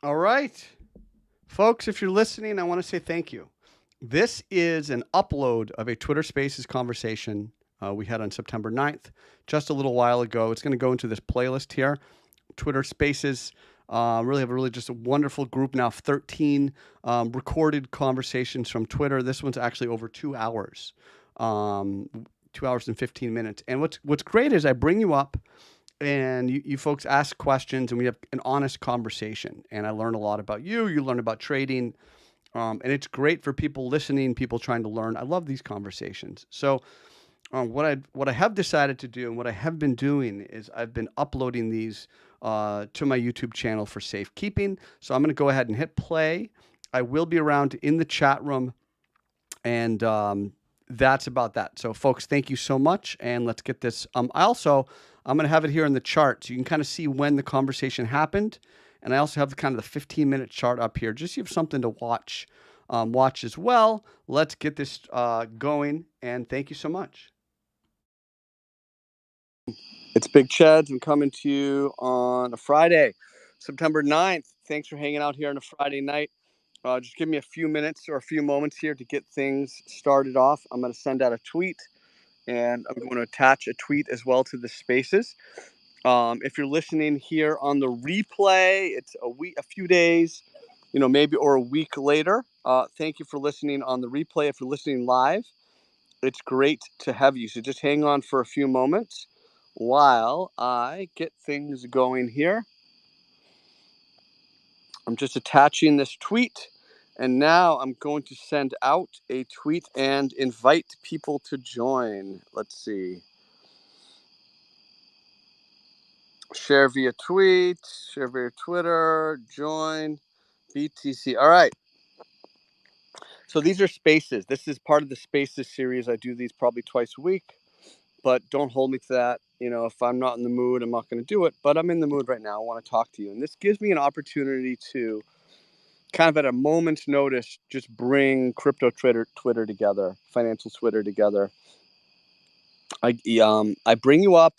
All right. Folks, if you're listening, I want to say thank you. This is an upload of a Twitter Spaces conversation we had on September 9th, just a little while ago. It's going to go into this playlist here. Twitter Spaces really have a really just a wonderful group now, 13 recorded conversations from Twitter. This one's actually over 2 hours, 2 hours and 15 minutes. And what's great is I bring you up and you folks ask questions and we have an honest conversation. And I learn a lot about you. You learn about trading. And it's great for people listening, people trying to learn. I love these conversations. So what I have decided to do and what I have been doing is I've been uploading these to my YouTube channel for safekeeping. So I'm going to go ahead and hit play. I will be around in the chat room, and that's about that. So, folks, thank you so much, and let's get this. I'm going to have it here in the chart so you can kind of see when the conversation happened, and I also have kind of the 15-minute chart up here, just so you have something to watch as well. Let's get this going, and thank you so much. It's Big Cheds. I'm coming to you on a Friday, September 9th. Thanks for hanging out here on a Friday night. Just give me a few minutes or a few moments here to get things started off. I'm going to send out a tweet, and I'm going to attach a tweet as well to the spaces. If you're listening here on the replay, it's a few days, maybe or a week later. Thank you for listening on the replay. If you're listening live, it's great to have you. So just hang on for a few moments while I get things going here. I'm just attaching this tweet, and now I'm going to send out a tweet and invite people to join. Let's see. Share via tweet, share via Twitter, join, BTC. All right. So these are spaces. This is part of the spaces series. I do these probably twice a week, but don't hold me to that. If I'm not in the mood, I'm not going to do it, but I'm in the mood right now. I want to talk to you. And this gives me an opportunity to kind of at a moment's notice, just bring crypto Twitter together, financial Twitter together. I bring you up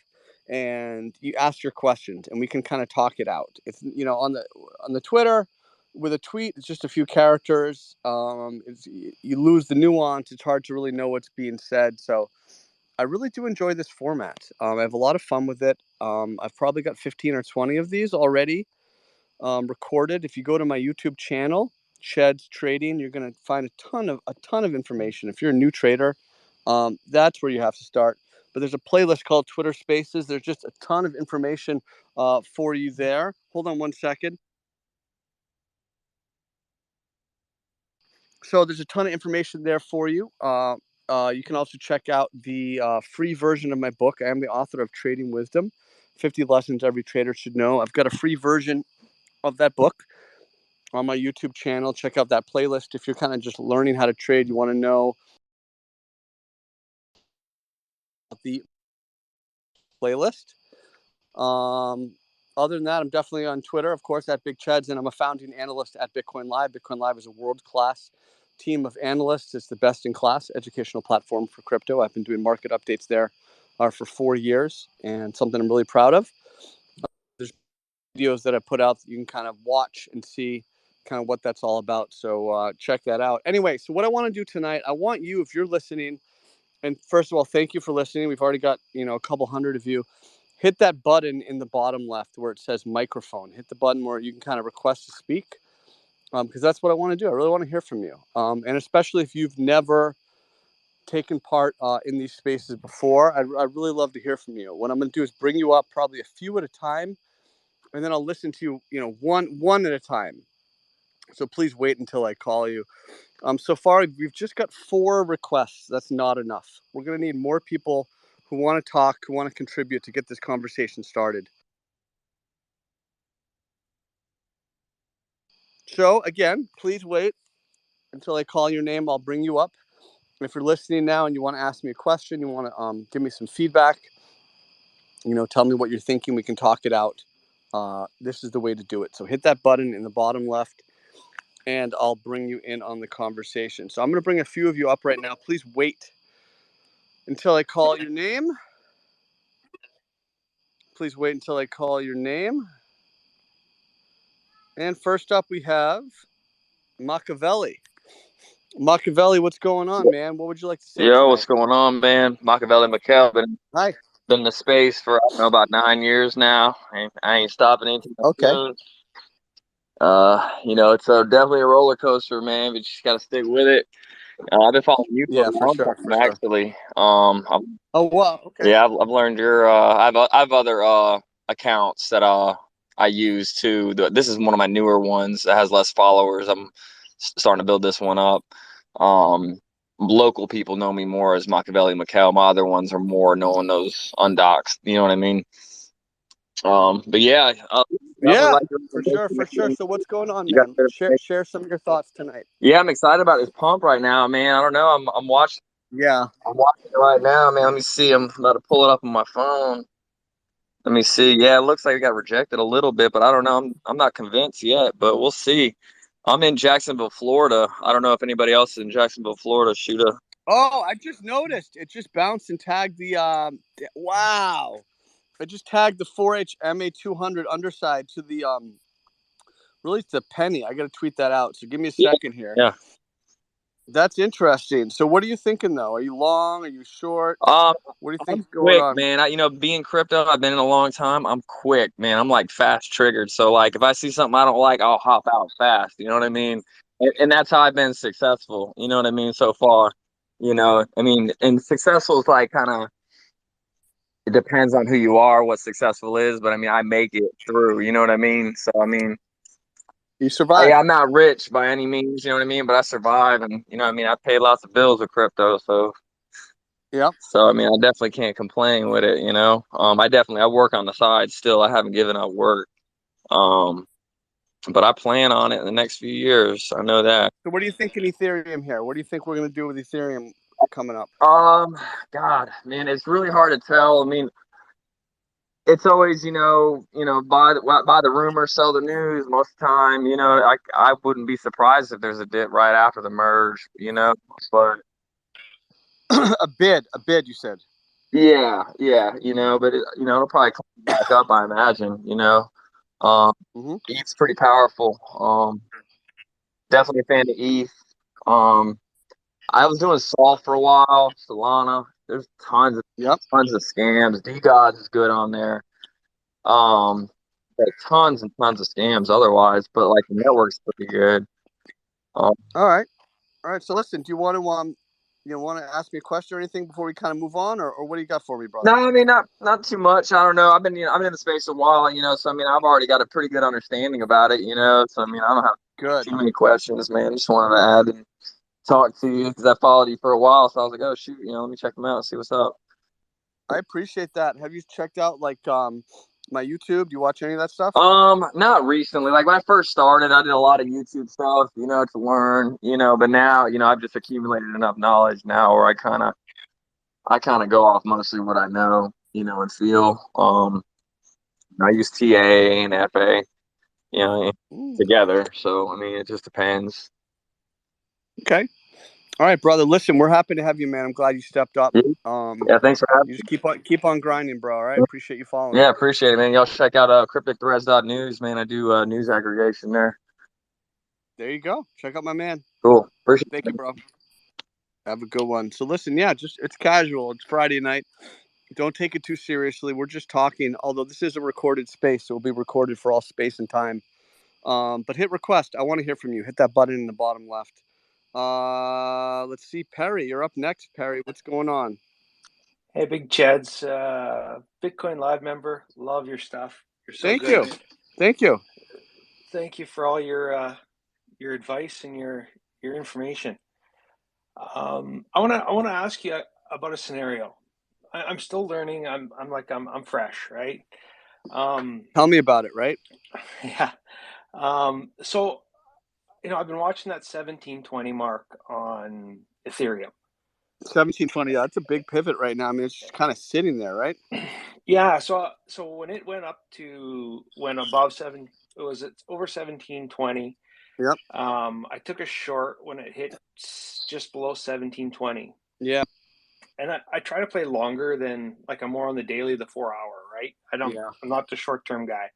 and you ask your questions and we can kind of talk it out. If on the Twitter with a tweet, it's just a few characters. You lose the nuance. It's hard to really know what's being said. So I really do enjoy this format. I have a lot of fun with it. I've probably got 15 or 20 of these already recorded. If you go to my YouTube channel, Sheds Trading, you're going to find a ton of information. If you're a new trader, that's where you have to start. But there's a playlist called Twitter Spaces. There's just a ton of information for you there. Hold on one second. So there's a ton of information there for you. You can also check out the free version of my book. I am the author of Trading Wisdom, 50 Lessons Every Trader Should Know. I've got a free version of that book on my YouTube channel. Check out that playlist if you're kind of just learning how to trade. You want to know the playlist. Other than that, I'm definitely on Twitter, of course, at Big Cheds, and I'm a founding analyst at Bitcoin Live. Bitcoin Live is a world-class team of analysts. It's the best-in-class educational platform for crypto. I've been doing market updates there for 4 years, and something I'm really proud of. There's videos that I put out that you can kind of watch and see kind of what that's all about. So check that out. Anyway, so what I want to do tonight, I want you, if you're listening, and first of all, thank you for listening. We've already got, a couple hundred of you. Hit that button in the bottom left where it says microphone. Hit the button where you can kind of request to speak, because that's what I want to do. I really want to hear from you, and especially if you've never taken part in these spaces before, I'd really love to hear from you. What I'm going to do is bring you up probably a few at a time, and then I'll listen to you, one at a time. So please wait until I call you. So far, we've just got 4 requests. That's not enough. We're going to need more people who want to talk, who want to contribute to get this conversation started. So again, please wait until I call your name. I'll bring you up. If you're listening now and you want to ask me a question, you want to give me some feedback, tell me what you're thinking, we can talk it out. This is the way to do it. So hit that button in the bottom left, and I'll bring you in on the conversation. So I'm going to bring a few of you up right now. Please wait until I call your name. Please wait until I call your name. And first up, we have Machiavelli. Machiavelli, what's going on, man? What would you like to say Yo, tonight? what's going on, man? Machiavelli Mikkel, Hi. been in the space for, I don't know, about 9 years now. I ain't stopping anytime Okay. soon. It's definitely a roller coaster, man, but you just got to stick with it. I've been following you for Yeah, a for long sure, for time, sure. actually. Oh, wow. Okay. Yeah, I've learned your, I've other accounts that I use too. This is one of my newer ones that has less followers. I'm starting to build this one up. Um, Local people know me more as Machiavelli Mikkel. My other ones are more knowing those undocs. You know what I mean? But yeah, definitely Yeah, like your for sure, information, for sure. man. So what's going on, You got man? good information. Share some of your thoughts tonight. Yeah, I'm excited about this pump right now, man. I don't know. I'm watching. Yeah. I'm watching it right now, man. Let me see. I'm about to pull it up on my phone. Let me see. Yeah, it looks like it got rejected a little bit, but I don't know. I'm not convinced yet, but we'll see. I'm in Jacksonville, Florida. I don't know if anybody else is in Jacksonville, Florida. Shoot a. Oh, I just noticed it just bounced and tagged the wow. I just tagged the 4H MA200 underside to the really it's a penny. I got to tweet that out. So give me a Yeah, second here. yeah. That's interesting. So what are you thinking though? Are you long? Are you short? Um, What do you think's I'm going quick, on? man. Being crypto, I've been in a long time. I'm quick, man. I'm like fast triggered. So like, if I see something I don't like, I'll hop out fast. You know what I mean? And that's how I've been successful. You know what I mean? So far, and successful is like kind of, it depends on who you are, what successful is. But I mean, I make it through. You know what I mean? So I mean, You survive. I'm not rich by any means. You know what I mean? But I survive, and you know what I mean. I pay lots of bills with crypto, so. Yep. So I mean, I definitely can't complain with it, you know. I work on the side still. I haven't given up work. Um, but I plan on it in the next few years. I know that. So what do you think in Ethereum here? What do you think we're going to do with Ethereum coming up? Um, God, man, it's really hard to tell. I mean, it's always, buy the rumor, sell the news. Most of the time, I wouldn't be surprised if there's a dip right after the merge, you know. But A bid. You said. yeah, but it'll probably come back up, I imagine, you know. Um, Mm-hmm. ETH's pretty powerful. Definitely a fan of ETH. Um, I was doing Sol for a while, Solana. There's Yep. tons of scams. DGODS is good on there. Um, but tons and tons of scams otherwise, but like the network's pretty good. Um, All right. All right. So listen, do you want to want to ask me a question or anything before we kind of move on, or what do you got for me, no, brother? I mean not too much. I don't know. I've been in the space a while, so I mean I've already got a pretty good understanding about it, So I mean I don't have Good. too many questions, man. Just wanted to add and talk to you because I followed you for a while, so I was like, oh shoot, let me check them out and see what's up. I appreciate that. Have you checked out like my YouTube? Do you watch any of that stuff? Not recently. Like when I first started, I did a lot of YouTube stuff, to learn, but now, I've just accumulated enough knowledge now where I kind of go off mostly what I know, and feel. I use TA and FA, Mm, together. So I mean, it just depends. okay. All right, brother. Listen, we're happy to have you, man. I'm glad you stepped up. Yeah, Um, yeah, thanks for having you just keep on grinding, bro. All right. me. Appreciate you following. Yeah, appreciate it, man. Y'all check out crypticthreads.news, man. I do news aggregation there. There you go. Check out my man. Cool. Appreciate Thank you, it. bro. Have a good one. So listen, yeah, just it's casual. It's Friday night. Don't take it too seriously. We're just talking. Although this is a recorded space, so it will be recorded for all space and time. But hit request. I want to hear from you. Hit that button in the bottom left. Let's see, Perry. You're up next, Perry. What's going on? Hey, Big Chad's Bitcoin Live member. Love your stuff. You're so Thank good. you. Thank you. Thank you for all your advice and your information. I wanna ask you about a scenario. I'm still learning. I'm fresh, right? Tell me about it, right? Yeah. So I've been watching that 1720 mark on Ethereum. 1720. That's a big pivot right now. I mean, it's just kind of sitting there, right? Yeah. So when it went above over 1720. Yep. I took a short when it hit just below 1720. Yeah. And I try to play longer than, like, I'm more on the daily, the 4 hour, right? Yeah. I'm not the short term guy.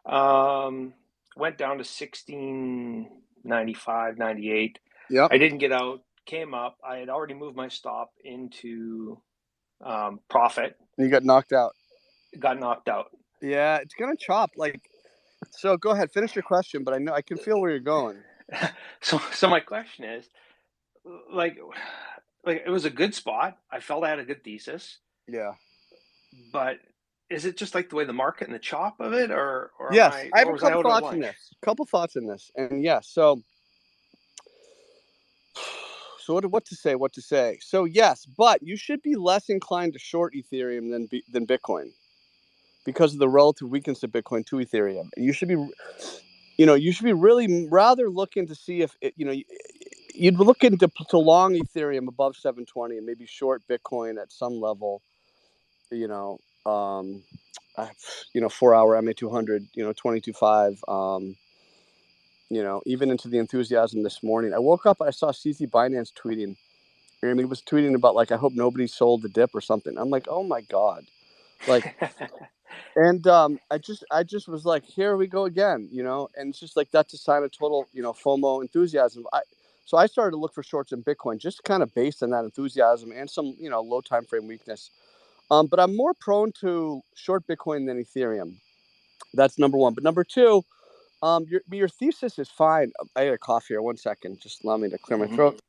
Um, went down to 16.95, 98. Yep. I didn't get out, came up. I had already moved my stop into profit. You got knocked out. Got knocked out. Yeah, it's gonna chop. Like, so go ahead, finish your question. But I can feel where you're going. So my question is, like it was a good spot. I felt I had a good thesis. Yeah. But is it just like the way the market and the chop of it, or Yes, I have a was I couple out at thoughts in lunch? this. Couple thoughts in this, and yes, so what to say? What to say? So yes, but you should be less inclined to short Ethereum than Bitcoin because of the relative weakness of Bitcoin to Ethereum. You should be, you should be really rather looking to see if you'd look into to long Ethereum above 720 and maybe short Bitcoin at some level. 4-hour MA200, 22.5. Even into the enthusiasm this morning. I woke up, I saw CZ Binance tweeting. And he was tweeting about, like, I hope nobody sold the dip or something. I'm like, oh my God. Like, and I just was like, here we go again, and it's just like, that's a sign of total, FOMO enthusiasm. So I started to look for shorts in Bitcoin, just kind of based on that enthusiasm and some, low time frame weakness. But I'm more prone to short Bitcoin than Ethereum. That's number one. But number two, your thesis is fine. I had a cough here. 1 second. Just allow me to clear my throat.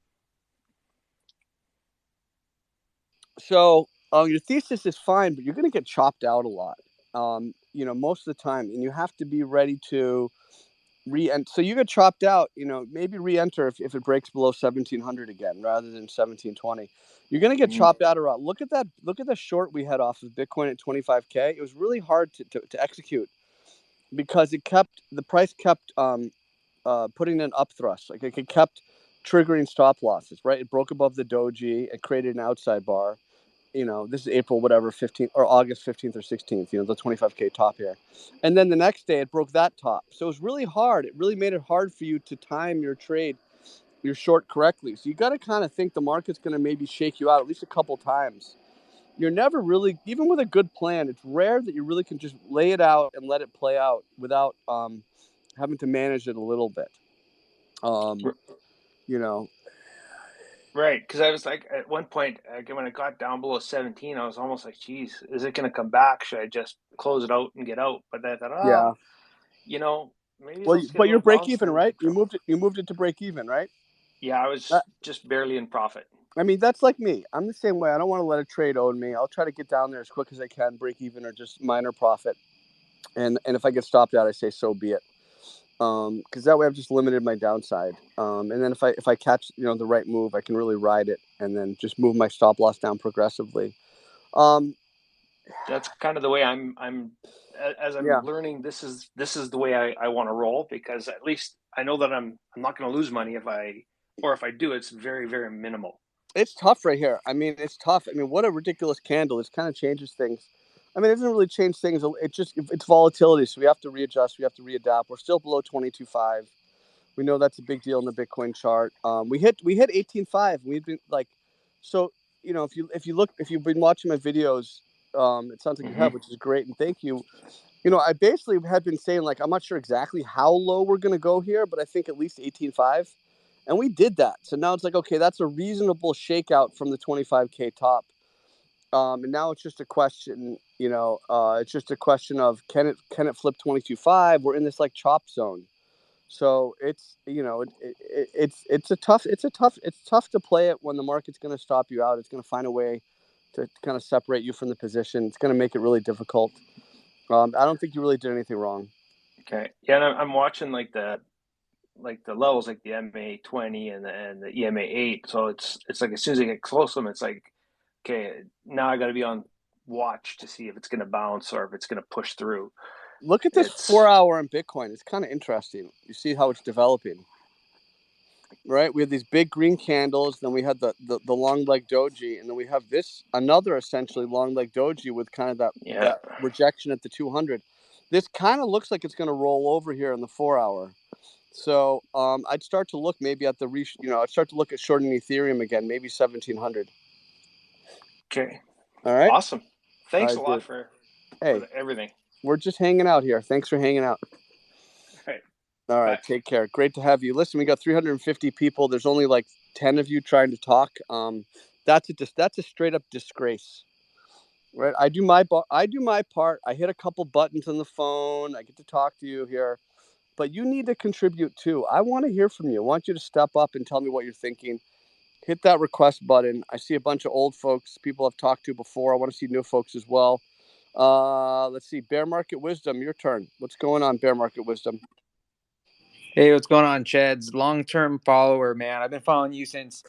So your thesis is fine, but you're going to get chopped out a lot. Most of the time, and you have to be ready to re-enter. So you get chopped out. Maybe re-enter if it breaks below 1700 again, rather than 1720. You're going to get chopped out a lot. Look at that. Look at the short we had off of Bitcoin at 25K. It was really hard to execute because the price kept putting in up thrust. Like, it kept triggering stop losses, right? It broke above the doji. It created an outside bar. This is April, whatever, 15th or August 15th or 16th, the 25K top here. And then the next day it broke that top. So it was really hard. It really made it hard for you to time your trade, your short correctly. So you got to kind of think the market's going to maybe shake you out at least a couple times. You're never really, even with a good plan, it's rare that you really can just lay it out and let it play out without having to manage it a little bit. Right, because I was like, at one point, when it got down below 17, I was almost like, geez, is it going to come back? Should I just close it out and get out? But then I thought, maybe Well, let's get a but you're little break bounce. even, right? You moved it to break even, right? Yeah, I was just barely in profit. I mean, that's like me. I'm the same way. I don't want to let a trade own me. I'll try to get down there as quick as I can, break even or just minor profit. And if I get stopped out, I say so be it. Because that way I've just limited my downside. And then if I catch the right move, I can really ride it and then just move my stop loss down progressively. That's kind of the way I'm as I'm learning. This is the way I want to roll, because at least I know that I'm not going to lose money if I do, it's very, very minimal. It's tough right here. I mean, it's tough. I mean, what a ridiculous candle. It kind of changes things. I mean, it doesn't really change things. It's volatility. So we have to readjust. We have to readapt. We're still below 22.5. We know that's a big deal in the Bitcoin chart. We hit 18.5. We've been like, so if you've been watching my videos, it sounds like you have, which is great, and thank you. I basically had been saying, like, I'm not sure exactly how low we're going to go here, but I think at least 18.5. And we did that. So now it's like, okay, that's a reasonable shakeout from the 25K top. And now it's just a question, it's just a question of can it flip 22.5? We're in this like chop zone. So it's tough to play it when the market's going to stop you out. It's going to find a way to kind of separate you from the position. It's going to make it really difficult. I don't think you really did anything wrong. Okay. Yeah, and I'm watching like the levels, like the MA20 and the EMA8. So it's like as soon as I get close to them, it's like, okay, now I got to be on watch to see if it's going to bounce or if it's going to push through. Look at this 4-hour in Bitcoin. It's kind of interesting. You see how it's developing, right? We have these big green candles. Then we had the long leg doji, and then we have another essentially long leg doji with kind of that rejection at the 200. This kind of looks like it's going to roll over here in the 4-hour. So I'd start to look maybe at I'd start to look at shorting Ethereum again, maybe 1700. Okay. All right. Awesome. Thanks a lot for everything. We're just hanging out here. Thanks for hanging out. All right. All right, take care. Great to have you. Listen, we got 350 people. There's only like 10 of you trying to talk. That's a straight up disgrace. Right? I do my part. I hit a couple buttons on the phone. I get to talk to you here. But you need to contribute too. I want to hear from you. I want you to step up and tell me what you're thinking. Hit that request button. I see a bunch of old folks, people I've talked to before. I want to see new folks as well. Let's see. Bear Market Wisdom, your turn. What's going on, Bear Market Wisdom? Hey, what's going on, Ched's? Long-term follower, man. I've been following you since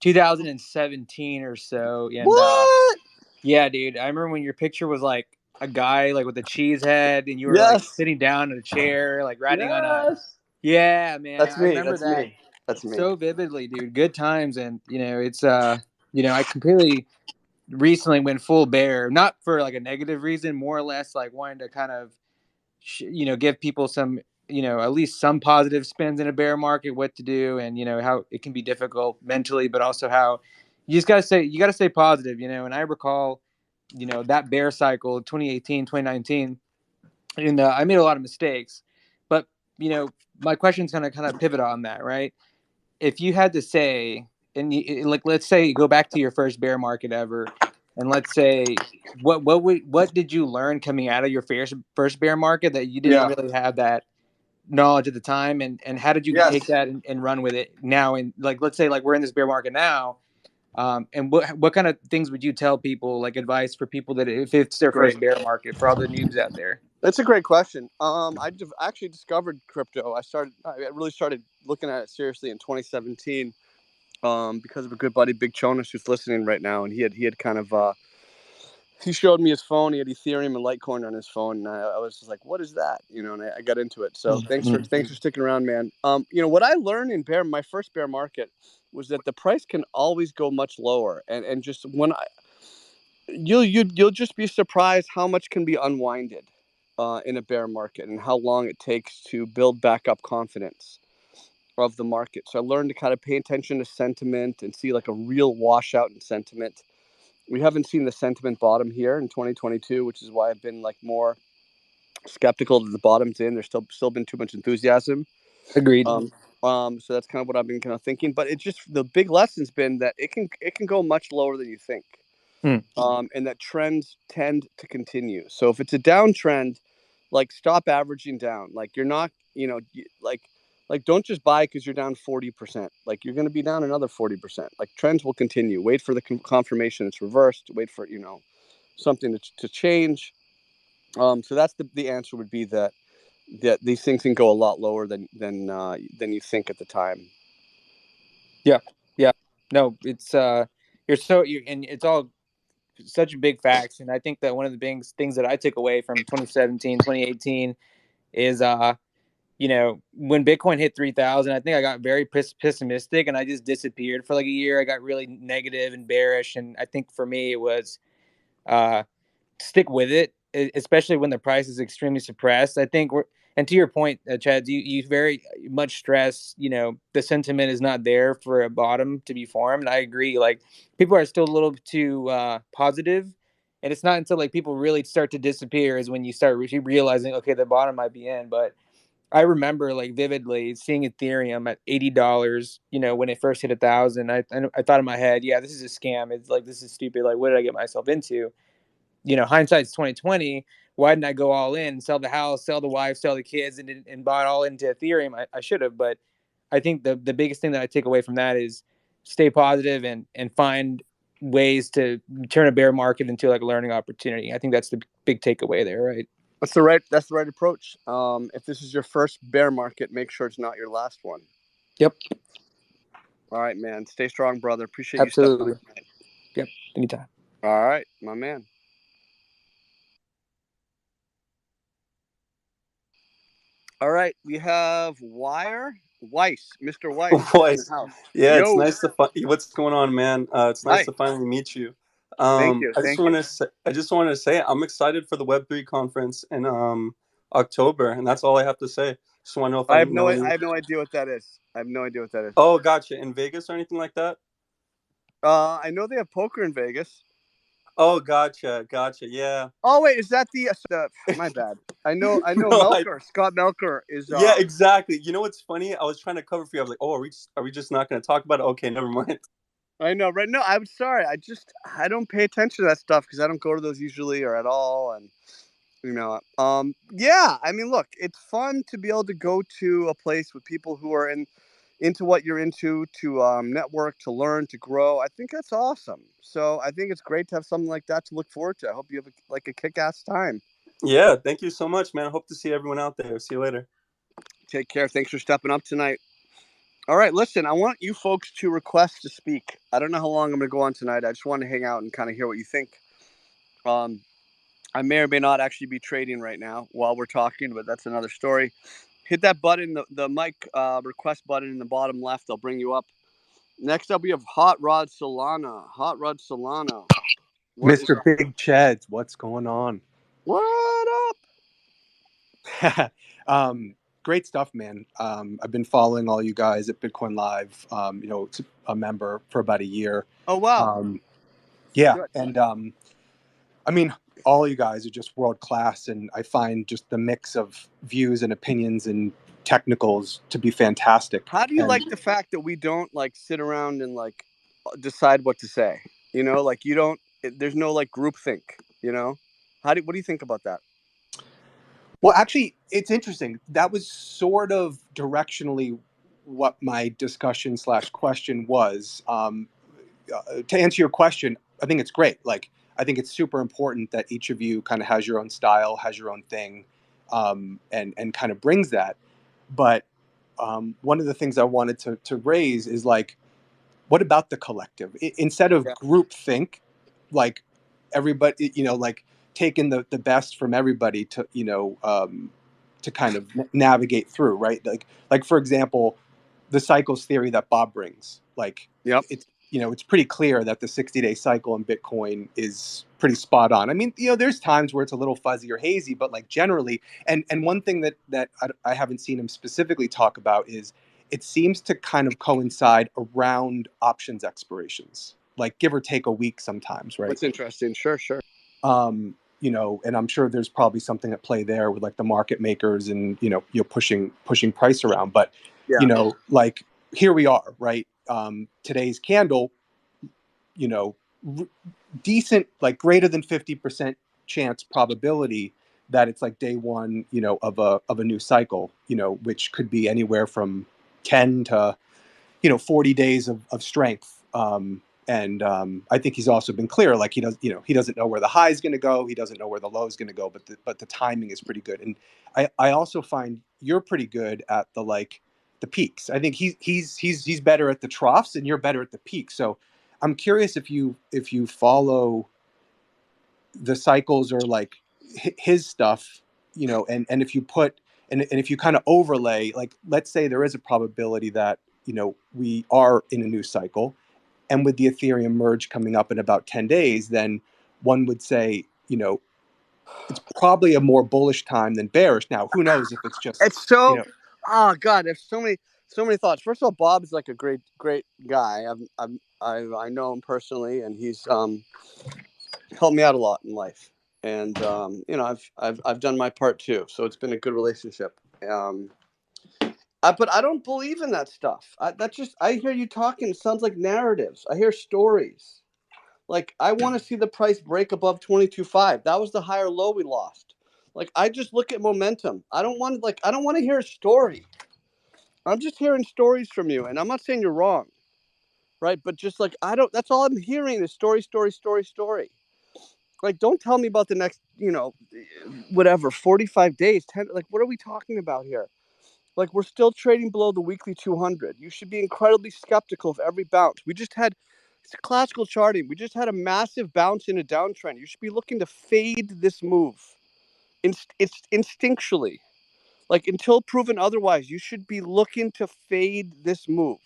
2017 or so. And what? Yeah, dude. I remember when your picture was like a guy like with a cheese head, and you were like Yes. sitting down in a chair, like riding on a. Yes. Yeah, man. That's I me. remember That's that me. That's me. so vividly, dude. Good times, and it's I completely recently went full bear, not for like a negative reason, more or less like wanting to kind of give people some, at least some positive spins in a bear market, what to do, and how it can be difficult mentally, but also how you got to stay positive, and I recall, that bear cycle 2018, 2019, and I made a lot of mistakes, but my question's going to kind of pivot on that, right? If you had to say, and like, let's say you go back to your first bear market ever, and let's say what did you learn coming out of your first bear market that you didn't really have that knowledge at the time, and how did you take that and run with it now? And like, let's say like we're in this bear market now, and what kind of things would you tell people, like advice for people that if it's their first bear market, for all the noobs out there? That's a great question. I actually discovered crypto. I really started looking at it seriously in 2017. Because of a good buddy, Big Jonas, who's listening right now, and he had kind of he showed me his phone. He had Ethereum and Litecoin on his phone, and I was just like, "What is that?" And I got into it. So thanks for sticking around, man. What I learned in my first bear market was that the price can always go much lower, and just you'll just be surprised how much can be unwinded in a bear market and how long it takes to build back up confidence of the market. So I learned to kind of pay attention to sentiment and see like a real washout in sentiment. We haven't seen the sentiment bottom here in 2022, which is why I've been like more skeptical that the bottom's in. There's still been too much enthusiasm. Agreed. So that's kind of what I've been kind of thinking. But it's just the big lesson's been that it can go much lower than you think. And that trends tend to continue. So if it's a downtrend, like stop averaging down. Like you're not, like don't just buy because you're down 40%. Like you're going to be down another 40%. Like trends will continue. Wait for the confirmation it's reversed. Wait for something to change. So that's the answer would be that these things can go a lot lower than you think at the time. Yeah. No, it's and it's all such big facts. And I think that one of the big things that I took away from 2017, 2018 is, when Bitcoin hit 3,000, I think I got very pessimistic and I just disappeared for like a year. I got really negative and bearish. And I think for me, it was stick with it, especially when the price is extremely suppressed. I think and to your point, Chad, you very much stress, the sentiment is not there for a bottom to be formed. I agree. Like people are still a little too positive, and it's not until like people really start to disappear is when you start realizing, okay, the bottom might be in. But I remember like vividly seeing Ethereum at $80, when it first hit 1,000. I thought in my head, yeah, this is a scam. It's like, this is stupid. Like, what did I get myself into? Hindsight's 2020. Why didn't I go all in, sell the house, sell the wife, sell the kids, and buy it all into Ethereum? I should have, but I think the biggest thing that I take away from that is stay positive and find ways to turn a bear market into like a learning opportunity. I think that's the big takeaway there, right? That's the right approach. If this is your first bear market, make sure it's not your last one. Yep. All right, man. Stay strong, brother. Appreciate Absolutely. you stepping up. Yep. Anytime. All right, my man. All right, we have Weiss, Mr. Weiss. Boys, yeah, it's Yo. nice to what's going on, man? It's nice to finally meet you. Thank you. I just wanted to say I'm excited for the Web3 conference in October, and that's all I have to say. Just want to know if I have no idea what that is. Oh, gotcha. In Vegas or anything like that? I know they have poker in Vegas. Oh, gotcha. Yeah. Oh wait, is that the my bad. I know No, Melker. Scott Melker is yeah, exactly. You know what's funny? I was trying to cover for you. I was like, oh, are we just not going to talk about it? Okay, never mind. I know, right? No, I'm sorry. I don't pay attention to that stuff because I don't go to those usually or at all, and yeah. I mean, look, it's fun to be able to go to a place with people who are into what you're into, to network, to learn, to grow. I think that's awesome. So I think it's great to have something like that to look forward to. I hope you have a kick-ass time. Yeah, thank you so much, man. I hope to see everyone out there. See you later. Take care. Thanks for stepping up tonight. All right, listen, I want you folks to request to speak. I don't know how long I'm going to go on tonight. I just want to hang out and kind of hear what you think. I may or may not actually be trading right now while we're talking, but that's another story. Hit that button, the mic request button in the bottom left. I'll bring you up. Next up, we have Hot Rod Solana. Hot Rod Solana. Mr. Big Cheds, what's going on? What up? Great stuff, man. I've been following all you guys at Bitcoin Live. A member for about a year. Oh, wow. Yeah. Good. And I mean, all you guys are just world class. And I find just the mix of views and opinions and technicals to be fantastic. How do you like the fact that we don't like sit around and like decide what to say? You know, like you don't, there's no like groupthink, you know? What do you think about that? Well, actually, it's interesting. That was sort of directionally what my discussion / question was. To answer your question, I think it's great. Like, I think it's super important that each of you kind of has your own style, has your own thing, and kind of brings that. But one of the things I wanted to raise is like, what about the collective? Instead of groupthink, like everybody, like taking the best from everybody to kind of navigate through, right? Like for example, the cycles theory that Bob brings, like it's pretty clear that the 60-day cycle in Bitcoin is pretty spot on. I mean, there's times where it's a little fuzzy or hazy, but like generally, and one thing that I haven't seen him specifically talk about is it seems to kind of coincide around options expirations, like give or take a week sometimes, right? That's interesting. Sure. And I'm sure there's probably something at play there with like the market makers and you're pushing price around, but like here we are, right? Today's candle, decent, like greater than 50% chance probability that it's like day one, of a new cycle, which could be anywhere from 10 to 40 days of strength. I think he's also been clear, like he doesn't know where the high is going to go, he doesn't know where the low is going to go, but the timing is pretty good. And I also find you're pretty good at the peaks. I think he's better at the troughs and you're better at the peaks. So I'm curious if you follow the cycles or like his stuff, and if you put and if you kind of overlay, like let's say there is a probability that we are in a new cycle, and with the Ethereum merge coming up in about 10 days, then one would say it's probably a more bullish time than bearish. Now who knows if it's just oh god, there's so many thoughts. First of all, Bob's like a great guy. I know him personally, and he's helped me out a lot in life. And I've done my part too, so it's been a good relationship. But I don't believe in that stuff. I hear you talking. It sounds like narratives. I hear stories. Like I want to see the price break above 22.5. That was the higher low we lost. Like I just look at momentum. I don't want to hear a story. I'm just hearing stories from you, and I'm not saying you're wrong, right? But just like that's all I'm hearing is story. Like, don't tell me about the next, whatever, 45 days, 10. Like, what are we talking about here? Like, we're still trading below the weekly 200. You should be incredibly skeptical of every bounce. It's classical charting. We just had a massive bounce in a downtrend. You should be looking to fade this move. It's instinctually. Like, until proven otherwise, you should be looking to fade this move.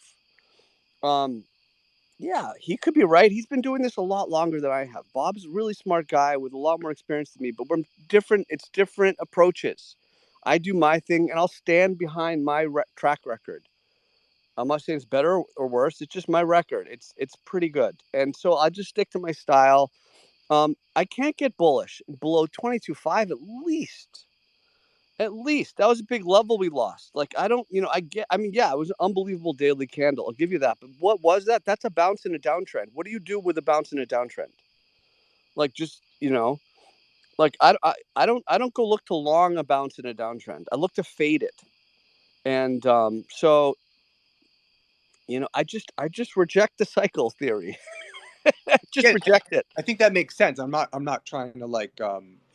Yeah, he could be right. He's been doing this a lot longer than I have. Bob's a really smart guy with a lot more experience than me, but we're different. It's different approaches. I do my thing, and I'll stand behind my track record. I'm not saying it's better or worse. It's just my record. It's pretty good, and so I just stick to my style. I can't get bullish below 22.5 at least. At least that was a big level we lost. Like I don't, I mean, yeah, it was an unbelievable daily candle. I'll give you that. But what was that? That's a bounce in a downtrend. What do you do with a bounce in a downtrend? Like just, like I don't go look to long a bounce in a downtrend. I look to fade it. And so, I just reject the cycle theory. Just reject it. I think that makes sense. I'm not trying to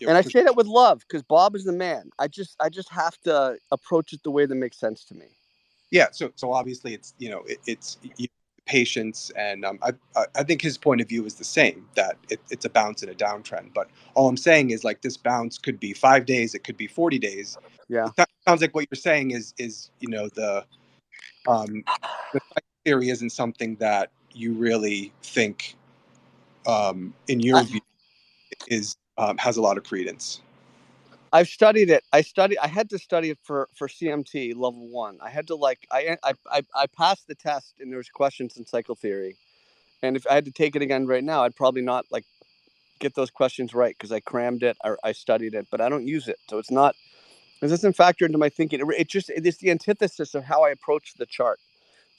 and I say that with love because Bob is the man. I just have to approach it the way that makes sense to me. Yeah. So obviously it's it's patience, and I think his point of view is the same, that it's a bounce and a downtrend. But all I'm saying is like this bounce could be 5 days, it could be 40 days. Yeah. It sounds like what you're saying is the cycle theory isn't something that you really think in your view is has a lot of credence. I've studied it. I had to study it for CMT level 1. I had to I passed the test and there's questions in cycle theory. And if I had to take it again right now, I'd probably not get those questions right because I crammed it or I studied it, but I don't use it. So it doesn't factor into my thinking. It's the antithesis of how I approach the chart.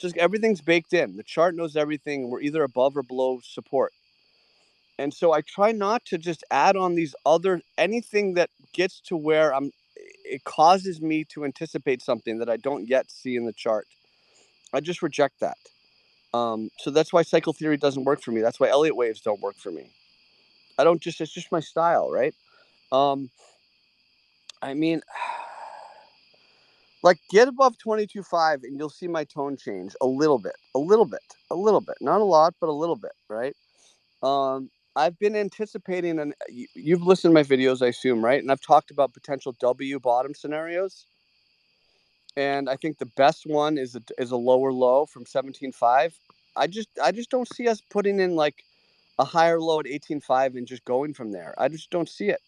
Just everything's baked in. The chart knows everything. We're either above or below support. And so I try not to just add on anything that gets to where it causes me to anticipate something that I don't yet see in the chart. I just reject that. So that's why cycle theory doesn't work for me. That's why Elliott waves don't work for me. It's just my style, right? I mean, get above 22.5 and you'll see my tone change a little bit. Not a lot, but a little bit, right? I've been anticipating, and you've listened to my videos, I assume, right? And I've talked about potential W bottom scenarios. And I think the best one is a lower low from 17.5. I just don't see us putting in a higher low at 18.5 and just going from there. I just don't see it.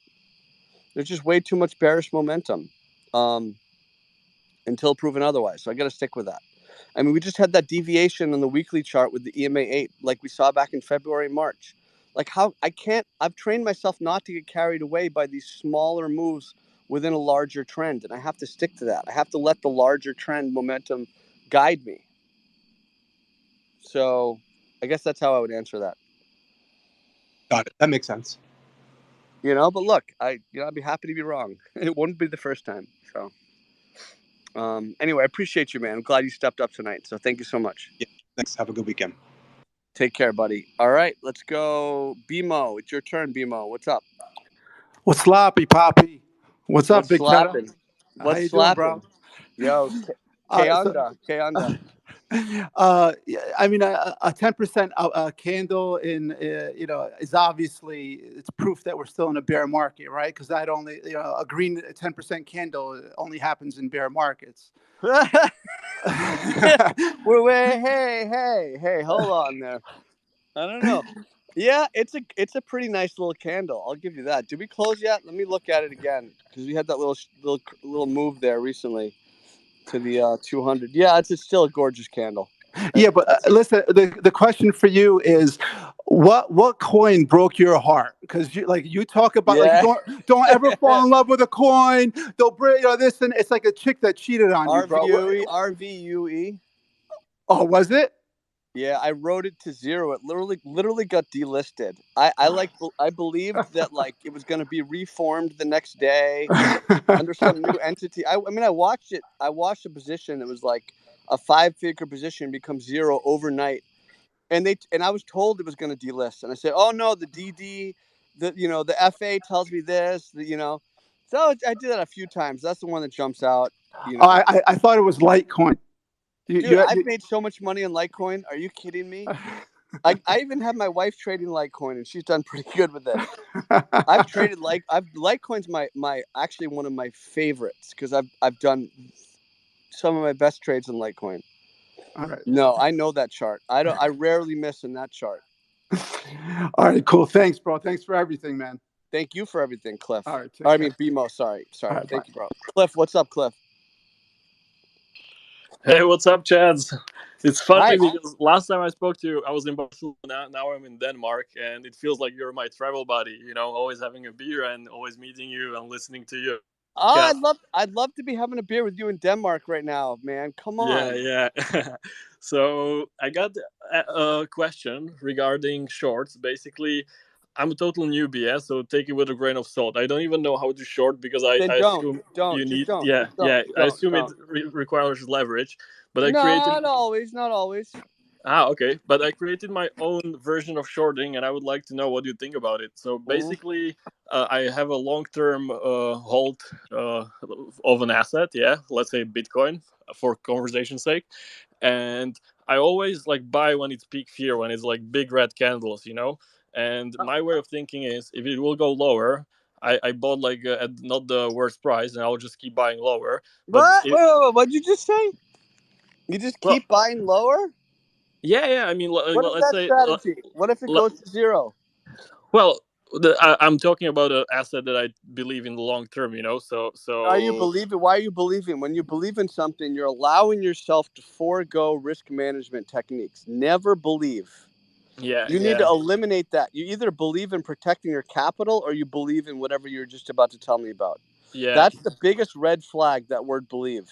There's just way too much bearish momentum until proven otherwise. So I got to stick with that. I mean, we just had that deviation on the weekly chart with the EMA 8, like we saw back in February, March. I've trained myself not to get carried away by these smaller moves within a larger trend. And I have to stick to that. I have to let the larger trend momentum guide me. So I guess that's how I would answer that. Got it. That makes sense. But look, I'd be happy to be wrong. It wouldn't be the first time. So anyway, I appreciate you, man. I'm glad you stepped up tonight. So thank you so much. Yeah. Thanks. Have a good weekend. Take care, buddy. All right, let's go. BMO, it's your turn, BMO. What's up? What's sloppy, Poppy? What's up, Big slapping? Cheddar? What's How you slapping? doing, bro? Yo, que onda? I mean, a 10% candle is obviously it's proof that we're still in a bear market, right? Because that only a green 10% candle only happens in bear markets. Wait, hey, hold on there. I don't know. Yeah, it's a pretty nice little candle. I'll give you that. Did we close yet? Let me look at it again because we had that little move there recently to the 200. Yeah, it's still a gorgeous candle. Yeah, but listen, the question for you is, what coin broke your heart? Because you talk about don't ever fall in love with a coin. They'll break this, and it's like a chick that cheated on you, bro. RVUE. Oh, was it? Yeah, I wrote it to zero. It literally got delisted. I believed that it was going to be reformed the next day under some new entity. I mean, I watched it. I watched a position that was like a 5-figure position become zero overnight, and I was told it was going to delist, and I said, "Oh no, the DD, the FA tells me this, So I did that a few times. That's the one that jumps out. I thought it was Litecoin. Dude, I've made so much money on Litecoin. Are you kidding me? I even have my wife trading Litecoin, and she's done pretty good with it. I've traded Litecoin's my actually one of my favorites because I've done some of my best trades in Litecoin. All right. No, I know that chart. I rarely miss in that chart. All right, cool. Thanks, bro. Thanks for everything, man. Thank you for everything, Cliff. All right. I mean, BMO. Sorry. Right, thank you, bro. Cliff, what's up, Cliff? Hey, what's up, Chads? It's funny Nice. because last time I spoke to you, I was in Barcelona. Now I'm in Denmark, and it feels like you're my travel buddy. Always having a beer and always meeting you and listening to you. Oh, Yeah. I'd love to be having a beer with you in Denmark right now, man. Come on. Yeah. So I got a question regarding shorts. Basically, I'm a total newbie, yeah, so take it with a grain of salt. I don't even know how to short because Then I assume you just need, don't, yeah, just don't, I assume it don't. requires leverage. But I No, created, not always, not always. okay. But I created my own version of shorting, and I would like to know what you think about it. So basically, I have a long-term hold of an asset, yeah, let's say Bitcoin, for conversation's sake, and I always like buy when it's peak fear, when it's like big red candles, And my way of thinking is, if it will go lower, I bought like at not the worst price, and I'll just keep buying lower. But What? Wait, what'd you just say? You just well, keep buying lower? yeah. I mean, What is let's that say, strategy? What if it goes to zero? well, I'm talking about an asset that I believe in the long term, So Are you believing? Why are you believing? When you believe in something, you're allowing yourself to forego risk management techniques. Never believe. yeah, You need to eliminate that. You either believe in protecting your capital or you believe in whatever you're just about to tell me about. yeah. That's the biggest red flag, that word believe.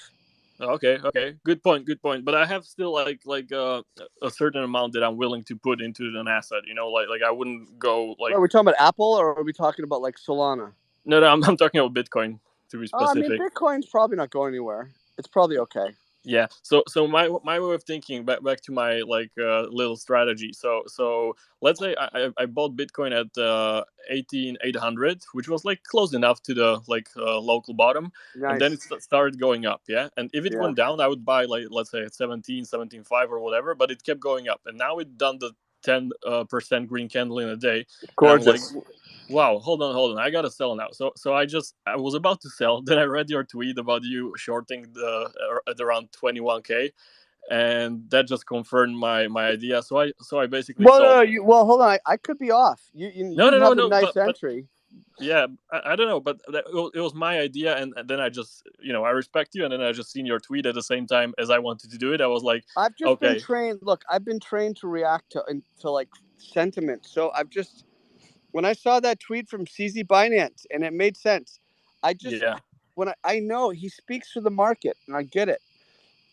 Okay. Good point. But I have still like a certain amount that I'm willing to put into an asset. Like I wouldn't go like. Are we talking about Apple or are we talking about like Solana? No, I'm talking about Bitcoin, to be I mean, specific. Bitcoin's probably not going anywhere. It's probably okay. Yeah. So my way of thinking, back to my little strategy. So let's say I bought Bitcoin at 18,800, which was like close enough to the local bottom, and then it Nice. started going up. Yeah. And if it Yeah. went down, I would buy like, let's say at 17.5 or whatever. But it kept going up, and now it done the 10% green candle in a day. Gorgeous. And I'm like, wow, hold on, I gotta sell now. So I was about to sell. Then I read your tweet about you shorting at around 21K, and that just confirmed my idea. So I basically Well, sold. well, hold on. I could be off. You have a nice entry. Yeah, I don't know, but it was my idea, and then I just I respect you, and then I just seen your tweet at the same time as I wanted to do it. I was like, I've just okay. been trained. Look, I've been trained to react to like sentiment. So when I saw that tweet from CZ Binance and it made sense, when I know he speaks to the market and I get it.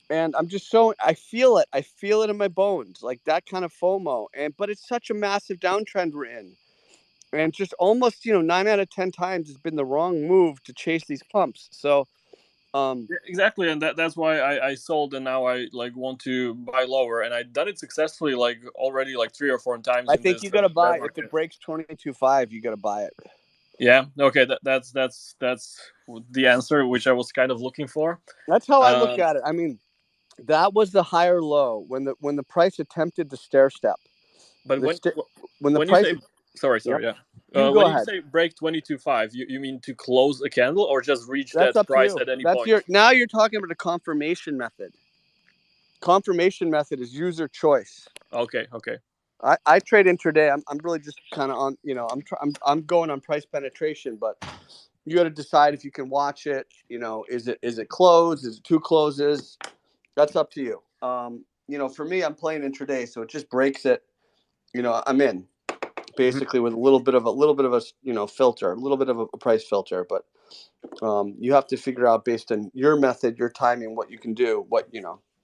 And I'm just I feel it. I feel it in my bones, like that kind of FOMO. But it's such a massive downtrend we're in. And just almost, 9 out of 10 times has been the wrong move to chase these pumps. So, yeah, exactly, and that's why I sold, and now I want to buy lower, and I've done it successfully already 3 or 4 times. I think you got to buy if it breaks 22.5. You got to buy it. Yeah. Okay. That's the answer which I was kind of looking for. That's how I look at it. I mean, that was the higher low when the price attempted the stair step. But when the price, sorry, yep. Yeah. When you say break 22.5, you mean to close a candle or just reach that price at any point? Now you're talking about a confirmation method. Confirmation method is user choice. Okay. I trade intraday. I'm really just kind of on. I'm going on price penetration, but you got to decide if you can watch it. Is it closed? Is it 2 closes? That's up to you. For me, I'm playing intraday, so it just breaks it. I'm in basically with a little bit of a filter, a little bit of a price filter, but you have to figure out based on your method, your timing, what you can do,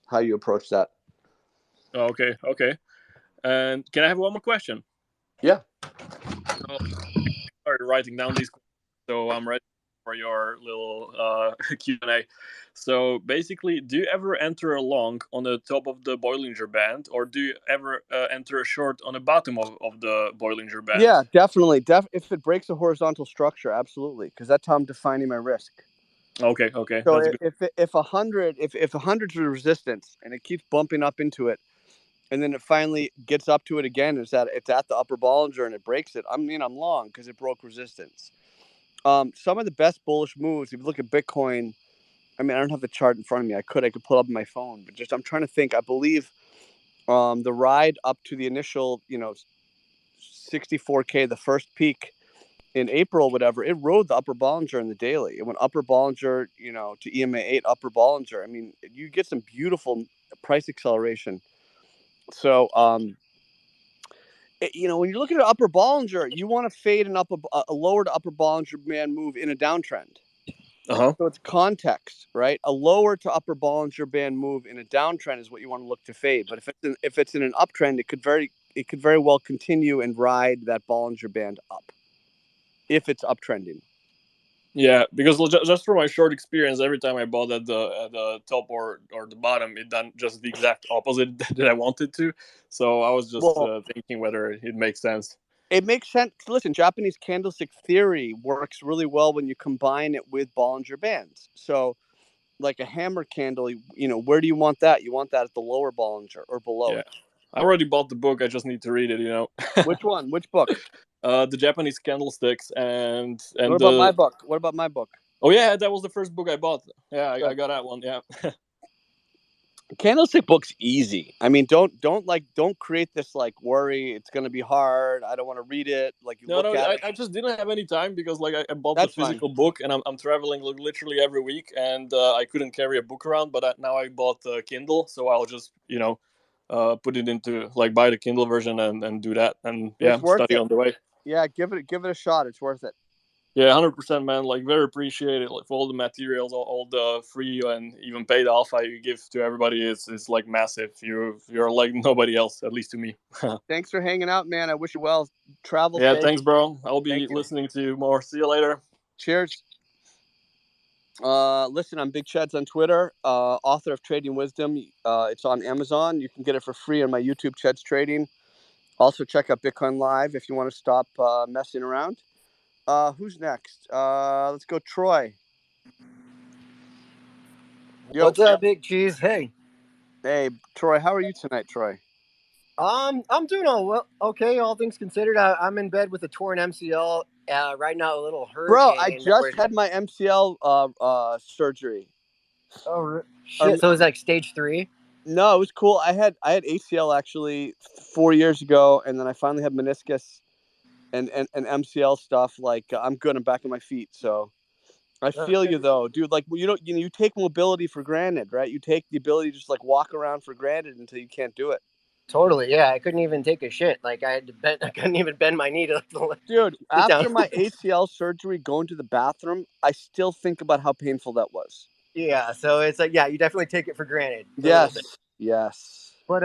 how you approach that. Okay. And can I have one more question? Yeah. So I started writing down these questions, so I'm ready for your little Q&A. So basically, do you ever enter a long on the top of the Bollinger Band, or do you ever enter a short on the bottom of the Bollinger Band? Yeah, definitely. If it breaks a horizontal structure, absolutely, because that's how I'm defining my risk. Okay. So if 100's the resistance and it keeps bumping up into it, and then it finally gets up to it again, it's at the upper Bollinger and it breaks it, I'm long because it broke resistance. Some of the best bullish moves, if you look at Bitcoin, I mean, I don't have the chart in front of me. I could pull up on my phone, but I'm trying to think. I believe the ride up to the initial, 64K, the first peak in April, whatever, it rode the upper Bollinger in the daily. It went upper Bollinger, to EMA 8, upper Bollinger. I mean, you get some beautiful price acceleration. So, when you're looking at upper Bollinger, you want to fade a lower to upper Bollinger Band move in a downtrend. Uh-huh. So it's context, right? A lower to upper Bollinger Band move in a downtrend is what you want to look to fade. But if it's in an uptrend, it could very well continue and ride that Bollinger Band up if it's uptrending. Yeah, because just from my short experience, every time I bought at the top or the bottom, it done just the exact opposite that I wanted to. So I was just thinking whether it makes sense. It makes sense. Listen, Japanese candlestick theory works really well when you combine it with Bollinger Bands. So, like a hammer candle, where do you want that? You want that at the lower Bollinger or below it. I already bought the book. I just need to read it. Which one? Which book? The Japanese candlesticks and what about my book? What about my book? Oh yeah, that was the first book I bought. Yeah, I got that one. Yeah. Candlestick book's easy. I mean, don't create this like worry. It's gonna be hard. I don't want to read it. Like you look at it. I just didn't have any time because like I bought the physical book and I'm traveling literally every week and I couldn't carry a book around. But now I bought the Kindle, so I'll just put it into buy the Kindle version and do that and study on the way. Yeah, give it a shot. It's worth it. Yeah, 100%, man. Like, very appreciated. Like, for all the materials, all the free and even paid alpha you give to everybody is like massive. You're like nobody else, at least to me. Thanks for hanging out, man. I wish you well. Travel. Yeah, safe. Thanks, bro. I'll be listening to you more. See you later. Cheers. Listen, I'm Big Chad's on Twitter. Author of Trading Wisdom. It's on Amazon. You can get it for free on my YouTube, Chad's Trading. Also, check out Bitcoin Live if you want to stop messing around. Who's next? Let's go, Troy. What's up, Big Cheese? Hey, Troy. How are you tonight, Troy? I'm doing all well. Okay, all things considered. I'm in bed with a torn MCL right now. A little hurricane. Bro, I just had my MCL surgery. Oh shit! So it was like stage 3. No, it was cool. I had ACL actually 4 years ago, and then I finally had meniscus and MCL stuff. Like I'm good. I'm back on my feet. So I feel you though, dude. Like you take mobility for granted, right? You take the ability to just like walk around for granted until you can't do it. Totally. Yeah, I couldn't even take a shit. Like I couldn't even bend my knee to. Dude, after my ACL surgery, going to the bathroom, I still think about how painful that was. Yeah. So it's like, yeah, you definitely take it for granted. Yes. But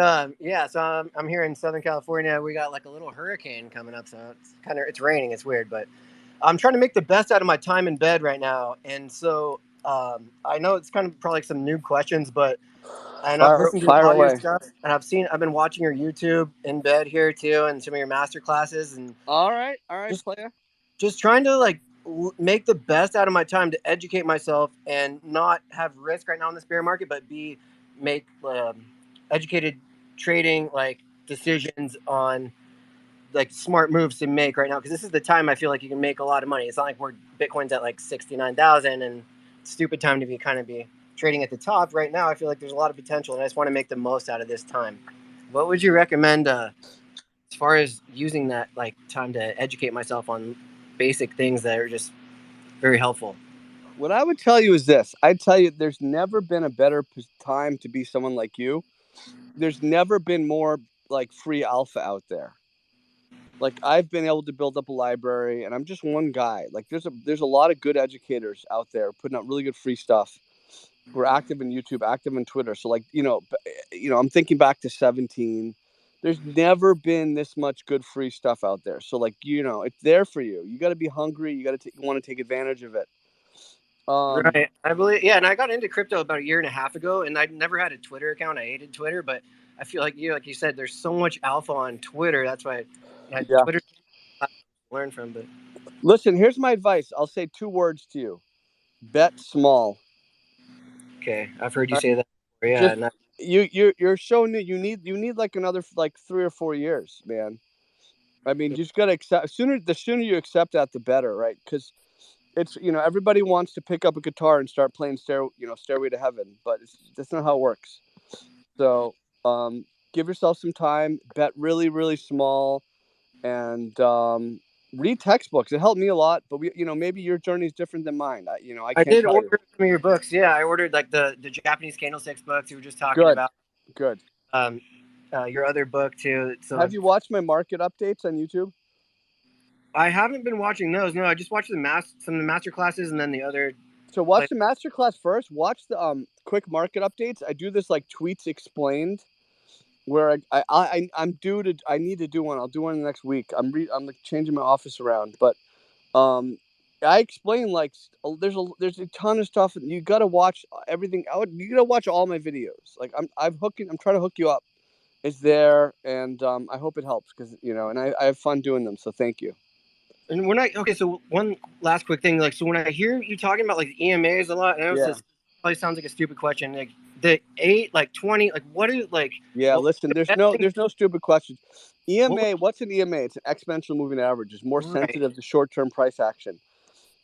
so I'm here in Southern California. We got like a little hurricane coming up, so it's raining. It's weird, but I'm trying to make the best out of my time in bed right now. And so I know it's kind of probably like some new questions, but I've listened to a lot of your stuff, and I've been watching your YouTube in bed here too, and some of your master classes. And all right, player. Just trying to like make the best out of my time to educate myself and not have risk right now in this bear market, but make educated trading like decisions on like smart moves to make right now, because this is the time I feel like you can make a lot of money. It's not like Bitcoin's at like 69,000 and stupid time to be trading at the top right now. I feel like there's a lot of potential, and I just want to make the most out of this time. What would you recommend as far as using that like time to educate myself on basic things that are just very helpful? What I would tell you is this. I'd tell you there's never been a better time to be someone like you. There's never been more like free alpha out there. Like I've been able to build up a library, and I'm just one guy. Like there's a lot of good educators out there putting out really good free stuff. We're active in YouTube, active in Twitter. So like, I'm thinking back to 17. There's never been this much good free stuff out there. So like, it's there for you. You got to be hungry. You want to take advantage of it. Right. I believe, yeah. And I got into crypto about a year and a half ago, and I never had a Twitter account. I hated Twitter, but I feel like you said, there's so much alpha on Twitter. That's why Twitter to learn from. But listen, here's my advice. I'll say 2 words to you. Bet small. Okay. I've heard you say that before. Yeah. You're showing that you need like another like 3 or 4 years, man. I mean, you just got to accept the sooner you accept that, the better, right? Because it's, everybody wants to pick up a guitar and start playing Stairway to Heaven, but that's not how it works. So give yourself some time, bet really, really small, and read textbooks. It helped me a lot, but maybe your journey is different than mine. I did order some of your books. Yeah, I ordered like the Japanese candlesticks books you were just talking about. Good. Your other book too. So Have you watched my market updates on YouTube? I haven't been watching those. No, I just watched some of the master classes and then the other. So watch the masterclass first. Watch the quick market updates. I do this like tweets explained, where I'm due to. I need to do one. I'll do one next week. I'm like changing my office around, but I explain like there's a ton of stuff. You got to watch everything. You got to watch all my videos. Like I'm trying to hook you up. It's there, and I hope it helps because and I have fun doing them. So thank you. And so one last quick thing, like, so when I hear you talking about like EMAs a lot, and I know this probably sounds like a stupid question, like the 8, like 20, like what is like? Yeah, listen, there's no stupid questions. EMA, what's an EMA? It's an exponential moving average. It's more sensitive to short-term price action.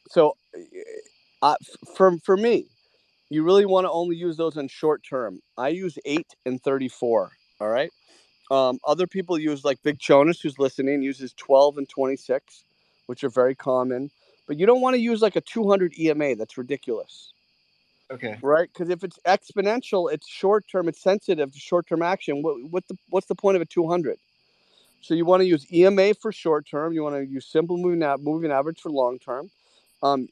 So, for me, you really want to only use those on short term. I use 8 and 34. All right. Other people use like Big Jonas, who's listening, uses 12 and 26. Which are very common, but you don't want to use like a 200 EMA. That's ridiculous. Okay. Right? Because if it's exponential, it's short term. It's sensitive to short term action. What's the point of a 200? So you want to use EMA for short term. You want to use simple moving average for long term.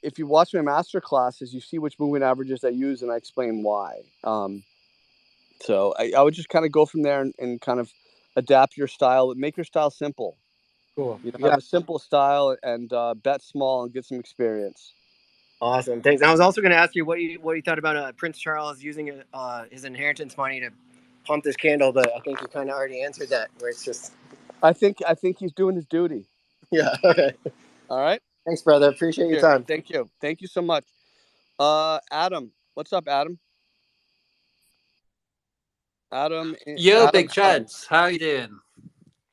If you watch my master classes, you see which moving averages I use, and I explain why. So I would just kind of go from there and kind of adapt your style. Make your style simple. Cool. Have a simple style and bet small and get some experience. Awesome. Thanks. And I was also going to ask you what you thought about Prince Charles using his inheritance money to pump this candle, but I think you kind of already answered that. Where it's just. I think he's doing his duty. Yeah. Okay. All right. Thanks, brother. Appreciate your time. Thank you. Thank you so much. Adam, what's up, Adam? Adam. Yo, Big Chads, how you doing?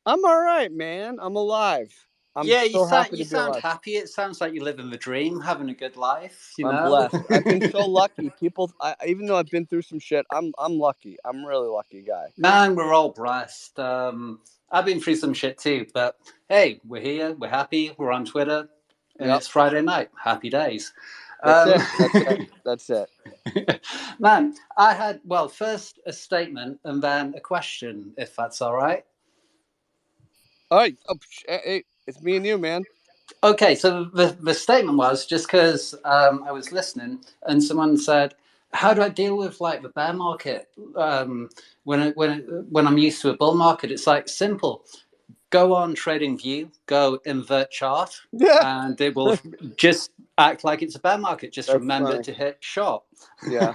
I'm all right, man. I'm alive. You sound happy. It sounds like you're living the dream, having a good life. I'm blessed. I've been so lucky. Even though I've been through some shit, I'm lucky. I'm a really lucky guy. Man, we're all blessed. I've been through some shit too, but hey, we're here. We're happy. We're on Twitter, and it's Friday night. Happy days. That's it. Man, I had first a statement and then a question, if that's all right. All right. Hey, it's me and you, man. Okay, so the statement was just because I was listening and someone said, "How do I deal with like the bear market when I'm used to a bull market?" It's like simple. Go on TradingView, go invert chart, and it will just act like it's a bear market. Just remember to hit short. Yeah,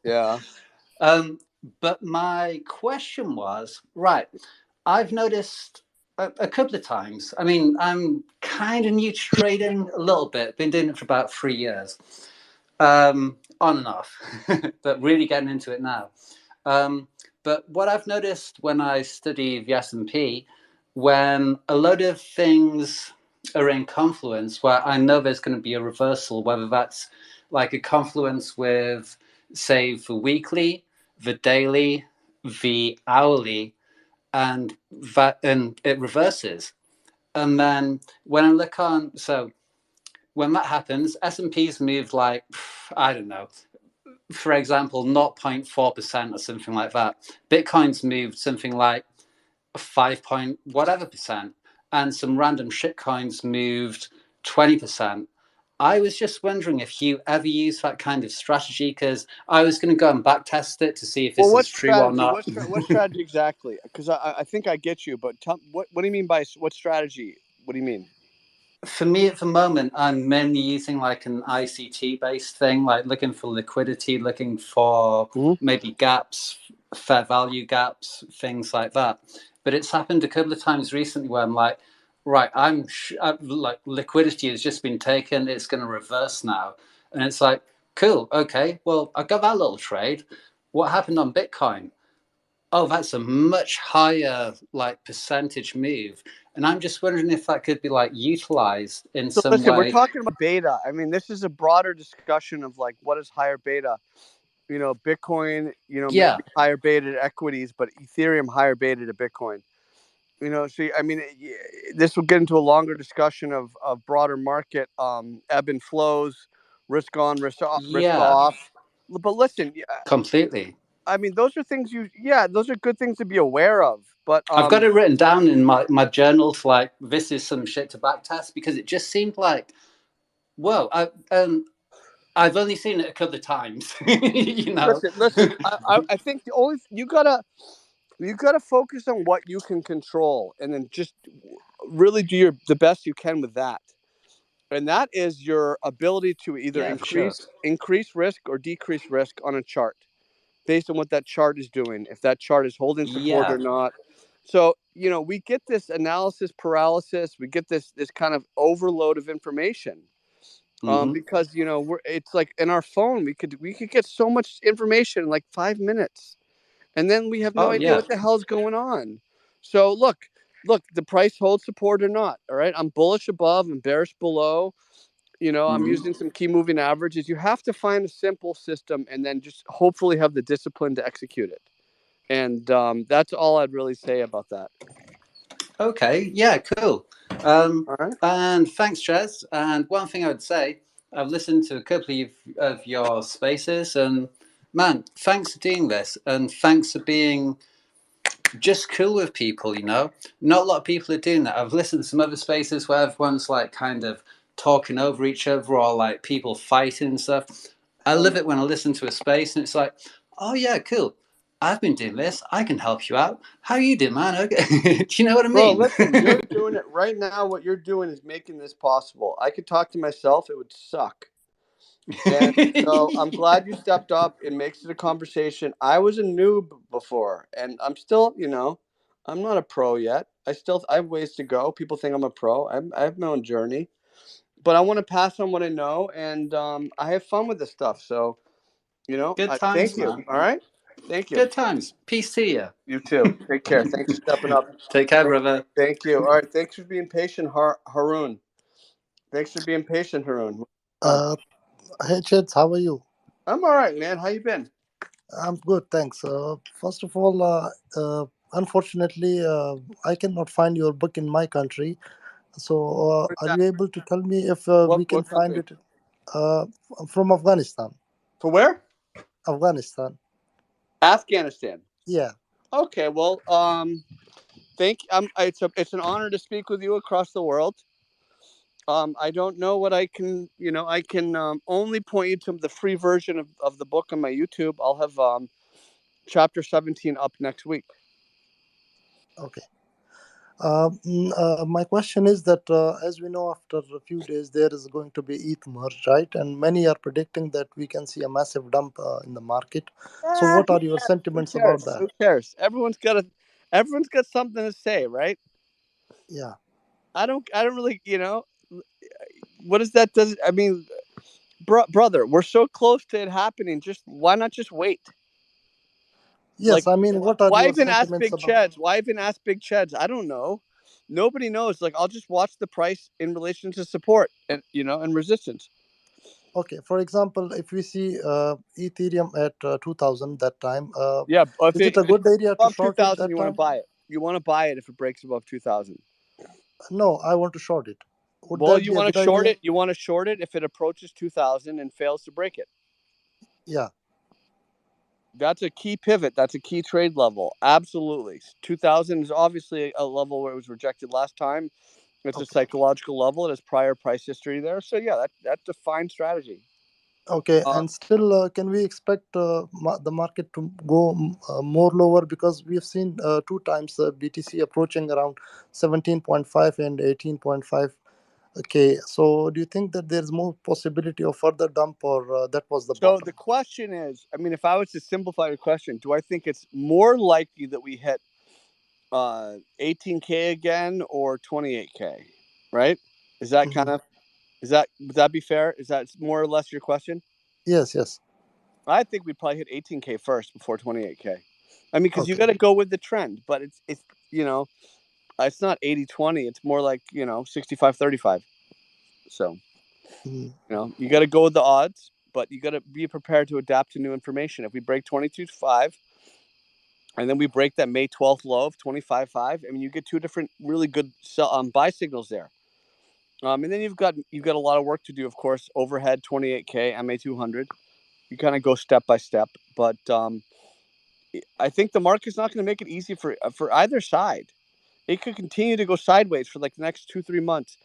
yeah. But my question was, right, I've noticed a couple of times. I mean, I'm kind of new to trading a little bit. Been doing it for about 3 years, on and off, but really getting into it now. But what I've noticed when I study the S&P, when a load of things are in confluence, where I know there's going to be a reversal, whether that's like a confluence with, say, the weekly, the daily, the hourly, and it reverses. And then when I look on, so when that happens, S&P's moved like, I don't know, for example, 0.4% or something like that. Bitcoin's moved something like 5 point whatever percent, and some random shitcoins moved 20%. I was just wondering if you ever use that kind of strategy, because I was going to go and back test it to see if this is true or not. What strategy exactly? Because I think I get you, but what do you mean by what strategy? What do you mean? For me at the moment, I'm mainly using like an ICT based thing, like looking for liquidity, looking for maybe gaps, fair value gaps, things like that. But it's happened a couple of times recently where I'm like, right, I'm like liquidity has just been taken. It's going to reverse now. And it's like, cool. Okay. Well, I got that little trade. What happened on Bitcoin? Oh, that's a much higher like percentage move. And I'm just wondering if that could be like utilized in some way. We're talking about beta. I mean, this is a broader discussion of like what is higher beta. Bitcoin, maybe higher beta to equities, but Ethereum higher beta to Bitcoin. So I mean, this will get into a longer discussion of broader market ebb and flows, risk on, risk off. But listen, completely. I mean, those are things those are good things to be aware of. But I've got it written down in my journal to like, this is some shit to backtest, because it just seemed like, whoa, I've only seen it a couple of times, you know. listen. I think the only you gotta focus on what you can control, and then just really do the best you can with that. And that is your ability to either Yeah, for sure. increase risk or decrease risk on a chart, based on what that chart is doing, if that chart is holding support or not. So, we get this analysis paralysis, we get this kind of overload of information. Because it's like in our phone, we could get so much information in like 5 minutes, and then we have no idea what the hell's going on. So look, the price holds support or not. All right, I'm bullish above and bearish below. I'm using some key moving averages. You have to find a simple system and then just hopefully have the discipline to execute it. And that's all I'd really say about that. Okay, yeah, cool. All right. And thanks, Chaz. And one thing I would say, I've listened to a couple of your spaces, and man, thanks for doing this, and thanks for being just cool with people. Not a lot of people are doing that. I've listened to some other spaces where everyone's like kind of talking over each other, or like people fighting and stuff. I love it when I listen to a space and it's like, oh yeah, cool. I've been doing this. I can help you out. How you doing, man? Okay. Do you know what I mean? Bro, listen, you're doing it right now. What you're doing is making this possible. I could talk to myself. It would suck. And so I'm glad you stepped up. It makes it a conversation. I was a noob before, and I'm still, I'm not a pro yet. I have ways to go. People think I'm a pro. I have my own journey, but I want to pass on what I know, and I have fun with this stuff. So, Good times, thank you. man. All right. Thank you. Good times. Peace to you. You too. Take care. Thanks for stepping up. Take care, brother. Thank you. All right. Thanks for being patient, Haroon. Thanks for being patient, Haroon. Hey, Cheds, how are you? I'm all right, man. How you been? I'm good, thanks. First of all, unfortunately, I cannot find your book in my country. So, Where's are that? you able to tell me if we can What find country? it from Afghanistan? For where? Afghanistan. Afghanistan. Yeah. Okay. Well, it's an honor to speak with you across the world. I don't know what I can, I can only point you to the free version of the book on my YouTube. I'll have chapter 17 up next week. Okay. My question is that, as we know, after a few days, there is going to be ETH merge, right? And many are predicting that we can see a massive dump in the market. So, what are your sentiments about that? Who cares? Everyone's got something to say, right? Yeah. I don't really, what does that does? I mean, brother, we're so close to it happening. Why not just wait? Yes, I mean, what are why your even ask sentiments Big about? Cheds? Why even ask Big Cheds? I don't know. Nobody knows. Like, I'll just watch the price in relation to support and and resistance. Okay, for example, if we see Ethereum at 2000 that time, if is it a good idea to above short it 2,000, that you want to time? buy it. You want to buy it if it breaks above 2,000. No, I want to short it. Would Well, that you be a want good to short idea? it. You want to short it if it approaches 2,000 and fails to break it. Yeah. That's a key pivot. That's a key trade level. Absolutely. 2,000 is obviously a level where it was rejected last time. It's a psychological level. It has prior price history there. So, yeah, that's a fine strategy. Okay, and still, can we expect the market to go more lower? Because we have seen 2 times BTC approaching around 17.5 and 18.5. Okay, so do you think that there's more possibility of further dump, or that was the So bottom? the question is, I mean, if I was to simplify your question, do I think it's more likely that we hit 18K again or 28K? Right? Is that would that be fair? Is that more or less your question? Yes. I think we'd probably hit 18K first before 28K. I mean, because you Okay. got to go with the trend, but it's it's not 80-20. It's more like 65-35. So you got to go with the odds, but you got to be prepared to adapt to new information. If we break 22.5 and then we break that May 12th low of 25.5, I mean, you get two different really good buy signals there. And then you've got a lot of work to do, of course. Overhead 28K, MA 200. You kind of go step by step, but I think the market's not going to make it easy for either side. It could continue to go sideways for like the next 2-3 months.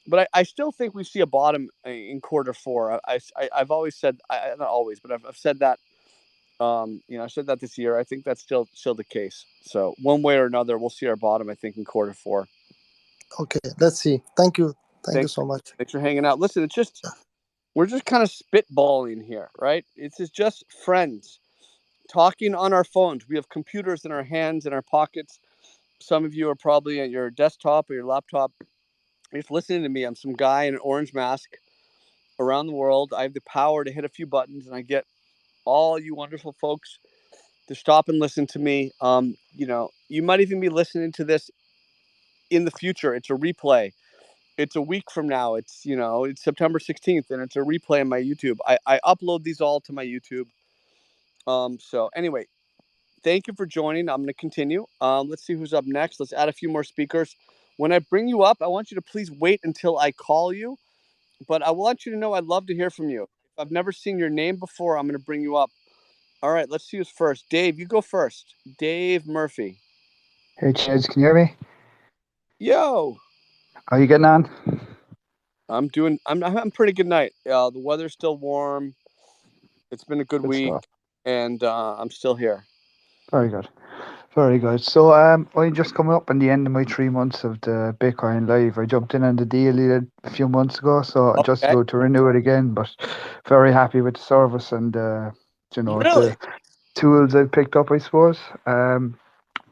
But I still think we see a bottom in quarter four. I've always said, not always, but I've said that. I said that this year. I think that's still the case. So one way or another, we'll see our bottom, I think, in quarter four. Okay, let's see. Thank you. Thank you Thanks so much. Thanks for hanging out. Listen, we're just kind of spitballing here, right? It's just friends talking on our phones. We have computers in our hands, in our pockets. Some of you are probably at your desktop or your laptop. Just listening to me. I'm some guy in an orange mask around the world. I have the power to hit a few buttons, and I get all you wonderful folks to stop and listen to me. You might even be listening to this in the future. It's a replay. It's a week from now. It's September 16th, and it's a replay on my YouTube. I upload these all to my YouTube. So anyway, thank you for joining. I'm going to continue. Let's see who's up next. Let's add a few more speakers. When I bring you up, I want you to please wait until I call you. But I want you to know I'd love to hear from you. If I've never seen your name before, I'm going to bring you up. All right, let's see who's first. Dave, you go first. Dave Murphy. Hey, Chaz, can you hear me? Yo. How are you getting on? I'm pretty good night. The weather's still warm. It's been a good week, stuff. and I'm still here. Very good. Very good. So I'm just coming up on the end of my 3 months of the Bitcoin Live. I jumped in on the deal a few months ago, so I'm just about to renew it again, but very happy with the service and Really? the tools I've picked up, I suppose.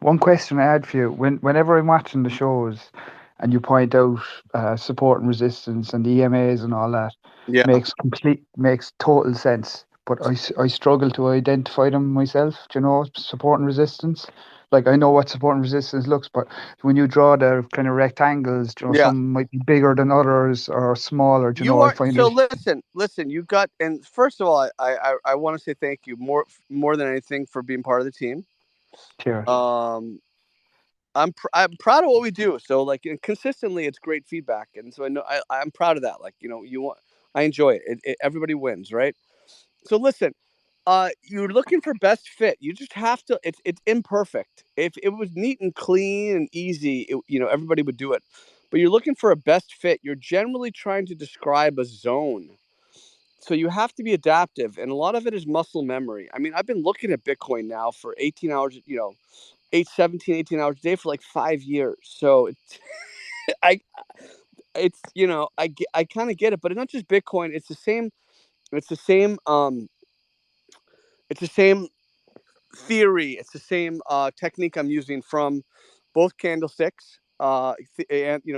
One question I had for you, whenever I'm watching the shows and you point out support and resistance and the EMAs and all that, Yeah. makes total sense. But I struggle to identify them myself, support and resistance. Like, I know what support and resistance looks, but when you draw the kind of rectangles, some might be bigger than others or smaller. I find it. Listen. You got, and first of all, I want to say thank you more than anything for being part of the team. Cheers. I'm proud of what we do. So like consistently, it's great feedback, and so I know I'm proud of that. Like I enjoy it. Everybody wins, right? So listen. You're looking for best fit. You just have to. It's imperfect. If it was neat and clean and easy, everybody would do it. But you're looking for a best fit. You're generally trying to describe a zone. So you have to be adaptive, and a lot of it is muscle memory. I mean, I've been looking at Bitcoin now for 18 hours. 18 hours a day for like 5 years. So I kind of get it. But it's not just Bitcoin. It's the same. It's the same. It's the same theory. It's the same technique I'm using from both candlesticks, and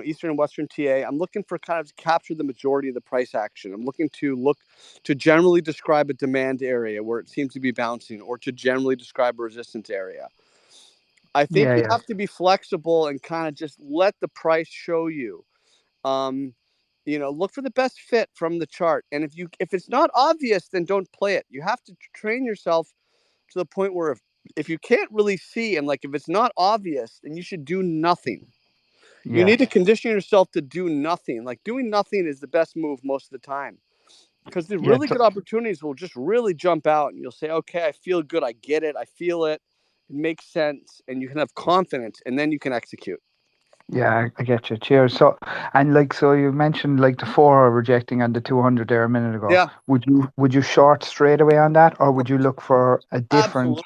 Eastern and Western TA. I'm looking for kind of capture the majority of the price action. I'm looking to generally describe a demand area where it seems to be bouncing, or to generally describe a resistance area. I think you have to be flexible and kind of just let the price show you. Look for the best fit from the chart, and if it's not obvious, then don't play it. You have to train yourself to the point where if you can't really see, and like if it's not obvious, then you should do nothing. You need to condition yourself to do nothing. Like doing nothing is the best move most of the time, because the really good opportunities will just really jump out, and you'll say, okay, I feel good, I get it, I feel it, it makes sense, and you can have confidence, and then you can execute. Yeah, I get you. Cheers. So you mentioned like the 4 rejecting on the 200 there a minute ago. Yeah. Would you short straight away on that, or would you look for a different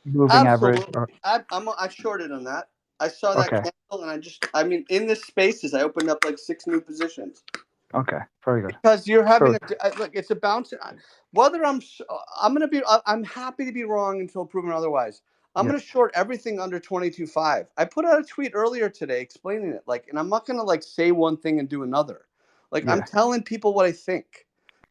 moving average? I shorted on that. I saw that candle, and in this spaces, I opened up like 6 new positions. Okay, very good. Because you're having look, it's a bounce. Whether I'm happy to be wrong until proven otherwise. I'm going to short everything under 22.5. I put out a tweet earlier today explaining it. And I'm not going to say one thing and do another. I'm telling people what I think.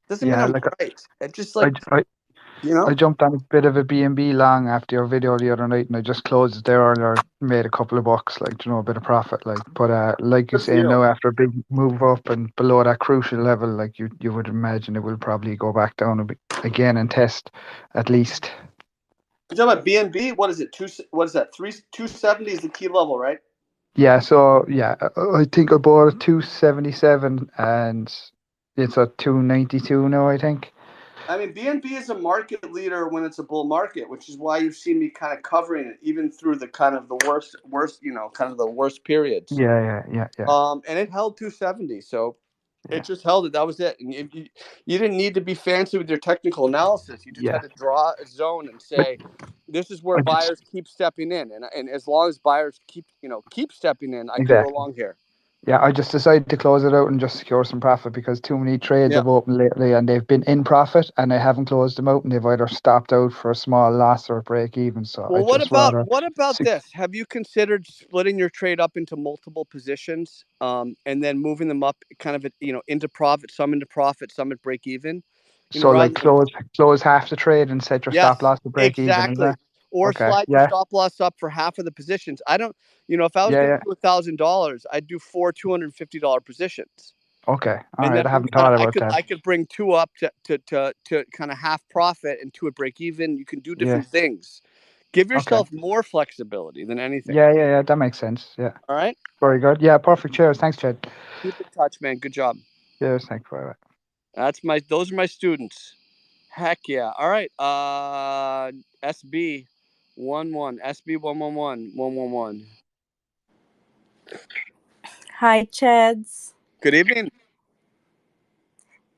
Doesn't mean I'm right. It's just I jumped on a bit of a BNB long after your video the other night, and I just closed it there and made a couple of bucks, a bit of profit. But like you say, now after a big move up and below that crucial level, you would imagine it will probably go back down a bit again and test at least. You're talking about BNB? What is it? What is that? 270 is the key level, right? Yeah. So I think I bought a 277 and it's at 292 now, I think. I mean, BNB is a market leader when it's a bull market, which is why you've seen me kind of covering it even through the kind of the worst, kind of the worst periods. Yeah. And it held 270, so Yeah. it just held it. That was it. And you didn't need to be fancy with your technical analysis. You just had to draw a zone and say, this is where buyers keep stepping in, and as long as buyers keep stepping in, I can go Exactly. along here. Yeah, I just decided to close it out and just secure some profit because too many trades have opened lately and they've been in profit and I haven't closed them out and they've either stopped out for a small loss or a break even. So Well, I what just rather about this? Have you considered splitting your trade up into multiple positions, and then moving them up kind of into profit, some at break even? so like Rather close half the trade and set your stop loss to break even, is exactly. that? Or Okay. slide your stop loss up for half of the positions. I don't, if I was going to do $1,000, I'd do 4 $250 positions. Okay. All And right. then I haven't thought about I that. could bring 2 up to kind of half profit and 2 at break even. You can do different things. Give yourself more flexibility than anything. Yeah. That makes sense. Yeah. All right. Very good. Yeah. Perfect. Cheers. Thanks, Chad. Keep in touch, man. Good job. Cheers. Thanks. Bye. Those are my students. Heck yeah. All right. SB 11. SB 111. Hi, Chads. Good evening.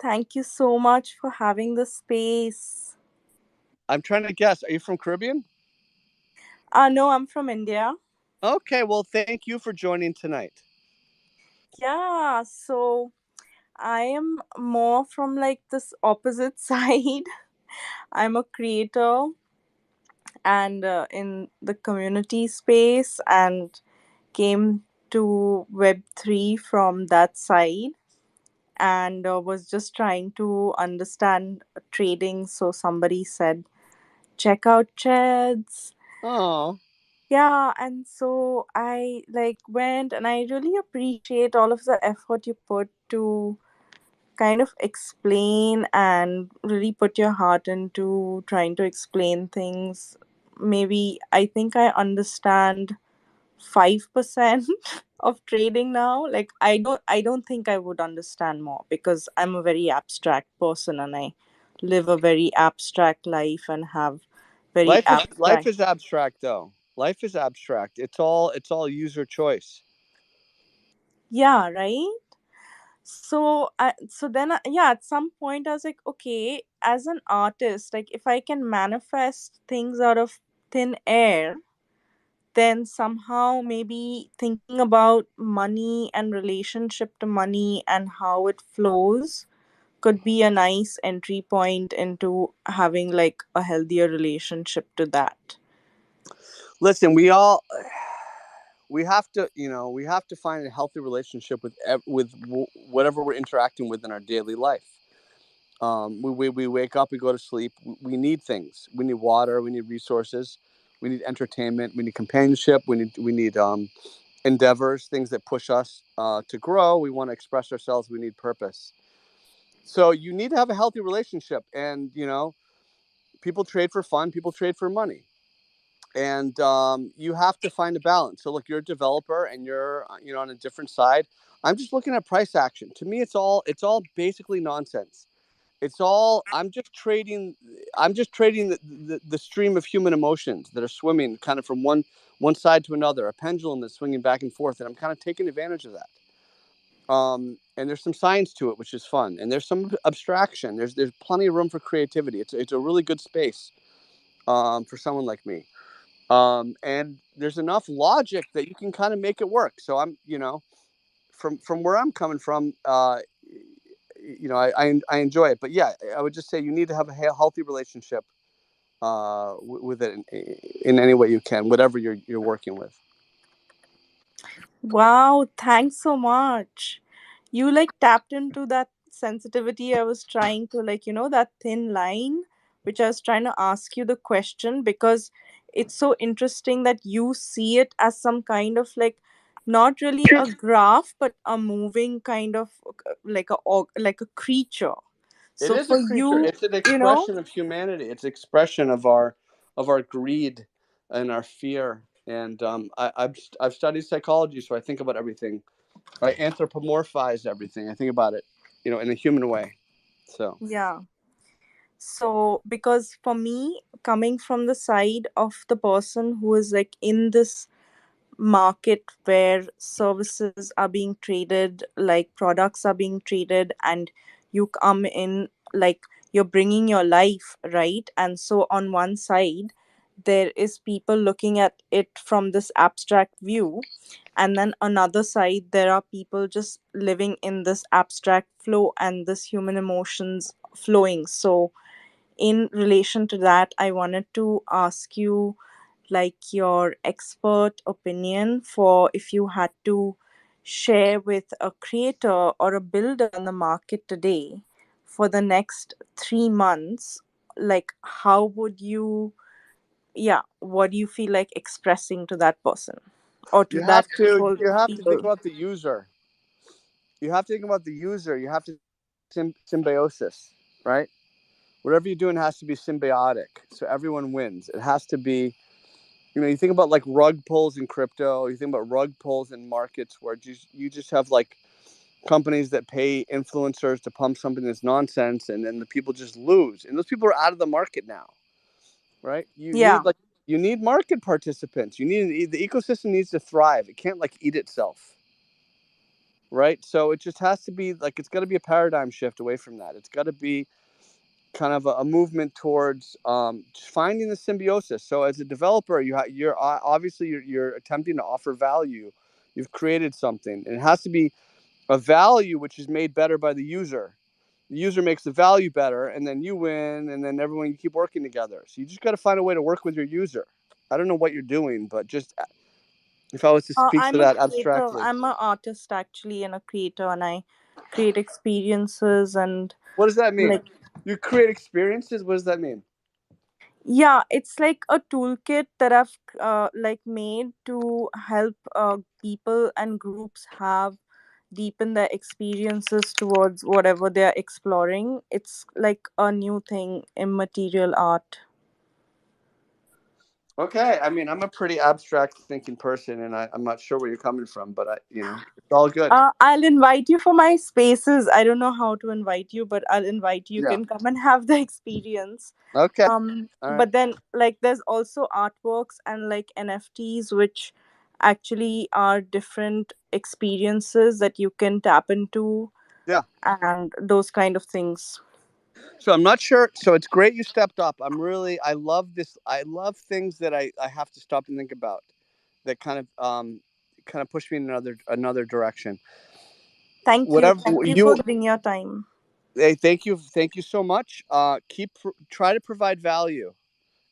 Thank you so much for having the space. I'm trying to guess. Are you from Caribbean? No, I'm from India. Okay. Well, thank you for joining tonight. Yeah. So I am more from like this opposite side. I'm a creator and in the community space and came to Web3 from that side and was just trying to understand trading. So somebody said, check out Chads. Oh. Yeah, and so I like went and I really appreciate all of the effort you put to kind of explain and really put your heart into trying to explain things. Maybe I think I understand 5% of trading now. Like I don't think I would understand more because I'm a very abstract person and I live a very abstract life and have very abstract. Life is abstract though. Life is abstract. It's all user choice. Yeah, right? So then yeah, at some point I was like, okay, as an artist, like if I can manifest things out of thin air, then somehow maybe thinking about money and relationship to money and how it flows could be a nice entry point into having like a healthier relationship to that. Listen, we have to find a healthy relationship with whatever we're interacting with in our daily life. We wake up, we go to sleep. We need things. We need water. We need resources. We need entertainment. We need companionship. We need endeavors, things that push us to grow. We want to express ourselves. We need purpose. So you need to have a healthy relationship. And people trade for fun. People trade for money. And you have to find a balance. So look, you're a developer and you're on a different side. I'm just looking at price action. To me, it's all basically nonsense. I'm just trading the stream of human emotions that are swimming kind of from one side to another, a pendulum that's swinging back and forth, and I'm kind of taking advantage of that. And there's some science to it, which is fun, and there's some abstraction. There's plenty of room for creativity. It's a really good space for someone like me. And there's enough logic that you can kind of make it work. So I'm, from where I'm coming from, I enjoy it. But yeah, I would just say you need to have a healthy relationship with it in any way you can, whatever you're working with. Wow, thanks so much. You like tapped into that sensitivity I was trying to like, that thin line, which I was trying to ask you the question because it's so interesting that you see it as some kind of like not really a graph but a moving kind of like a creature. It So is a for creature. you, It's an expression of humanity. It's an expression of our greed and our fear. And I've studied psychology, so I think about everything. I anthropomorphize everything. I think about it, in a human way. So yeah. So, because for me, coming from the side of the person who is like in this market where services are being traded, like products are being traded, and you come in, like you're bringing your life, right? And so on one side, there is people looking at it from this abstract view, and then another side, there are people just living in this abstract flow and this human emotions flowing. So in relation to that, I wanted to ask you like your expert opinion for if you had to share with a creator or a builder in the market today for the next 3 months, like how would you, yeah, what do you feel like expressing to that person or to You that have to whole you have to think people? about the user. You have to think about the user. You have to symbiosis, right? Whatever you're doing has to be symbiotic, so everyone wins. It has to be, you think about like rug pulls in crypto. You think about rug pulls in markets where you just have like companies that pay influencers to pump something that's nonsense, and then the people just lose. And those people are out of the market now, right? Yeah. You need market participants. The ecosystem needs to thrive. It can't like eat itself, right? So it just has to be like it's got to be a paradigm shift away from that. It's got to be kind of a movement towards finding the symbiosis. So as a developer, you're obviously you're attempting to offer value. You've created something, and it has to be a value which is made better by the user. The user makes the value better, and then you win, and then everyone, you keep working together. So you just got to find a way to work with your user. I don't know what you're doing, but just if I was to speak to I'm a that creator. abstractly. I'm an artist actually and a creator, and I create experiences and What does that mean? like, You create experiences. What does that mean? yeah, it's like a toolkit that I've like made to help people and groups have deepen their experiences towards whatever they're exploring. It's like a new thing in material art. Okay, I mean, I'm a pretty abstract thinking person, and I'm not sure where you're coming from, but it's all good. I'll invite you for my spaces. I don't know how to invite you, but I'll invite you. You Yeah. can come and have the experience. Okay. All right. But then like there's also artworks and like NFTs, which actually are different experiences that you can tap into. Yeah. And those kind of things. So I'm not sure. So it's great you stepped up. I love this. I love things that I have to stop and think about that kind of push me in another direction. Thank you. Whatever Thank you for you giving your time. Hey, thank you so much. Try to provide value,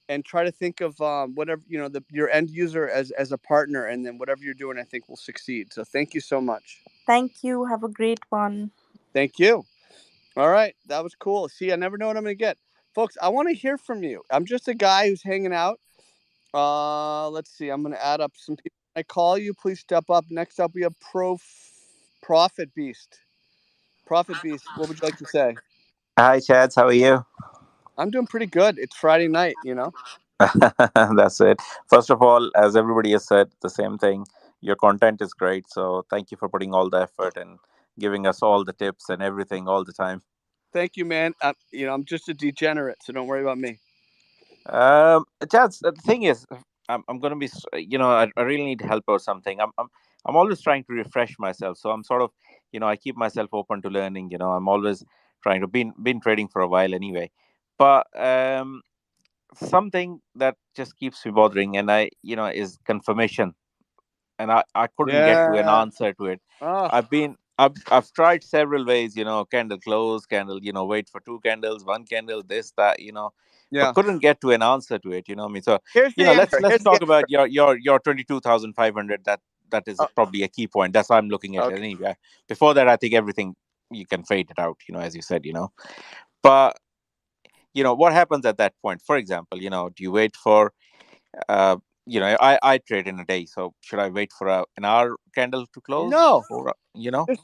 and try to think of whatever your end user as a partner, and then whatever you're doing, I think will succeed. So thank you so much. Thank you. Have a great one. Thank you. All right, that was cool. See, I never know what I'm going to get, folks. I want to hear from you. I'm just a guy who's hanging out. Let's see. I'm going to add up some people. When I call you, please step up. Next up, we have Profit Beast. Profit Beast, what would you like to say? Hi, Chads. How are you? I'm doing pretty good. It's Friday night, That's it. First of all, as everybody has said, the same thing. Your content is great. So thank you for putting all the effort and giving us all the tips and everything all the time. Thank you, man. I'm just a degenerate, so don't worry about me. Chads, the thing is, I'm going to be, I really need help or something. I'm always trying to refresh myself. So I'm sort of, I keep myself open to learning. I'm always trying to been trading for a while anyway. But something that just keeps me bothering, and is confirmation, and I couldn't get to an answer to it. Oh. I've tried several ways, candle close, candle, wait for two candles, one candle, this, that, Yeah. but couldn't get to an answer to it. I mean, so here's the answer. let's talk about your 22,500. That is probably a key point. That's how I'm looking at it anyway. Before that, I think everything you can fade it out, as you said, but what happens at that point? For example, do you wait for I trade in a day, so should I wait for an hour candle to close? No, or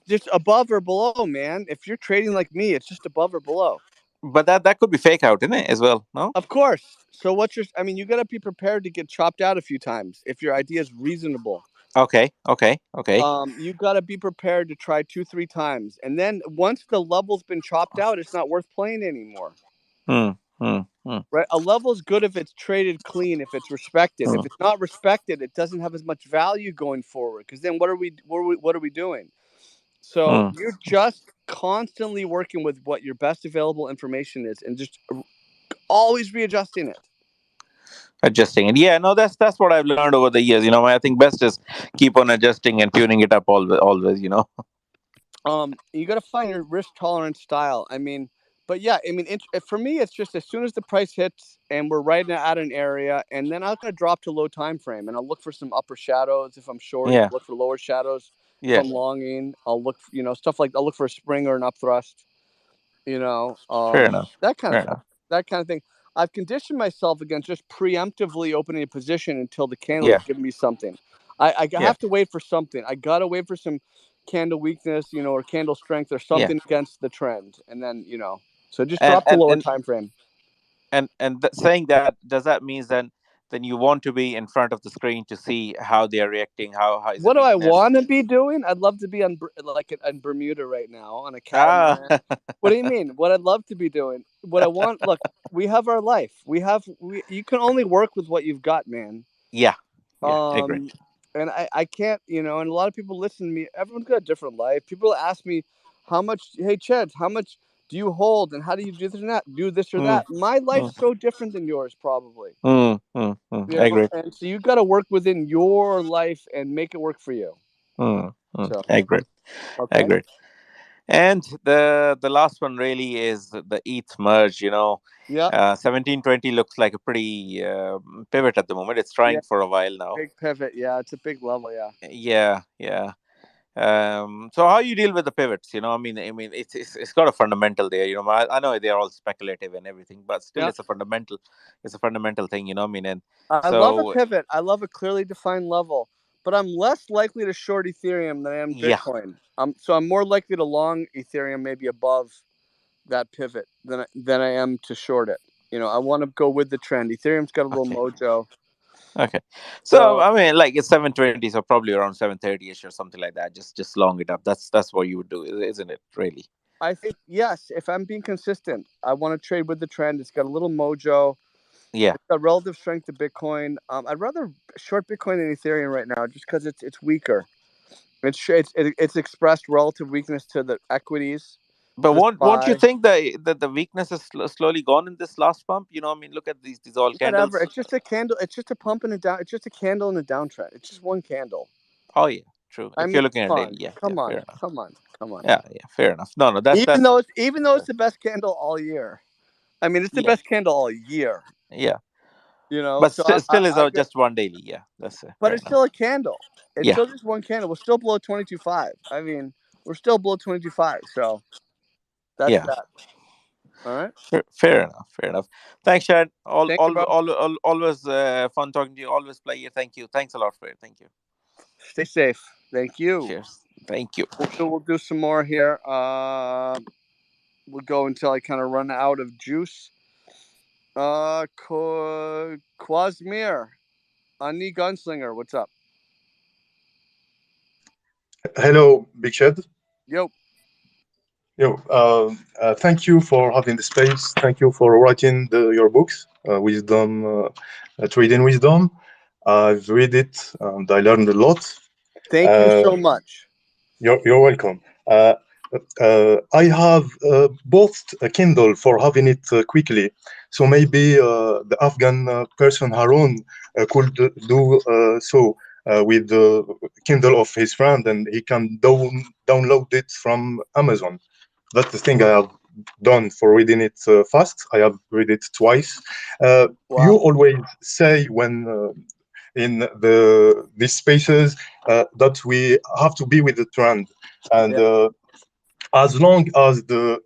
just above or below, man. If you're trading like me, it's just above or below. But that could be fake out, isn't it, as well? No, of course. So you got to be prepared to get chopped out a few times if your idea is reasonable. Okay. You got to be prepared to try 2-3 times, and then once the level's been chopped out, it's not worth playing anymore. Right? A level is good if it's traded clean, if it's respected. If it's not respected, it doesn't have as much value going forward. Because then what are we doing? So you're just constantly working with what your best available information is, and just always readjusting it. Adjusting it. Yeah, no, that's what I've learned over the years. I think best is keep on adjusting and tuning it up always. You got to find your risk tolerant style. But yeah, for me, it's just as soon as the price hits and we're right at an area, and then I'm gonna drop to low time frame, and I'll look for some upper shadows if I'm shorting. Yeah. I'll look for lower shadows if Yeah. I'm longing. I'll look, stuff like I'll look for a spring or an upthrust. Fair enough. That kind Fair of stuff. enough. That kind of thing. I've conditioned myself against just preemptively opening a position until the candle Yeah. is giving me something. I have to wait for something. I gotta wait for some candle weakness, or candle strength or something against the trend, and then so just drop to lower time frame. And saying that, does that mean then you want to be in front of the screen to see how they are reacting? How is what the do I weakness? want to be doing? I'd love to be on Bermuda right now on a catamaran. What do you mean? What I'd love to be doing? What I want? Look, we have our life. You can only work with what you've got, man. Yeah. I agree. And I can't, and a lot of people listen to me. Everyone's got a different life. People ask me, hey, Ched, how much do you hold? And how do you do this or that? My life's so different than yours, probably. I agree. And so you've got to work within your life and make it work for you. I agree. Okay. I agree. And the last one really is the ETH merge. Yeah. 1720 looks like a pretty pivot at the moment. It's trying for a while now. Big pivot. Yeah, it's a big level. Yeah. So how you deal with the pivots? It's got a fundamental there. I know they're all speculative and everything, but still, it's a fundamental. It's a fundamental thing. And I love a pivot. I love a clearly defined level, but I'm less likely to short Ethereum than I am Bitcoin. So I'm more likely to long Ethereum, maybe above that pivot than I am to short it. I want to go with the trend. Ethereum's got a little mojo. Okay, so it's 720, so probably around 730ish or something like that. Just long it up. That's what you would do, isn't it? Really? I think yes. If I'm being consistent, I want to trade with the trend. It's got a little mojo. Yeah. It's got relative strength to Bitcoin. I'd rather short Bitcoin than Ethereum right now, just because it's weaker. It's expressed relative weakness to the equities. But won't you think that the weakness has slowly gone in this last pump? Look at these all candles. It's just a candle. It's just a pump and a down. It's just a candle in a downtrend. It's just one candle. Oh yeah, true. If you're looking at daily, come on. Yeah, fair enough. No, that's even though it's the best candle all year. It's the best candle all year. Yeah. But so still is just one daily. Yeah, that's it. But it's still a candle. It's still just one candle. We're still below 22.5. We're still below 22.5. So that's that. All right. Fair enough. Thanks, Chad. Always fun talking to you. Always play here. Thank you. Thanks a lot for it. Thank you. Stay safe. Thank you. Cheers. Thank you. We'll do some more here. We'll go until I kind of run out of juice. Quasmir, Ani Gunslinger, what's up? Hello, Big Shed. Yo. Thank you for having the space. Thank you for writing your books, Wisdom, Trading Wisdom. I've read it and I learned a lot. Thank you so much. You're welcome. I have bought a Kindle for having it quickly. So maybe the Afghan person Harun could do so with the Kindle of his friend, and he can download it from Amazon. That's the thing I have done for reading it fast. I have read it twice. You always say when in these spaces that we have to be with the trend, and as long as the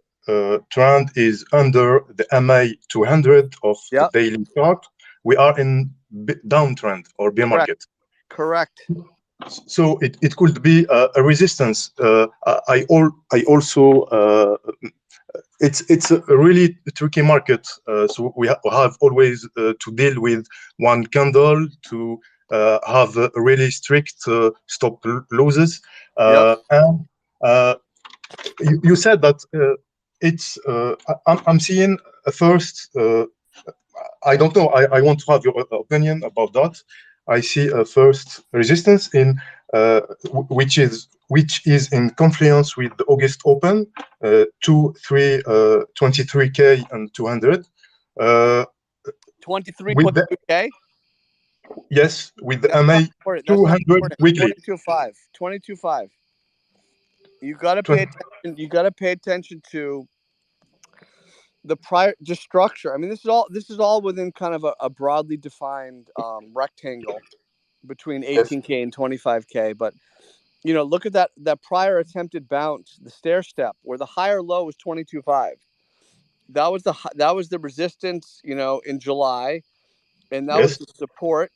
trend is under the MA 200 of the daily chart, we are in downtrend or bear market. Correct. So it could be a resistance. I also it's a really tricky market. So we have always to deal with one candle to have a really strict stop losses. And you said that it's I'm seeing a first. I don't know. I want to have your opinion about that. I see a first resistance in which is in confluence with the August Open, 23K and 200. 23, With the 22K? yes, with the That's MA not important. That's not 200 important. weekly. 22.5. 22.5. You got to pay attention. You got to pay attention to the prior just structure. I mean, this is all within kind of a broadly defined rectangle between 18K and 25K. But look at that prior attempted bounce, the stair step, where the higher low was 22.5. That was the resistance, in July, and that was the support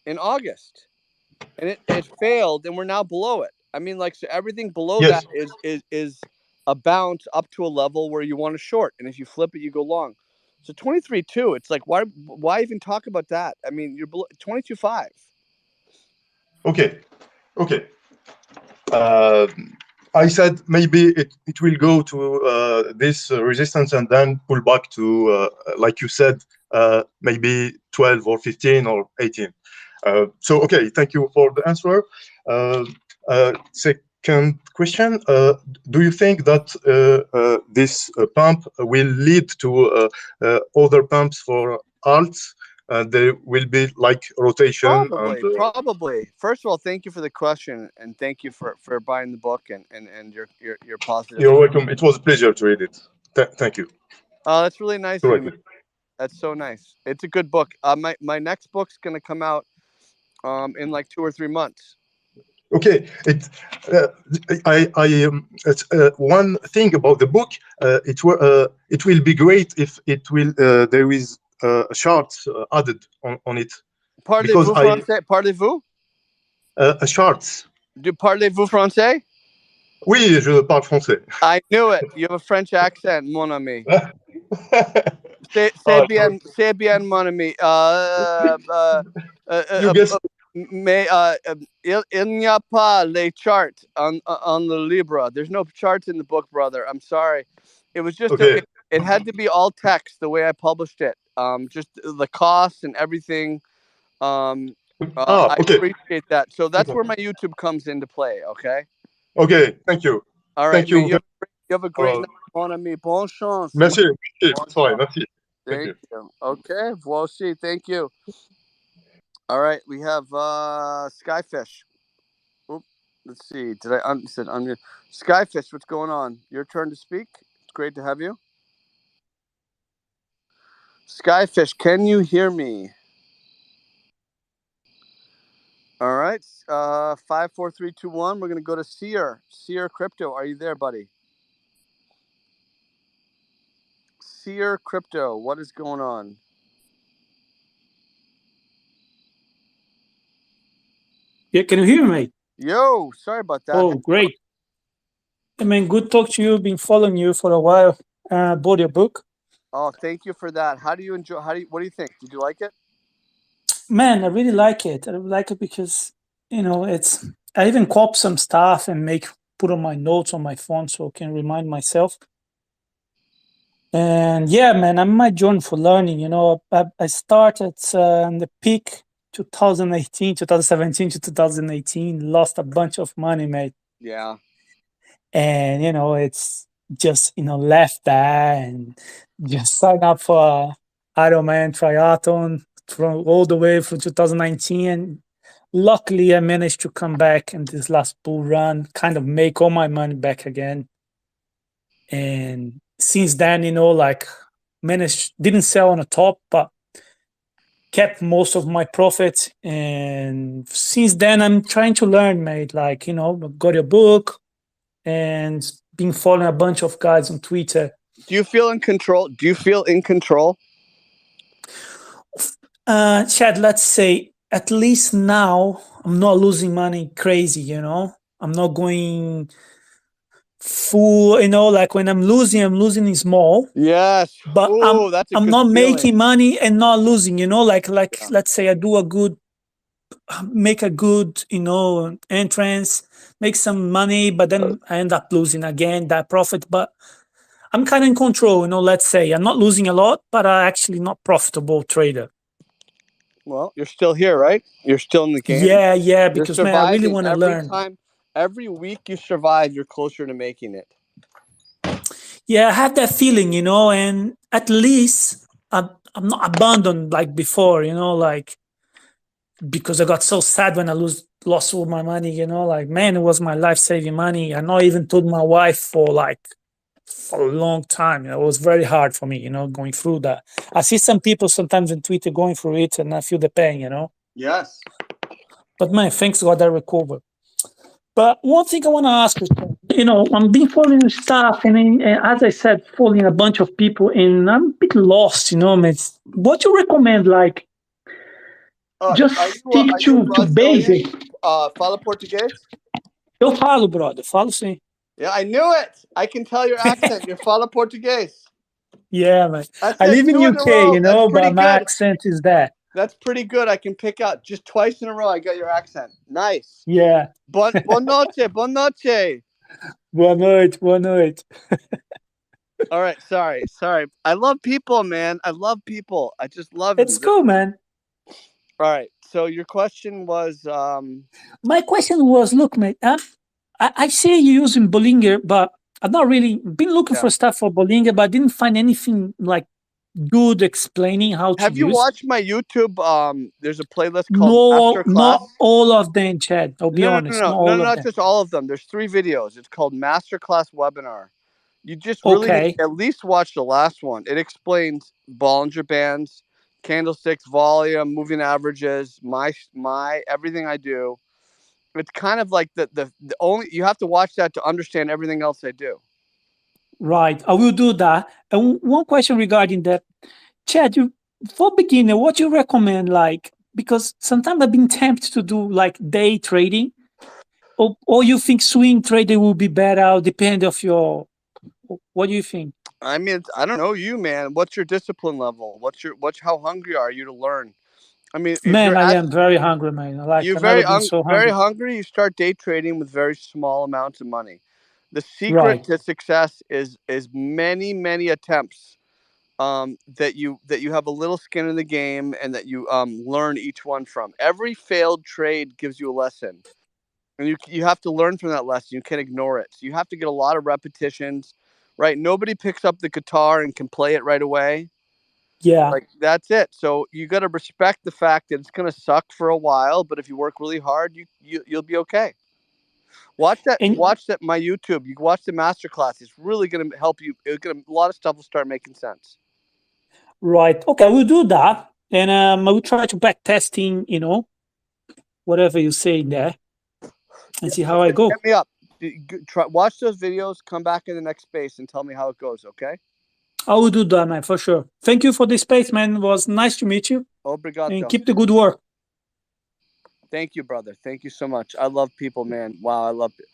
in August, and it failed, and we're now below it. I mean, so everything below that is a bounce up to a level where you want to short, and if you flip it, you go long. So 23.2, it's like why even talk about that? I mean, you're below 22.5. Okay. I said maybe it will go to this resistance and then pull back to, like you said, maybe 12 or 15 or 18. So, okay, thank you for the answer. Second question, do you think that this pump will lead to other pumps for alts? There will be like rotation. Probably. First of all, thank you for the question, and thank you for buying the book and your positive. You're welcome. It was a pleasure to read it. Thank you. That's really nice of you. That's so nice. It's a good book. My next book's gonna come out in like 2 or 3 months. Okay, it's one thing about the book. It will be great if there is charts added on it. Parlez-vous français? Parlez-vous? Charts. Parlez-vous français? Oui, je parle français. I knew it. You have a French accent, mon ami. C'est bien, mon ami. Mais il n'y a pas les charts on the Libra. There's no charts in the book, brother. I'm sorry. It was just it had to be all text the way I published it. Just the costs and everything. I appreciate that. So that's where my YouTube comes into play. Okay. Okay. Thank you. All right. Thank you. You have a great night, mon ami. Bonne chance. Merci. Merci. Thank you. Okay. Well, see. Thank you. All right, we have Skyfish. Oop, let's see. Did I said unmute? Skyfish, what's going on? Your turn to speak. It's great to have you. Skyfish, can you hear me? All right. 5, 4, 3, 2, 1. We're gonna go to Seer. Seer Crypto. Are you there, buddy? Seer Crypto. What is going on? Yeah, can you hear me? Yo, sorry about that. Oh, great. I mean, good talk to you. Been following you for a while. Bought your book. Oh, thank you for that. What do you think? Did you like it? Man, I really like it. I really like it because, I even cop some stuff and put on my notes on my phone so I can remind myself. And yeah, man, I'm my journey for learning. I started in the peak 2017 to 2018, lost a bunch of money, mate. Yeah. And, it's just, left that and just signed up for Ironman triathlon from all the way from 2019. And luckily, I managed to come back in this last bull run, kind of make all my money back again. And since then, didn't sell on the top, but kept most of my profits. And since then, I'm trying to learn, mate. Got your book and been following a bunch of guys on Twitter. Do you feel in control? Chad, let's say at least now I'm not losing money crazy, I'm not going full, when I'm losing in small. Yes. But I'm not making money and not losing, let's say I do make a good, entrance, make some money, but then I end up losing again that profit. But I'm kind of in control, let's say. I'm not losing a lot, but I'm actually not profitable trader. Well, you're still here, right? You're still in the game. Yeah, You're because man, I really surviving want to every learn. time. Every week you survive, you're closer to making it. Yeah, I have that feeling, and at least I'm not abandoned like before, like because I got so sad when I lost all my money, like man, it was my life-saving money. I not even told my wife for a long time. It was very hard for me, going through that. I see some people sometimes on Twitter going through it and I feel the pain, Yes. But man, thanks God I recovered. But one thing I want to ask is, I'm been following your stuff, and as I said, following a bunch of people, and I'm a bit lost, man. What you recommend, just stick to basic. Fala português? Eu falo, brother. Falo sim. Yeah, I knew it. I can tell your accent. You're fala português. Yeah, man. That's I live in two in a row. UK, That's but my good. accent is there. That's pretty good. I can pick out just twice in a row. I got your accent. Nice. Yeah. Buon notte. Buon notte. Boa noite. Boa noite. All right. Sorry. I love people, man. I love people. I just love It's cool, man. All right. So your question was... My question was, look, mate, I see you using Bollinger, but I've not really been looking for stuff for Bollinger, but I didn't find anything good explaining how to use. Have you watched my YouTube? There's a playlist called No, Masterclass. not all of them, Chad. I'll be honest. Not just all of them. There's 3 videos. It's called Masterclass Webinar. You just really need to at least watch the last one. It explains Bollinger Bands, candlesticks, volume, moving averages, my everything I do. It's kind of like the only you have to watch that to understand everything else I do. Right, I will do that. And one question regarding that, Chad, for beginner, what you recommend? Because sometimes I've been tempted to do day trading, or you think swing trading will be better? Depend of your. What do you think? I mean, I don't know you, man. What's your discipline level? How hungry are you to learn? I mean, man, I am very hungry, man. You're very hungry. You start day trading with very small amounts of money. The secret to success is many attempts that you have a little skin in the game and that you learn each one from. Every failed trade gives you a lesson, and you have to learn from that lesson. You can't ignore it. So you have to get a lot of repetitions, right? Nobody picks up the guitar and can play it right away. Yeah. That's it. So you got to respect the fact that it's going to suck for a while, but if you work really hard, you'll be okay. Watch that my YouTube. You watch the masterclass. It's really going to help you. A lot of stuff will start making sense. Right. Okay, we'll do that. And I will try to back testing, whatever you say there and see how I go. Hit me up. Watch those videos, come back in the next space and tell me how it goes, okay? I will do that, man, for sure. Thank you for this space, man. It was nice to meet you. Obrigado. And keep the good work. Thank you, brother. Thank you so much. I love people, man. Wow, I love it.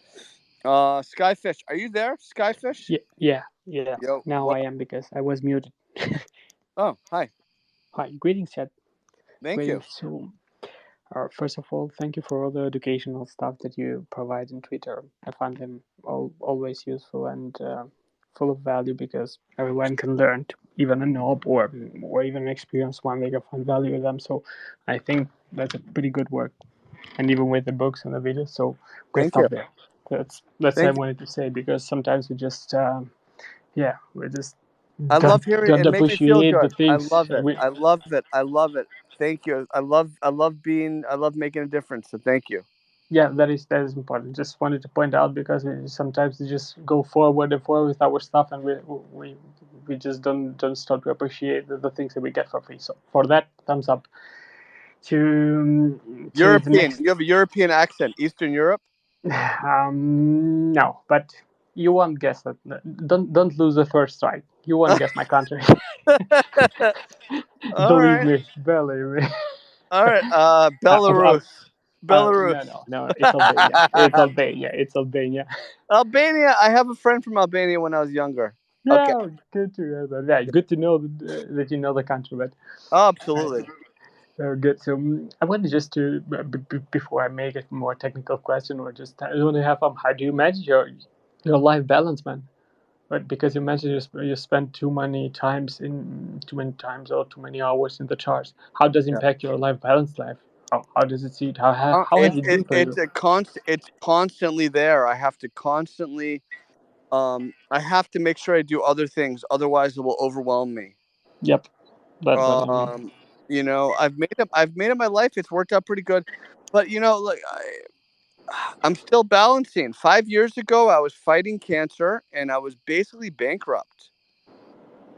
Skyfish, are you there? Skyfish? Yeah. Yo, now I am because I was muted. Oh, hi. Hi, greetings, Chad. Thank you. So, first of all, thank you for all the educational stuff that you provide on Twitter. I find them always useful and full of value because everyone can learn. Even a knob or even an experienced one, they can find value in them. So I think that's a pretty good work. And even with the books and the videos, so great stuff there. That's what I wanted to say because sometimes we just we just love hearing it. Don't appreciate the things. I love it. Thank you. I love making a difference. So thank you. Yeah, that is important. Just wanted to point out because sometimes we just go forward with our stuff and we just don't start to appreciate the things that we get for free. So for that, thumbs up. To European. You have a European accent. Eastern Europe? No, but you won't guess that. Don't lose the first try. You won't guess my country. Believe me. All right. Belarus. Belarus. No. It's Albania. It's Albania. Albania. I have a friend from Albania when I was younger. No, okay. Good to hear that. Yeah, good to know that you know the country, but absolutely. Very good. So I wanted just to before I make it more technical question, or just I want to have how do you manage your life balance, man? but because you mentioned you spend too many times or too many hours in the charts, how does it Yeah. impact your life life? How does it see it? How has it been for you? It's constantly there. I have to constantly I have to make sure I do other things, otherwise it will overwhelm me. Yep, that's what I mean. You know, I've made it my life. It's worked out pretty good, but you know, like I'm still balancing. 5 years ago, I was fighting cancer and I was basically bankrupt.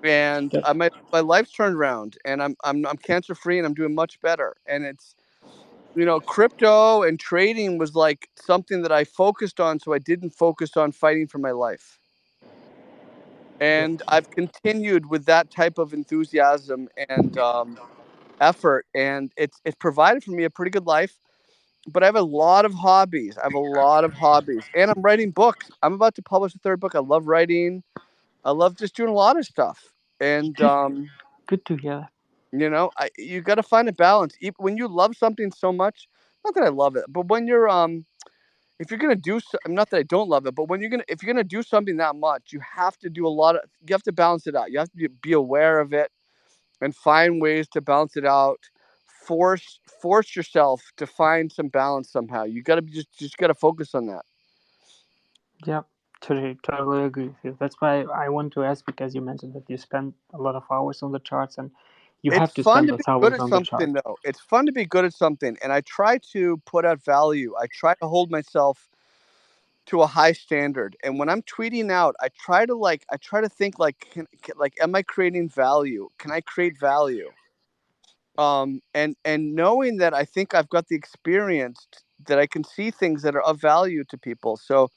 And Yep. my life's turned around, and I'm cancer free, and I'm doing much better. And it's, you know, crypto and trading was like something that I focused on, so I didn't focus on fighting for my life. And I've continued with that type of enthusiasm and effort, and it's provided for me a pretty good life. But I have a lot of hobbies. And I'm writing books. I'm about to publish a third book. I love writing. I love just doing a lot of stuff. And good to hear. You know, you got to find a balance. When you love something so much, not that I love it, but when you're if you're gonna do, not that I don't love it, but if you're gonna do something that much, you have to do you have to balance it out. You have to be aware of it and find ways to balance it out. Force yourself to find some balance somehow. You got to just got to focus on that. Yeah, totally agree with you. That's why I want to ask, because you mentioned that you spend a lot of hours on the charts, and you It's have to fun spend to those be good hours at on the chart. something, though. It's fun to be good at something, and I try to put out value. I try to hold myself to a high standard, and when I'm tweeting out, I try to think like, am I creating value? Can I create value? And knowing that I think I've got the experience that I can see things that are of value to people. So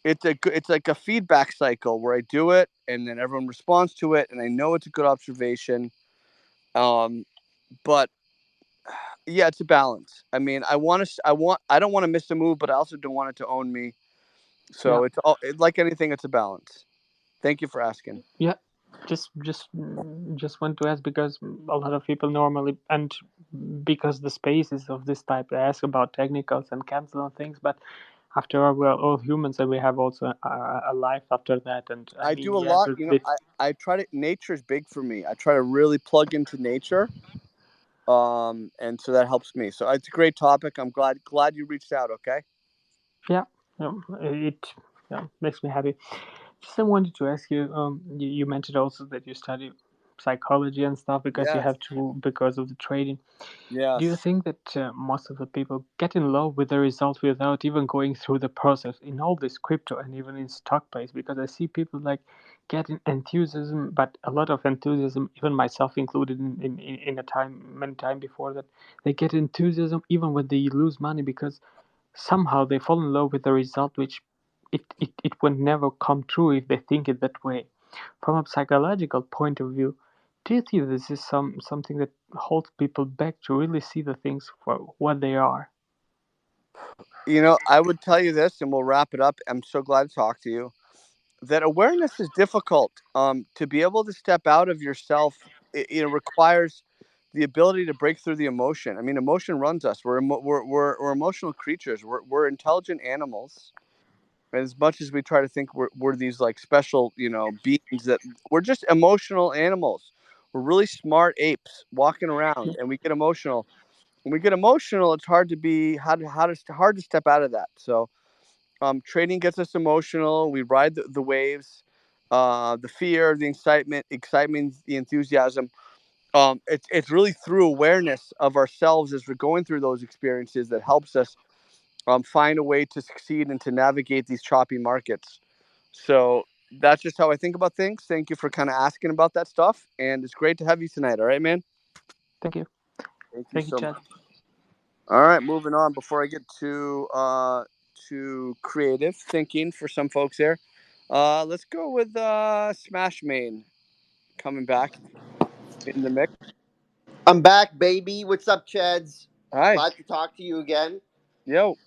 it's like a feedback cycle where I do it and then everyone responds to it, and I know it's a good observation. But yeah, it's a balance. I mean, I don't want to miss a move, but I also don't want it to own me. So Yeah. it's like anything, it's a balance. Thank you for asking. Yeah, just want to ask, because a lot of people normally, and because the spaces of this type, they ask about technicals and cancel and things, but after all, we're all humans, and we have also a life after that. And I mean, do a yes, lot, you know. I try to. Nature's big for me. I try to really plug into nature, and so that helps me. So it's a great topic. I'm glad you reached out. Okay. Yeah, it makes me happy. Just I wanted to ask you, you mentioned also that you study psychology and stuff because you Yes. have to, because of the trading. Yes. Do you think that most of the people get in love with the result without even going through the process in all this crypto and even in stock place? Because I see people like getting enthusiasm, but a lot of enthusiasm, even myself included in many time before that, they get enthusiasm even when they lose money, because somehow they fall in love with the result, which it would never come true if they think it that way. From a psychological point of view, do you think this is something that holds people back to really see the things for what they are? You know, I would tell you this, and we'll wrap it up. I'm so glad to talk to you. That awareness is difficult. To be able to step out of yourself, it requires the ability to break through the emotion. I mean, emotion runs us. We're emotional creatures. We're intelligent animals. And as much as we try to think we're these like special, you know, beings, that we're just emotional animals. We're really smart apes walking around, and we get emotional. When we get emotional, it's hard to step out of that. So trading gets us emotional. We ride the waves, the fear, the excitement, the enthusiasm. It's really through awareness of ourselves as we're going through those experiences that helps us find a way to succeed and to navigate these choppy markets. So that's just how I think about things. Thank you for kind of asking about that stuff, and it's great to have you tonight. All right, man. Thank you. Thank you so Chad. much. All right, moving on. Before I get to creative thinking for some folks here, let's go with Smash Main coming back in the mix. I'm back, baby. What's up, Chads? Hi. Glad to talk to you again. Yo.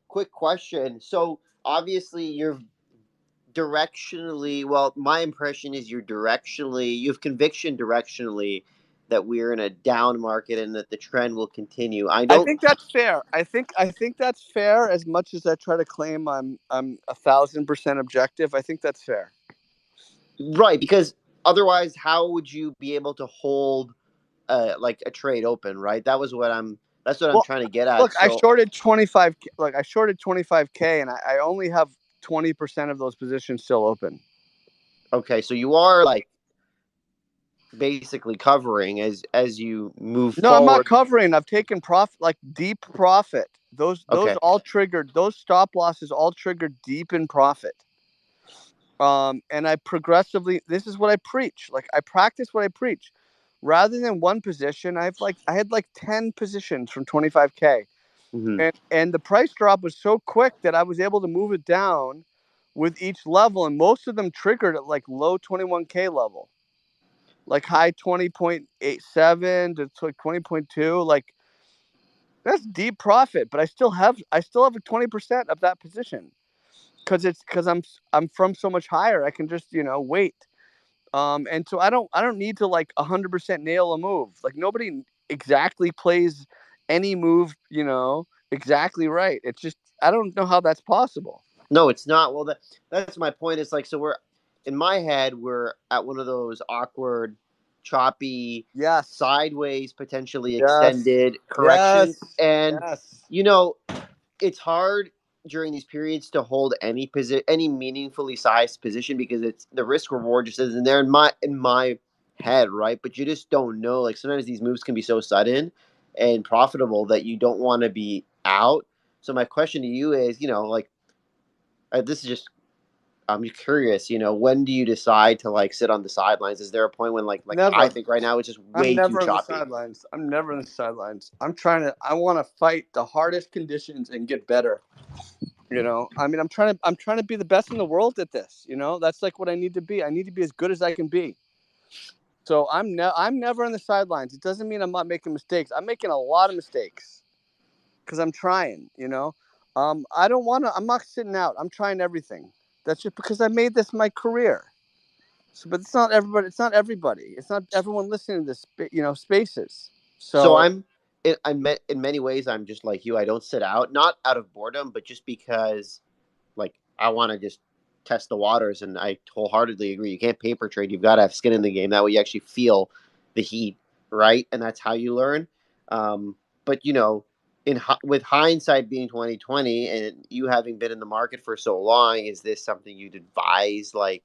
Quick question. So obviously you're directionally, well, my impression is you have conviction directionally that we're in a down market and that the trend will continue. I think that's fair. I think that's fair. As much as I try to claim I'm 1,000% objective, I think that's fair. Right, because otherwise, how would you be able to hold like a trade open? Right, that's what I'm Well, trying to get at. look, I So shorted 25. Like I shorted 25K, and I only have 20% of those positions still open. okay, so you are like basically covering as you move No, I'm not forward. covering. I've taken profit, like deep profit. Those Okay. all triggered. Those stop losses all triggered deep in profit. And I progressively. This is what I preach. Like I practice what I preach. Rather than one position, I had like 10 positions from 25K. Mm-hmm. And the price drop was so quick that I was able to move it down with each level, and most of them triggered at like low 21K level, like high 20.87 to 20.2. Like that's deep profit, but I still have a 20% of that position because I'm from so much higher. I can just wait. And so I don't need to like 100% nail a move. Like nobody exactly plays any move, exactly right. It's just I don't know how that's possible. No, it's not. Well, that's my point. It's like, so we're in my head, we're at one of those awkward, choppy, Yes, sideways, potentially yes, extended corrections, and yes. it's hard during these periods to hold any meaningfully sized position because it's the risk reward just isn't there in my head, right? But you just don't know. Like sometimes these moves can be so sudden and profitable that you don't want to be out. So my question to you is, like this is just I'm curious, when do you decide to like sit on the sidelines? Is there a point when like I Never. think right now it's just I'm way too never on the choppy? sidelines. I'm never on the sidelines. I want to fight the hardest conditions and get better. I mean, I'm trying to be the best in the world at this. That's like what I need to be. I need to be as good as I can be. So I'm never on the sidelines. It doesn't mean I'm not making mistakes. I'm making a lot of mistakes because I'm trying. I don't want to. I'm not sitting out. I'm trying everything. That's just because I made this my career. So, but it's not everybody. It's not everybody. It's not everyone listening to this. Spaces. So So in many ways I'm just like you. I don't sit out, not out of boredom, but just because like I want to just test the waters. And I wholeheartedly agree. You can't paper trade. You've got to have skin in the game. That way you actually feel the heat, right? And that's how you learn. But with hindsight being 2020, and you having been in the market for so long, is this something you'd advise? Like,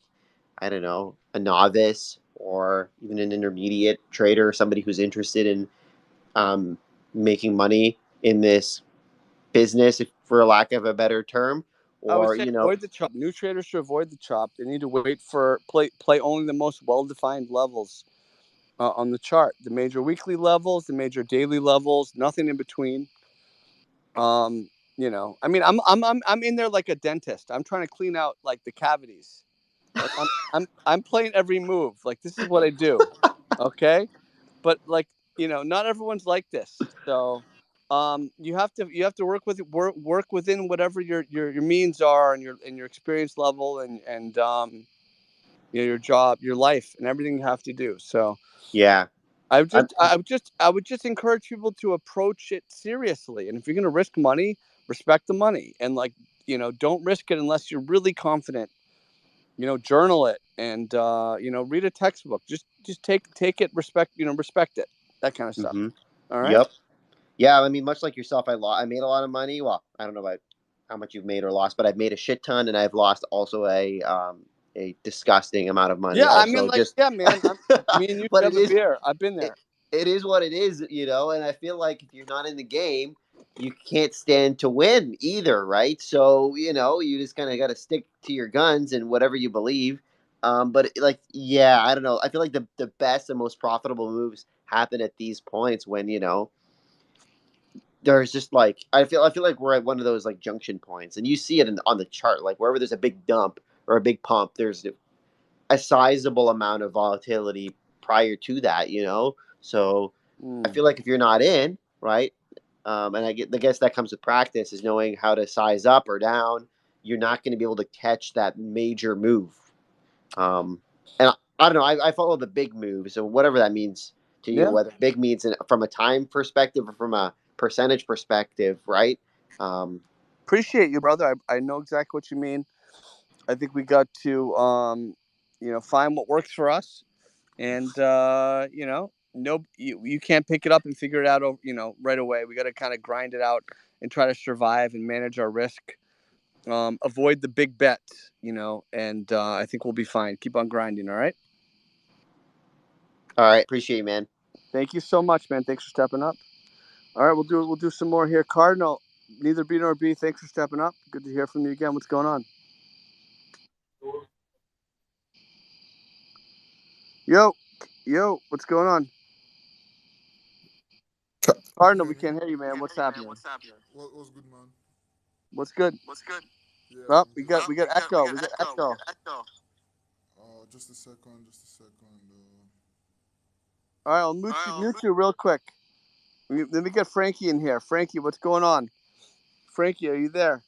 I don't know, a novice or even an intermediate trader, somebody who's interested in making money in this business, for lack of a better term, I would or say avoid the chop. New traders should avoid the chop. They need to wait for play only the most well-defined levels on the chart. The major weekly levels, the major daily levels, nothing in between. I mean, I'm in there like a dentist. I'm trying to clean out like the cavities. Like I'm playing every move. Like this is what I do. Okay, but like not everyone's like this. So you have to work within whatever your means are and your experience level and your job, your life, and everything you have to do. So yeah, I would just encourage people to approach it seriously. And if you're going to risk money, respect the money, and like don't risk it unless you're really confident. Journal it and read a textbook. Just take it, respect it, that kind of stuff. mm-hmm. All right. Yep. Yeah, I mean, much like yourself, I made a lot of money. Well, I don't know about how much you've made or lost, but I've made a shit ton, and I've lost also a disgusting amount of money. Yeah, I Also, mean, like, just yeah, man. Me and you but have a beer. I've been there. it is what it is, and I feel like if you're not in the game, you can't stand to win either, right? So, you just kind of got to stick to your guns and whatever you believe. But like, yeah, I don't know. I feel like the best and most profitable moves happen at these points when, there's just like, I feel like we're at one of those like junction points, and you see it on the chart, like wherever there's a big dump or a big pump, there's a sizable amount of volatility prior to that, So I feel like if you're not in, right, and I guess that comes with practice, is knowing how to size up or down. You're not going to be able to catch that major move. And I don't know. I follow the big move, so whatever that means to you, Yeah. whether big means from a time perspective or from a percentage perspective, right? Appreciate you, brother. I know exactly what you mean. I think we got to find what works for us, and you can't pick it up and figure it out right away. We got to kind of grind it out and try to survive and manage our risk. Avoid the big bets, and I think we'll be fine. Keep on grinding. All right. All right. Appreciate you, man. Thank you so much, man. Thanks for stepping up. All right, we'll do some more here. Cardinal, neither B nor B. Thanks for stepping up. Good to hear from you again. What's going on? Yo, what's going on? Cardinal, we can't hear you, man. What's happening? What's good, man? What's good? Yeah, Oh, we got echo. We got echo. Just a second. All right, I'll mute you real quick. Let me get Frankie in here. Frankie, what's going on? Frankie, are you there?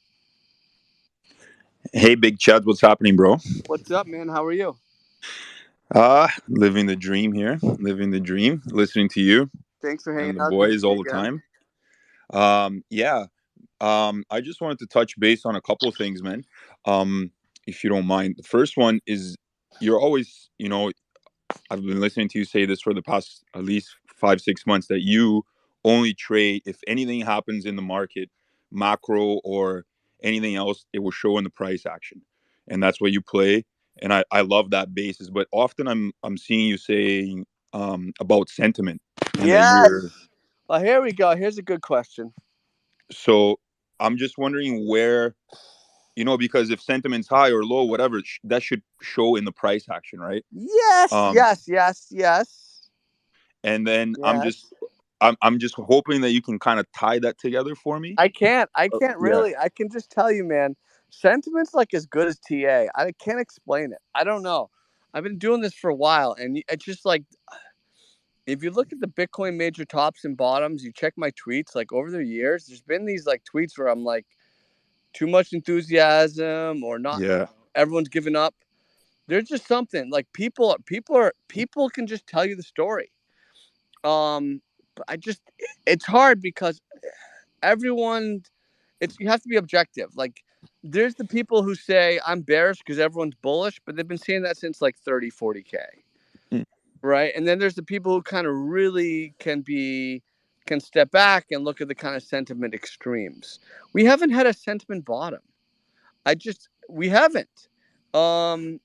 Hey, Big Chad, what's happening, bro? What's up, man? How are you? Living the dream here. Living the dream. Listening to you. Thanks for hanging and the out. boys all the time. I just wanted to touch base on a couple of things, man. If you don't mind. The first one is you're always, I've been listening to you say this for the past at least 5-6 months that you only trade if anything happens in the market, macro or anything else, it will show in the price action. And that's what you play. And I love that basis. But often I'm seeing you saying about sentiment. And yes. Well, here we go. Here's a good question. So I'm just wondering where, because if sentiment's high or low, whatever, that should show in the price action, right? Yes. Yes. And then I'm just hoping that you can kind of tie that together for me. I can't really. I can just tell you, man, sentiment's like as good as TA. I can't explain it. I don't know. I've been doing this for a while, and it's just like, if you look at the Bitcoin major tops and bottoms, you check my tweets, like over the years, there's been these like tweets where I'm like, too much enthusiasm or not. Yeah. Everyone's giving up. There's just something like people can just tell you the story. But it's hard because everyone, you have to be objective. Like, there's the people who say I'm bearish because everyone's bullish, but they've been saying that since like 30-40K. Right. And then there's the people who kind of really can step back and look at the kind of sentiment extremes. We haven't had a sentiment bottom. We haven't. And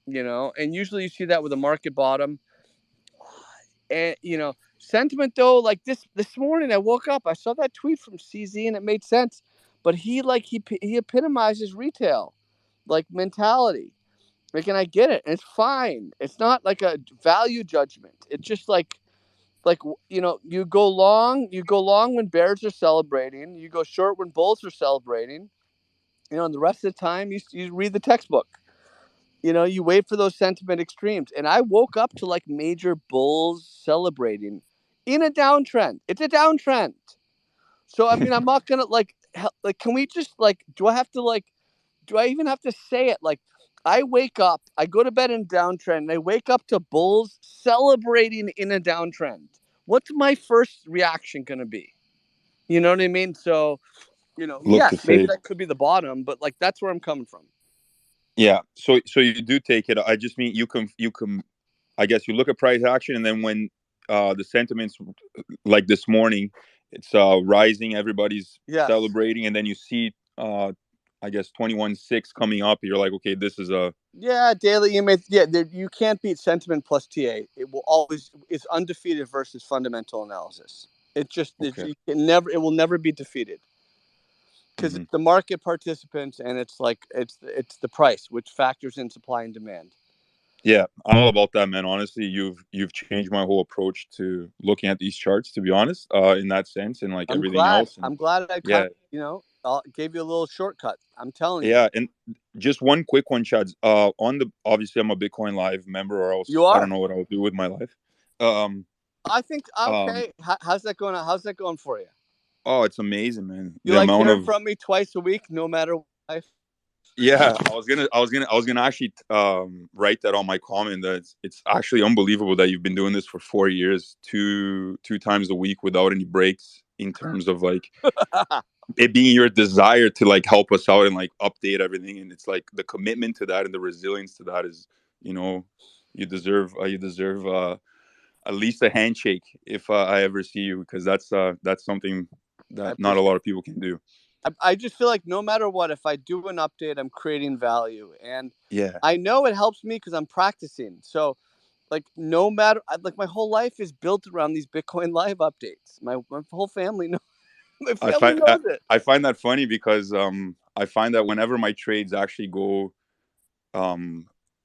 usually you see that with a market bottom. And sentiment though, like this morning I woke up, I saw that tweet from CZ and it made sense. But he epitomizes retail like mentality. Like, and I get it. And it's fine. It's not like a value judgment. It's just like you go long when bears are celebrating, you go short when bulls are celebrating. And the rest of the time you read the textbook. You wait for those sentiment extremes. And I woke up to like major bulls celebrating in a downtrend. It's a downtrend. So I mean, I'm not gonna can we just do I even have to say it? Like, I wake up, I go to bed in a downtrend, and I wake up to bulls celebrating in a downtrend. What's my first reaction going to be? You know what I mean? So, yes, maybe that could be the bottom, but like, that's where I'm coming from. Yeah. So you do take it. I just mean you can, I guess you look at price action, and then when the sentiments like this morning, it's rising, everybody's celebrating, and then you see I guess 21.6 coming up. You're like, okay, this is a daily. You can't beat sentiment plus TA. It will always it's undefeated versus fundamental analysis. It will never be defeated because it's the market participants and it's the price which factors in supply and demand. Yeah, I'm all about that, man. Honestly, you've changed my whole approach to looking at these charts, to be honest, in that sense, and like everything else. I'm glad I gave you a little shortcut. I'm telling you. Yeah, and just one quick one, Chad. Obviously I'm a Bitcoin Live member, or else you are. I don't know what I'll do with my life. I think okay. How's that going? How's that going for you? Oh, it's amazing, man. You like hearing from me twice a week, no matter what. Yeah, I was gonna actually write that on my comment that it's actually unbelievable that you've been doing this for 4 years, two times a week without any breaks, in terms of like it being your desire to like help us out and like update everything, and it's like the commitment to that and the resilience to that is you know, you deserve at least a handshake if I ever see you, because that's something I that not a appreciate lot it. of people can do. I just feel like no matter what, if I do an update, I'm creating value, and Yeah. I know it helps me because I'm practicing. So, like, no matter, like, my whole life is built around these Bitcoin Live updates. My whole family knows. My I family find knows it. I find that funny because I find that whenever my trades actually go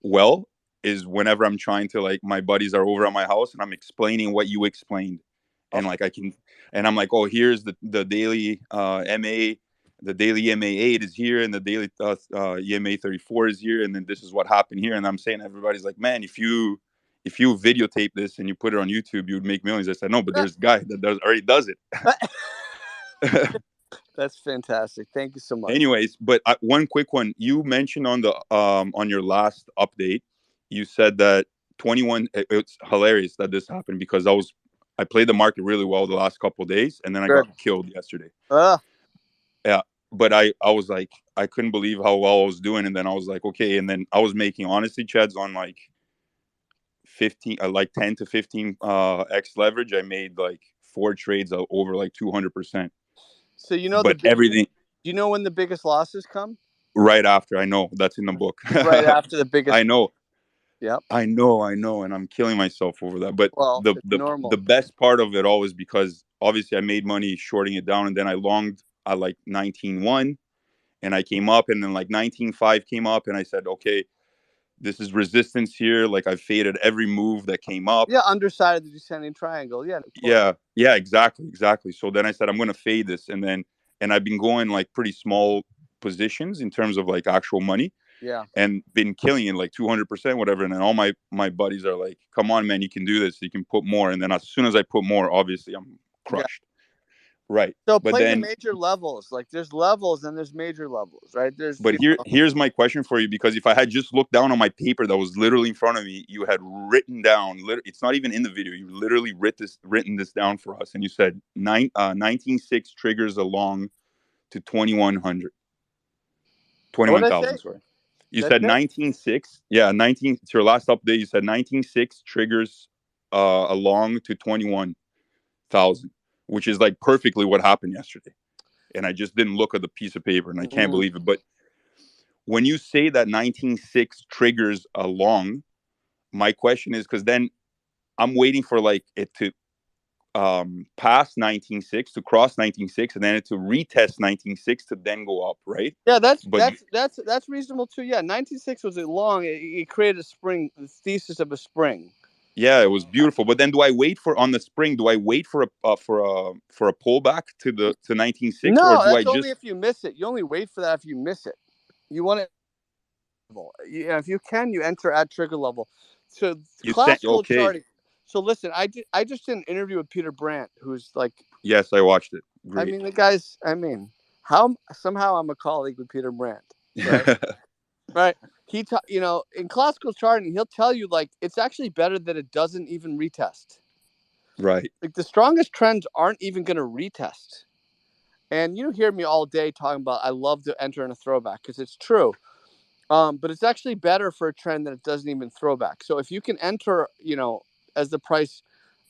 well is whenever I'm trying to, like, my buddies are over at my house and I'm explaining what you explained, and like I'm like, oh, here's the daily MA, the daily MA8 is here, and the daily EMA 34 is here, and then this is what happened here, and I'm saying, everybody's like, man, if you videotape this and you put it on YouTube, you would make millions. I said, no, but there's a guy that already does it. That's fantastic. Thank you so much. Anyways, but one quick one. You mentioned on the on your last update, you said that 21. It's hilarious that this happened because I played the market really well the last couple of days, and then I Good. got killed yesterday. Ugh. Yeah, but I was like, I couldn't believe how well I was doing, and then I was like, okay, and then I was making, honestly, Chads, on like 15, like 10 to 15 x leverage. I made like 4 trades over like 200%. So you know But everything Do you know when the biggest losses come? right after. I know that's in the book. Right after the biggest. I know. Yep. I know, and I'm killing myself over that. But Well, the it's the normal. the best part of it all is because obviously I made money shorting it down, and then I longed at like 19.1, and I came up, and then like 19.5 came up, and I said, okay, this is resistance here. Like, I faded every move that came up. Yeah, underside of the descending triangle. Yeah. Of course. Yeah, exactly. So then I said, I'm gonna fade this, and I've been going like pretty small positions in terms of like actual money. Yeah. And been killing it like 200%, whatever. And then all my buddies are like, come on, man, you can do this. You can put more. And then as soon as I put more, obviously I'm crushed. Yeah. Right. So But play the then, major levels. Like, there's levels and there's major levels, right? There's. but here's my question for you, because if I had just looked down on my paper that was literally in front of me, you had written down, it's not even in the video, you literally written this down for us, and you said 19.6 triggers along to 2100. What did I 21,000, say? sorry. You That's said it? 19.6. Yeah, 19. It's your last update. You said 19.6 triggers along to 21,000, which is like perfectly what happened yesterday. And I just didn't look at the piece of paper, and I can't believe it. But when you say that 19.6 triggers along, my question is, because then I'm waiting for like it to pass 19.6, to cross 19.6, and then it to retest 19.6 to then go up, right? Yeah, that's But that's reasonable too. Yeah, 19.6 was long. It created a spring, the thesis of a spring. yeah, it was beautiful. But then, do I wait for on the spring? Do I wait for a pullback to 19.6, or No, do I that's only just? if you miss it. You only wait for that if you miss it. You want it. Yeah, if you can, you enter at trigger level. So You said classical okay. charting. So listen, I just did an interview with Peter Brandt, who's like. Yes, I watched it. Great. I mean, the guy's. I mean, how somehow I'm a colleague with Peter Brandt, right? Right. In classical charting, he'll tell you like it's actually better that it doesn't even retest. Right. Like the strongest trends aren't even going to retest. And you hear me all day talking about I love to enter in a throwback because it's true. But it's actually better for a trend that it doesn't even throw back. So if you can enter, as the price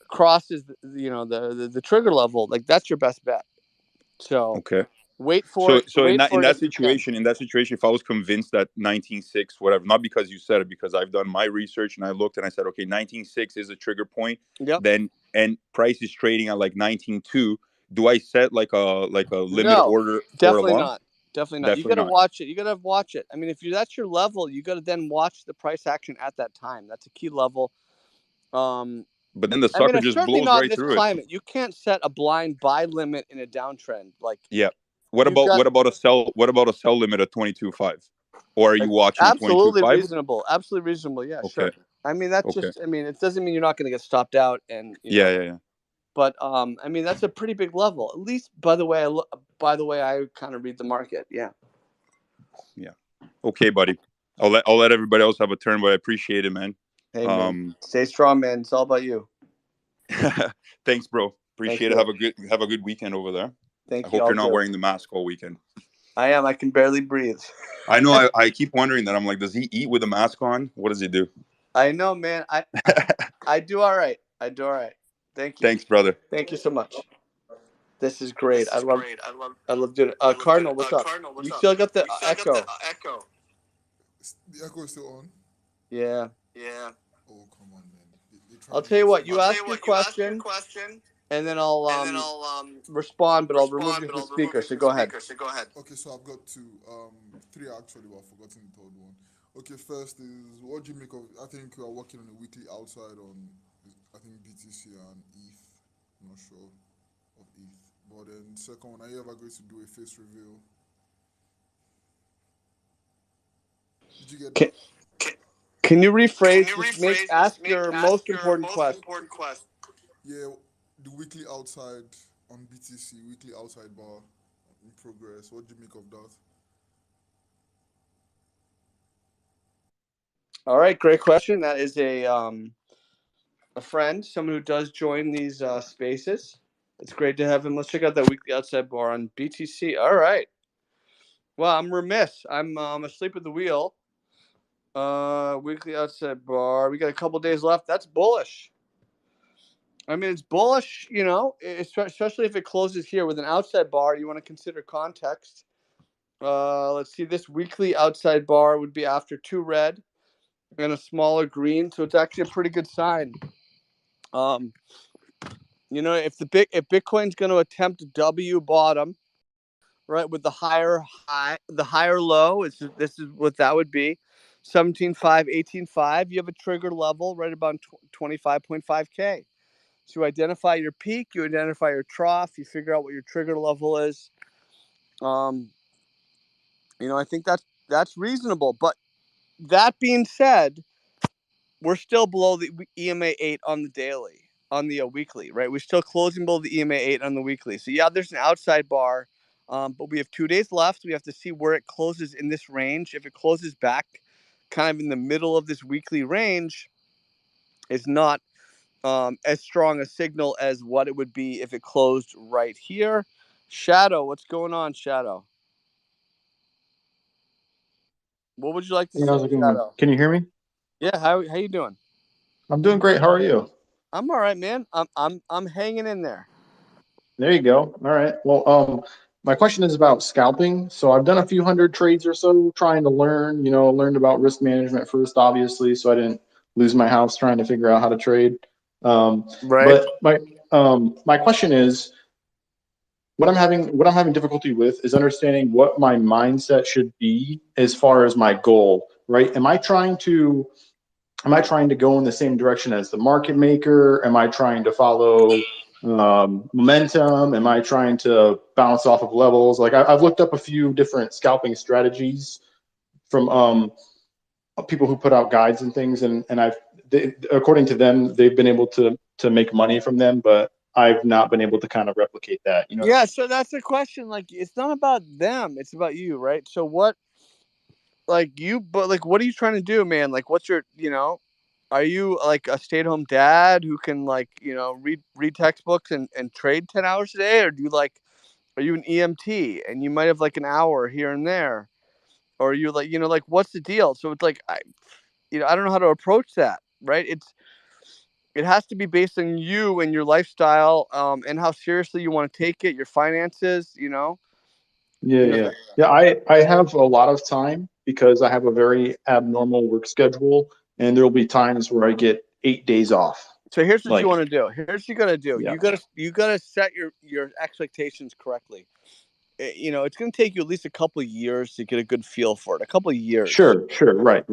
crosses, the trigger level, like that's your best bet. So Okay. wait for it. So in Wait that for it if you can. situation, if I was convinced that 19.6, whatever, not because you said it, because I've done my research and I looked and I said, okay, 19.6 is a trigger point. Yep. Then and price is trading at like 19.2. Do I set like a limit order for definitely a long? not. Definitely not. You got to watch it. You got to watch it. I mean, if that's your level, you got to then watch the price action at that time. That's a key level. But then the sucker just certainly blows not right in this through climate. You can't set a blind buy limit in a downtrend. Like, yeah. What about a sell limit at 22.5? Or are you watching at 22.5? Absolutely reasonable. Yeah, Okay. sure. I mean, that's Okay. just. I mean, it doesn't mean you're not going to get stopped out, and Yeah. But I mean, that's a pretty big level. At least by the way I kind of read the market. Yeah. Yeah. Okay, buddy. I'll let everybody else have a turn, but I appreciate it, man. Hey, man. Stay strong, man. It's all about you. Thanks, bro. Appreciate it. Bro. Have a good weekend over there. Thank I you. hope you're not wearing the mask all weekend. I am. I can barely breathe. I know. I keep wondering that. I'm like, does he eat with a mask on? What does he do? I know, man. I do all right. I do all right. Thank you. Thanks, brother. Thank you so much. This is great. I love doing it. Cardinal, what's up? You still got the echo. The echo is still on. Yeah. Oh, come on, man. They I'll tried tell you me what. so You bad. ask your question, and then I'll respond, but I'll remove you from the speaker. So go ahead. Okay, so I've got three actually, but I've forgotten the third one. Okay, first is what do you make of? I think you are working on a weekly outside on, I think BTC and ETH. I'm not sure of ETH. But then second one, are you ever going to do a face reveal? Did you get that? Can you rephrase? Ask your most important question. Yeah, the weekly outside on BTC, weekly outside bar in progress. What do you make of that? All right, great question. That is a friend, someone who does join these spaces. It's great to have him. Let's check out that weekly outside bar on BTC. All right. Well, I'm remiss. I'm asleep at the wheel. Weekly outside bar. We got a couple days left. That's bullish. I mean, it's bullish, especially if it closes here with an outside bar. You want to consider context. Let's see. This weekly outside bar would be after 2 red and a smaller green, so it's actually a pretty good sign. If Bitcoin's going to attempt a W bottom, right, with the higher low, this is what that would be, 17.5, 18.5. You have a trigger level right about 25.5K. So you identify your peak, you identify your trough, you figure out what your trigger level is. I think that's reasonable. But that being said, we're still below the EMA 8 on the daily, on the weekly, right? We're still closing below the EMA 8 on the weekly. So yeah, there's an outside bar, but we have 2 days left. We have to see where it closes in this range. If it closes back kind of in the middle of this weekly range, it's not as strong a signal as what it would be if it closed right here. Shadow, what's going on, Shadow? What would you like to Hey, say, how's it going? Shadow? Can you hear me? Yeah, how you doing? I'm doing great. How are you? I'm all right, man. I'm hanging in there. There you go. All right. Well, my question is about scalping. So I've done a few hundred trades or so trying to learn, learned about risk management first, obviously, so I didn't lose my house trying to figure out how to trade. Right. But my question is, what I'm having difficulty with is understanding what my mindset should be as far as my goal, right? Am I trying to go in the same direction as the market maker? Am I trying to follow momentum? Am I trying to bounce off of levels? Like I've looked up a few different scalping strategies from people who put out guides and things, and according to them, they've been able to make money from them, but I've not been able to kind of replicate that. Yeah, so that's the question. Like, it's not about them; it's about you, right? So what are you trying to do, man? Like, what's your, are you like a stay-at-home dad who can read textbooks and trade 10 hours a day? Or are you an EMT and you might have like an hour here and there? Or are you what's the deal? So it's like, I don't know how to approach that, right? It has to be based on you and your lifestyle, and how seriously you want to take it, your finances, Yeah. I have a lot of time because I have a very abnormal work schedule, and there will be times where I get 8 days off. So here's what you want to do. Here's what you got to do. Yeah. You gotta set your expectations correctly. It's going to take you at least a couple of years to get a good feel for it. A couple of years. Sure. Right.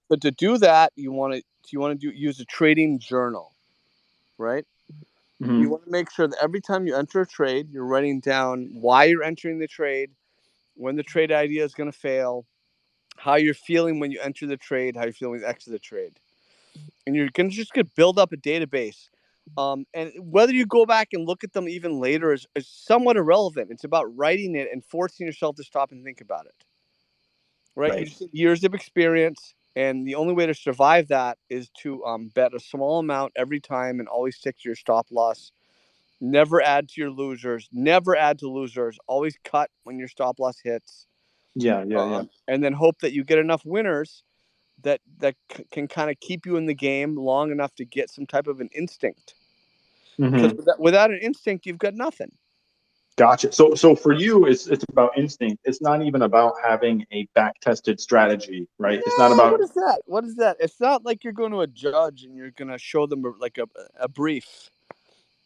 But to do that, you want to use a trading journal, right? Mm-hmm. You want to make sure that every time you enter a trade, you're writing down why you're entering the trade, when the trade idea is going to fail, how you're feeling when you enter the trade, how you're feeling when you exit the trade. And you're going to build up a database. And whether you go back and look at them even later is somewhat irrelevant. It's about writing it and forcing yourself to stop and think about it. Right? You just need years of experience. And the only way to survive that is to bet a small amount every time and always stick to your stop loss Never add to your losers. Never add to losers. Always cut when your stop loss hits. Yeah. And then hope that you get enough winners that can kind of keep you in the game long enough to get some type of an instinct. Because without an instinct, you've got nothing. Gotcha. So for you, it's about instinct. It's not even about having a back-tested strategy, right? It's not about. What is that? What is that? It's not like you're going to a judge and you're going to show them like a brief.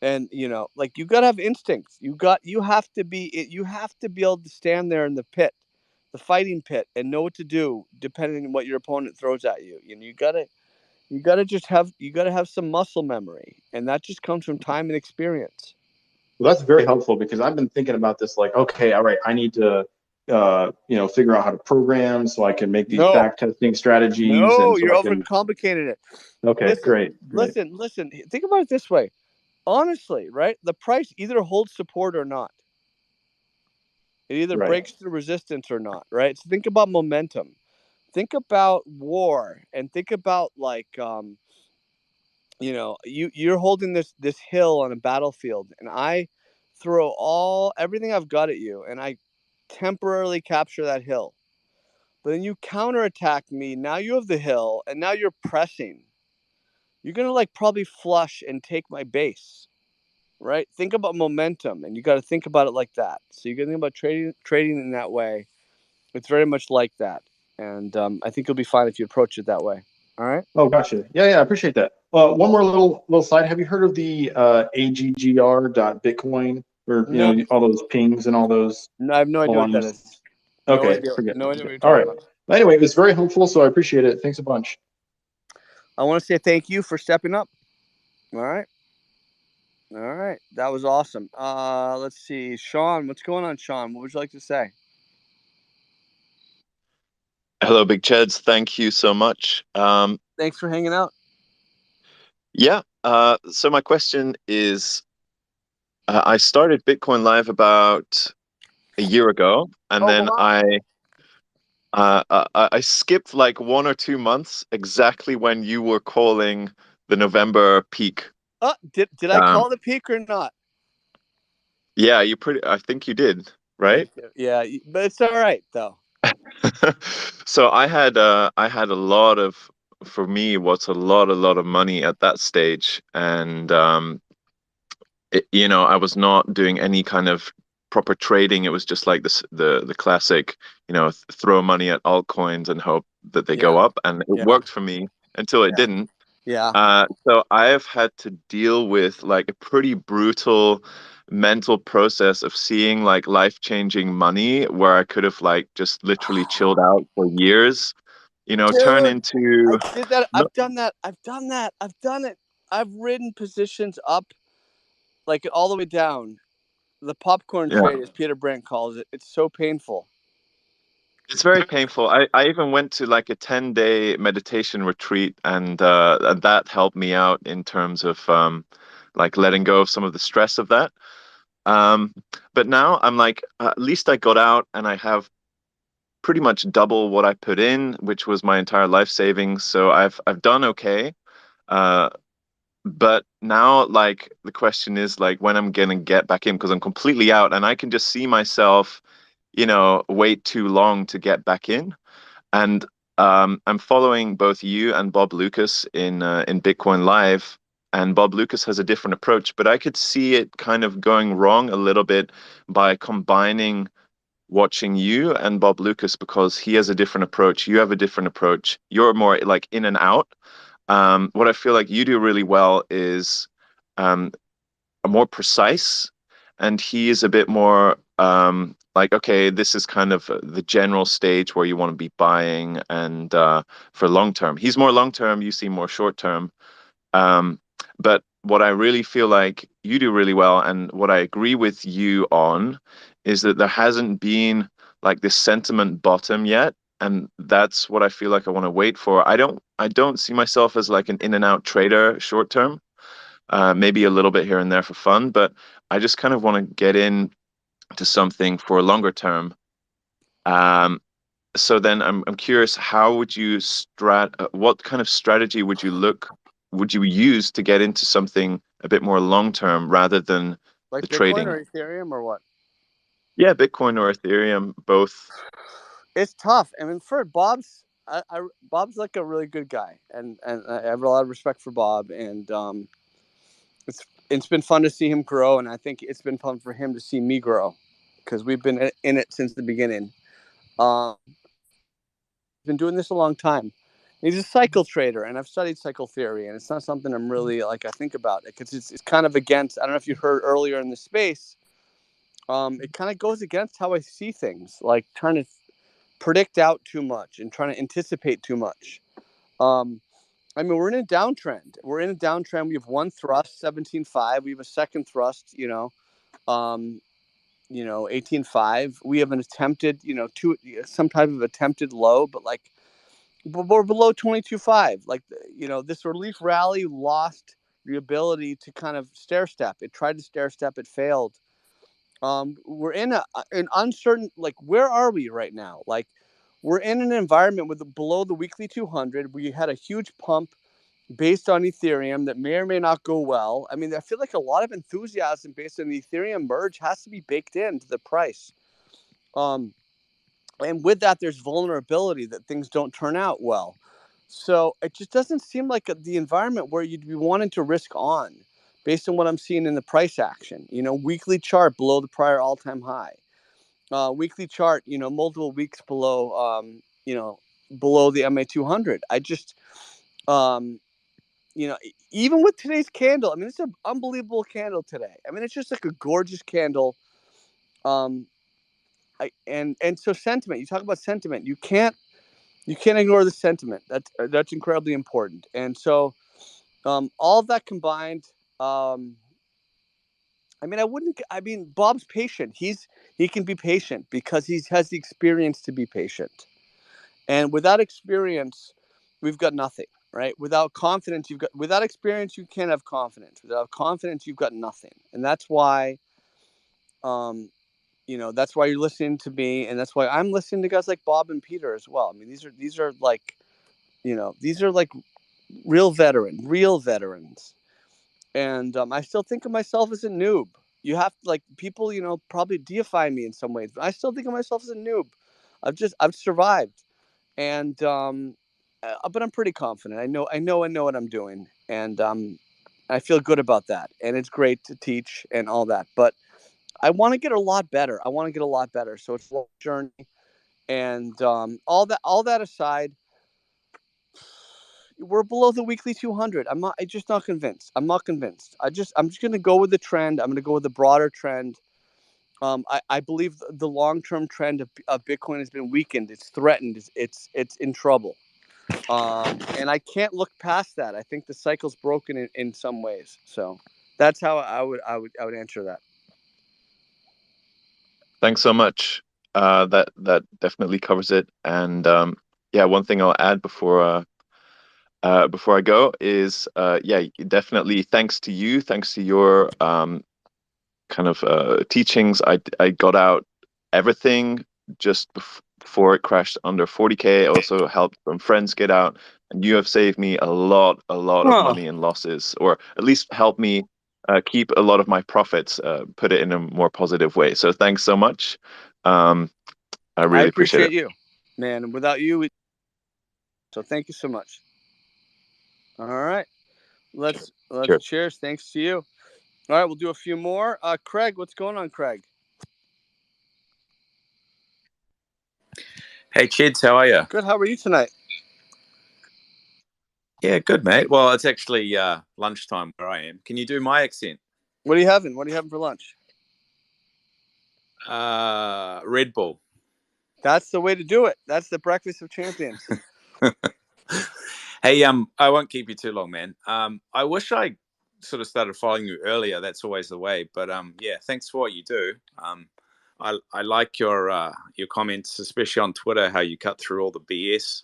And like you gotta have instincts. You have to be able to stand there in the pit, the fighting pit, and know what to do depending on what your opponent throws at you. You gotta have some muscle memory, and that just comes from time and experience. Well, that's very helpful because I've been thinking about this. Like, okay, all right, I need to, figure out how to program so I can make these back testing strategies. No, you're overcomplicating it. Okay, great. Listen. Think about it this way. Honestly, right? The price either holds support or not. It either breaks through resistance or not, right? So think about momentum. Think about war, and think about like, you're holding this hill on a battlefield, and I throw everything I've got at you, and I temporarily capture that hill. But then you counterattack me. Now you have the hill, and now you're pressing. You're gonna like probably flush and take my base. Right? Think about momentum, and you got to think about it like that. So you got to think about trading in that way. It's very much like that, and I think you'll be fine if you approach it that way. All right. Oh, gotcha. Yeah, I appreciate that. One more little side. Have you heard of the AGGR.Bitcoin, or all those pings and all those? No, I have no idea what that is. Okay, forget. No idea what you're all talking right. about. Anyway, it was very helpful, so I appreciate it. Thanks a bunch. I want to say thank you for stepping up. All right. That was awesome. Let's see, Sean. What's going on, Sean? What would you like to say? Hello, Big Cheds. Thank you so much. Thanks for hanging out. Yeah. So my question is, I started Bitcoin Live about a year ago, and then I skipped like 1 or 2 months exactly when you were calling the November peak. Did I call the peak or not? Yeah, I think you did, right? Yeah, but it's all right though. So I had a lot of, for me, what's a lot of money at that stage, and I was not doing any kind of proper trading. It was just like the classic, throw money at altcoins and hope that they go up, and it worked for me until it didn't. Yeah. So I have had to deal with like a pretty brutal mental process of seeing like life-changing money where I could have like just literally chilled out for years, turn into. I did that. I've done that. I've done it. I've ridden positions up, like all the way down. The popcorn trade, as Peter Brandt calls it. It's so painful. It's very painful. I even went to like a 10-day meditation retreat, and that helped me out in terms of like letting go of some of the stress of that. But now I'm like, at least I got out and I have pretty much double what I put in, which was my entire life savings. So I've done okay. But now like the question is like when I'm gonna get back in, because I'm completely out and I can just see myself, wait too long to get back in. And I'm following both you and Bob Lucas in Bitcoin Live, and Bob Lucas has a different approach, but I could see it kind of going wrong a little bit by combining watching you and Bob Lucas, because he has a different approach. You have a different approach. You're more like in and out. What I feel like you do really well is more precise, and he is a bit more like, okay, this is kind of the general stage where you want to be buying, and for long term. He's more long term, you seem more short term. But what I really feel like you do really well, and what I agree with you on, is that there hasn't been like this sentiment bottom yet. And that's what I feel like I want to wait for. I don't see myself as like an in and out trader short term. Maybe a little bit here and there for fun, but I just kind of want to get in to something for a longer term. So then I'm curious, how would you what kind of strategy would you use to get into something a bit more long term rather than Like the Bitcoin trading. or Ethereum or what? Yeah, Bitcoin or Ethereum, both. It's tough. I mean, for Bob's, Bob's like a really good guy, and I have a lot of respect for Bob, and it's been fun to see him grow, and I think it's been fun for him to see me grow, because we've been in it since the beginning. Been doing this a long time. He's a cycle trader, and I've studied cycle theory, and it's not something I'm really like I think about it, because it's kind of against. I don't know if you heard earlier in the space. It kind of goes against how I see things, like trying to predict out too much and trying to anticipate too much. I mean, we're in a downtrend. We have one thrust, 17.5. We have a second thrust, 18.5. We have an attempted, some type of attempted low, but like we're below 22.5. Like, this relief rally lost the ability to kind of stair step. It tried to stair step. It failed. We're in an uncertain, like, where are we right now? Like, we're in an environment with below the weekly 200. We had a huge pump based on Ethereum that may or may not go well. I mean, I feel like a lot of enthusiasm based on the Ethereum merge has to be baked into the price. And with that, there's vulnerability that things don't turn out well. So it just doesn't seem like the environment where you'd be wanting to risk on based on what I'm seeing in the price action. Weekly chart below the prior all-time high. Weekly chart, multiple weeks below, below the MA 200. I just, even with today's candle, I mean, it's an unbelievable candle today. I mean, it's just like a gorgeous candle. And so sentiment, you talk about sentiment, you can't ignore the sentiment. That's incredibly important. And so all of that combined, Bob's patient. He can be patient because he has the experience to be patient. And without experience, we've got nothing, right? Without confidence, without experience, you can't have confidence. Without confidence, you've got nothing. And that's why that's why you're listening to me, and that's why I'm listening to guys like Bob and Peter as well. I mean, these are like real veterans. And I still think of myself as a noob. You have to, like, people, probably deify me in some ways, but I still think of myself as a noob. I've survived, and but I'm pretty confident. I know what I'm doing, and I feel good about that. And it's great to teach and all that, but I want to get a lot better. So it's a long journey, and all that aside, we're below the weekly 200. I'm just not convinced. I'm just going to go with the trend. I'm going to go with the broader trend. I believe the long-term trend of Bitcoin has been weakened. It's threatened. It's in trouble. And I can't look past that. I think the cycle's broken in some ways. So that's how I would answer that. Thanks so much. That definitely covers it. And one thing I'll add before I go is definitely thanks to you, thanks to your kind of teachings. I got out everything just before it crashed under 40K. I also helped some friends get out, and you have saved me a lot of money and losses, or at least helped me keep a lot of my profits, put it in a more positive way. So thanks so much. I really appreciate it. You, man. And without you, so thank you so much. All right, let's cheers. Thanks to you. All right, we'll do a few more. Craig, what's going on, Craig? Hey, Chids, how are you? Good. How are you tonight? Yeah, good, mate. Well, it's actually lunchtime where I am. Can you do my accent? What are you having? What are you having for lunch? Red Bull. That's the way to do it. That's the breakfast of champions. Hey, I won't keep you too long, man. I wish I sort of started following you earlier. That's always the way. But yeah, thanks for what you do. I like your comments, especially on Twitter, how you cut through all the BS.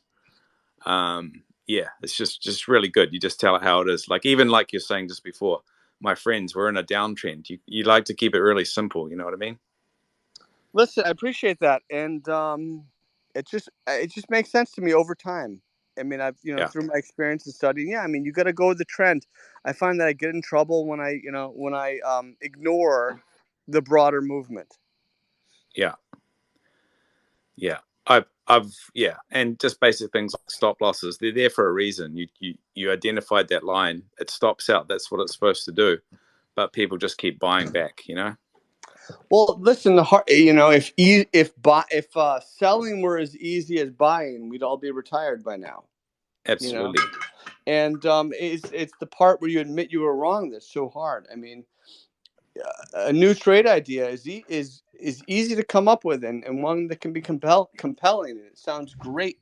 Yeah, it's just really good. You just tell it how it is. Like, even like you're saying just before, my friends, we're in a downtrend. You like to keep it really simple. You know what I mean? Listen, I appreciate that, and it just makes sense to me over time. I mean, I've, through my experience and studying, I mean, you got to go with the trend. I find that I get in trouble when I ignore the broader movement. Yeah. And just basic things like stop losses, they're there for a reason. You identified that line, it stops out, that's what it's supposed to do, but people just keep buying back. Well, listen, if selling were as easy as buying, we'd all be retired by now. Absolutely. And it's the part where you admit you were wrong that's so hard. I mean, a new trade idea is easy to come up with, and one that can be compelling, and it sounds great,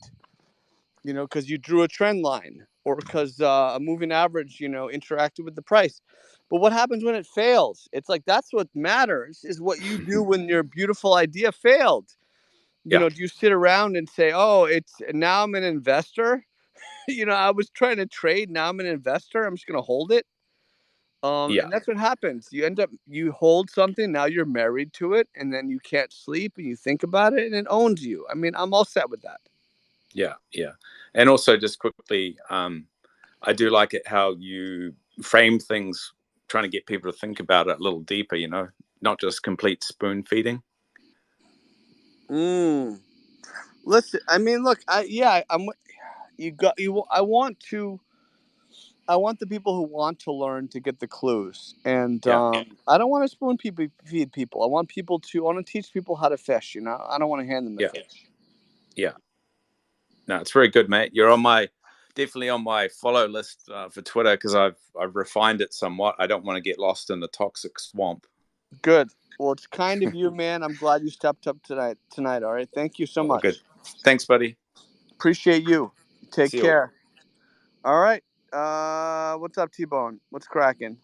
because you drew a trend line, or because a moving average, interacted with the price. But what happens when it fails? It's like, that's what matters, is what you do when your beautiful idea failed. Do you sit around and say, oh, now I'm an investor? I was trying to trade, now I'm an investor, I'm just going to hold it. And that's what happens. You hold something, now you're married to it, and then you can't sleep, and you think about it, and it owns you. I mean, I'm all set with that. Yeah. And also, just quickly, I do like it how you frame things, trying to get people to think about it a little deeper, not just complete spoon feeding. Listen, I mean, look, I want the people who want to learn to get the clues, and I don't want to spoon feed people. I want to teach people how to fish. I don't want to hand them the fish. Yeah. No, it's very good, mate. You're definitely on my follow list for Twitter, because I've refined it somewhat. I don't want to get lost in the toxic swamp. Good. Well, it's kind of you, man. I'm glad you stepped up tonight. All right. Thank you so much. Good. Thanks, buddy. Appreciate you. Take See you. care. All right. What's up, T-Bone? What's cracking?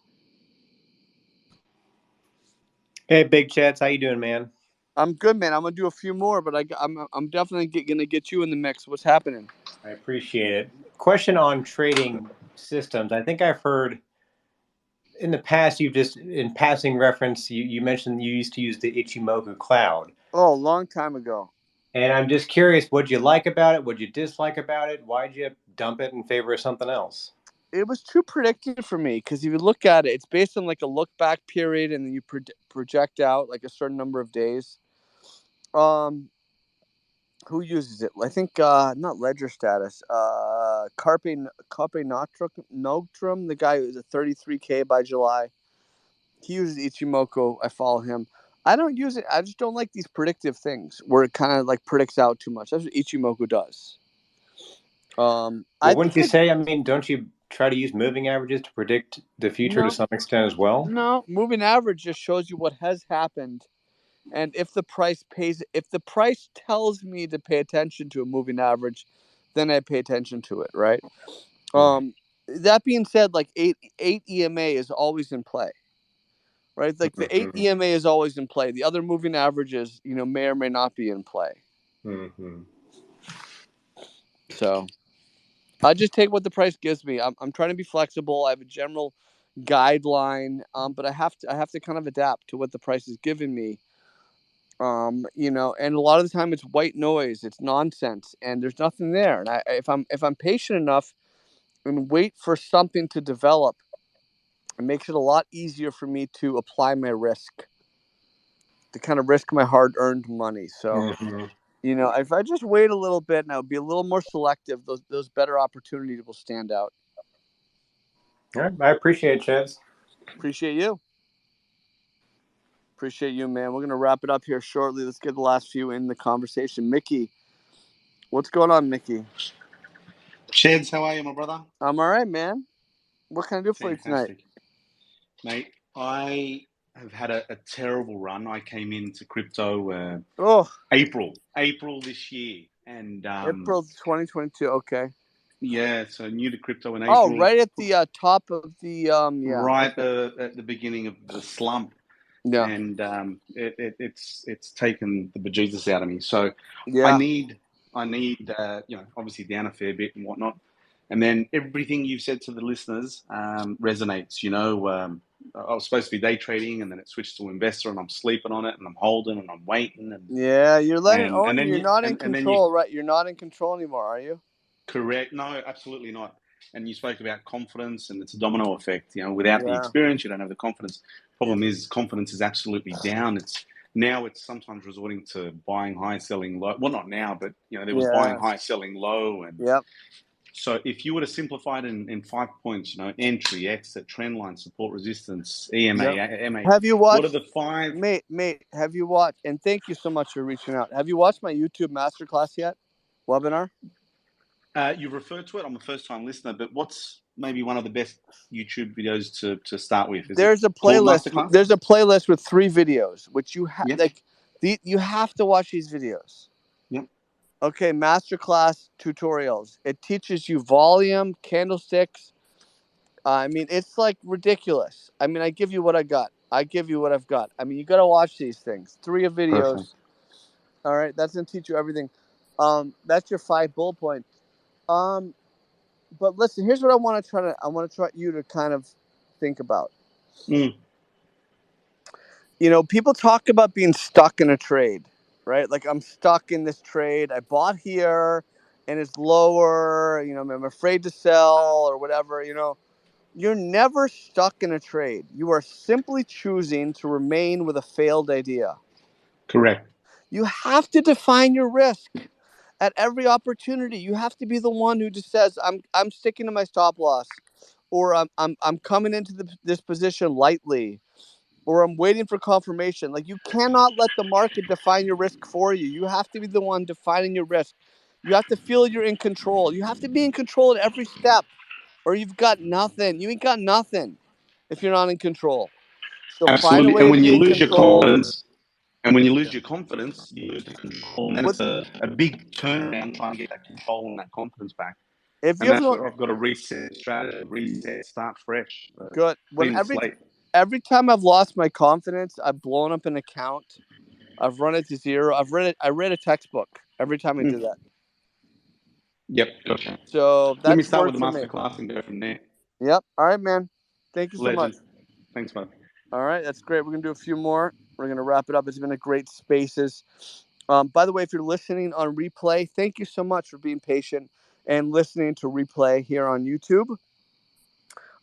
Hey, Big Chats, how you doing, man? I'm good, man. I'm gonna do a few more, but I'm definitely gonna get you in the mix. What's happening? I appreciate it. Question on trading systems. I think I've heard in the past, you've just, in passing reference, you mentioned you used to use the Ichimoku cloud. Oh, a long time ago. And I'm just curious, what'd you like about it? What'd you dislike about it? Why'd you dump it in favor of something else? It was too predictive for me, because if you look at it, it's based on like a look back period, and then you project out like a certain number of days. Who uses it? I think not Ledger Status. Carpe Noctrum, the guy who's a 33K by July. He uses Ichimoku. I follow him. I don't use it. I just don't like these predictive things where it kind of like predicts out too much. That's what Ichimoku does. Wouldn't you say? I mean, don't you try to use moving averages to predict the future to some extent as well? No, moving average just shows you what has happened. And if the price tells me to pay attention to a moving average, then I pay attention to it, right? That being said, like 8 EMA is always in play, right? Like the 8 EMA is always in play. The other moving averages, may or may not be in play. So I just take what the price gives me. I'm trying to be flexible. I have a general guideline, but I have to kind of adapt to what the price is giving me. And a lot of the time it's white noise, it's nonsense, and there's nothing there. And if I'm patient enough and wait for something to develop, it makes it a lot easier for me to apply my risk, to kind of risk my hard-earned money. So, if I just wait a little bit and I'll be a little more selective, those better opportunities will stand out. All right, I appreciate it, Chaz. Appreciate you. Appreciate you, man. We're going to wrap it up here shortly. Let's get the last few in the conversation. Mickey. What's going on, Mickey? Sheds, how are you, my brother? I'm all right, man. What can I do for you tonight? Mate, I have had a terrible run. I came into crypto April this year. And April 2022, okay. Yeah, so new to crypto in April. Oh, right at the top of the right at the beginning of the slump. Yeah. And it's taken the bejesus out of me. So yeah. I need obviously down a fair bit and whatnot. And then everything you've said to the listeners resonates. I was supposed to be day trading, and then it switched to investor, and I'm sleeping on it, and I'm holding, and I'm waiting. And yeah, you're letting it own you. then You're not in control, right? You're not in control anymore, are you? Correct. No, absolutely not. And you spoke about confidence, and it's a domino effect. Without the Yeah. experience, you don't have the confidence. Problem is, confidence is absolutely down. It's sometimes resorting to buying high, selling low. Well, not now, but there was buying Yeah. high, selling low, and Yep. so if you were to simplify it in 5 points, entry, exit, trend line, support, resistance, EMA, Yep. MA. Have you What are watched, the 5? mate? Have you watched? And thank you so much for reaching out. Have you watched my YouTube masterclass yet? Webinar. You've referred to it. I'm a first-time listener, but what's maybe one of the best YouTube videos to start with? Is There's it a called playlist. Masterclass? There's a playlist with 3 videos, which you have Yep. you have to watch these videos. Yep. Okay, masterclass tutorials. It teaches you volume, candlesticks. I mean, it's like ridiculous. I mean, I give you what I got. I give you what I've got. I mean, you got to watch these things. 3 videos. Perfect. All right, that's gonna teach you everything. That's your 5 bullet points. But listen, here's what I want to try you to kind of think about. People talk about being stuck in a trade, right? Like, I'm stuck in this trade. I bought here and it's lower, I'm afraid to sell or whatever, You're never stuck in a trade. You are simply choosing to remain with a failed idea. Correct. You have to define your risk at every opportunity. You have to be the one who just says, I'm sticking to my stop loss, or I'm coming into this position lightly, or I'm waiting for confirmation. Like, you cannot let the market define your risk for you. You have to be the one defining your risk. You have to feel you're in control. You have to be in control at every step, or you've got nothing. You ain't got nothing if you're not in control. So find a Absolutely. way And to when be you in lose your control. confidence, you lose the control. And then it's a big turnaround trying to get that control and that confidence back. If And you that's ever where I've got to reset strategy, start fresh, good, when clean the slate. every time I've lost my confidence, I've blown up an account. I've run it to zero. I read a textbook every time I did that. Yep, gotcha. So Let me that's start with worked the for me. masterclass and go from there. Yep. All right, man. Thank you so much. Legend. Thanks, bud. All right, that's great. We're gonna do a few more. We're gonna wrap it up. It's been a great Spaces. By the way, if you're listening on replay, thank you so much for being patient and listening to replay here on YouTube.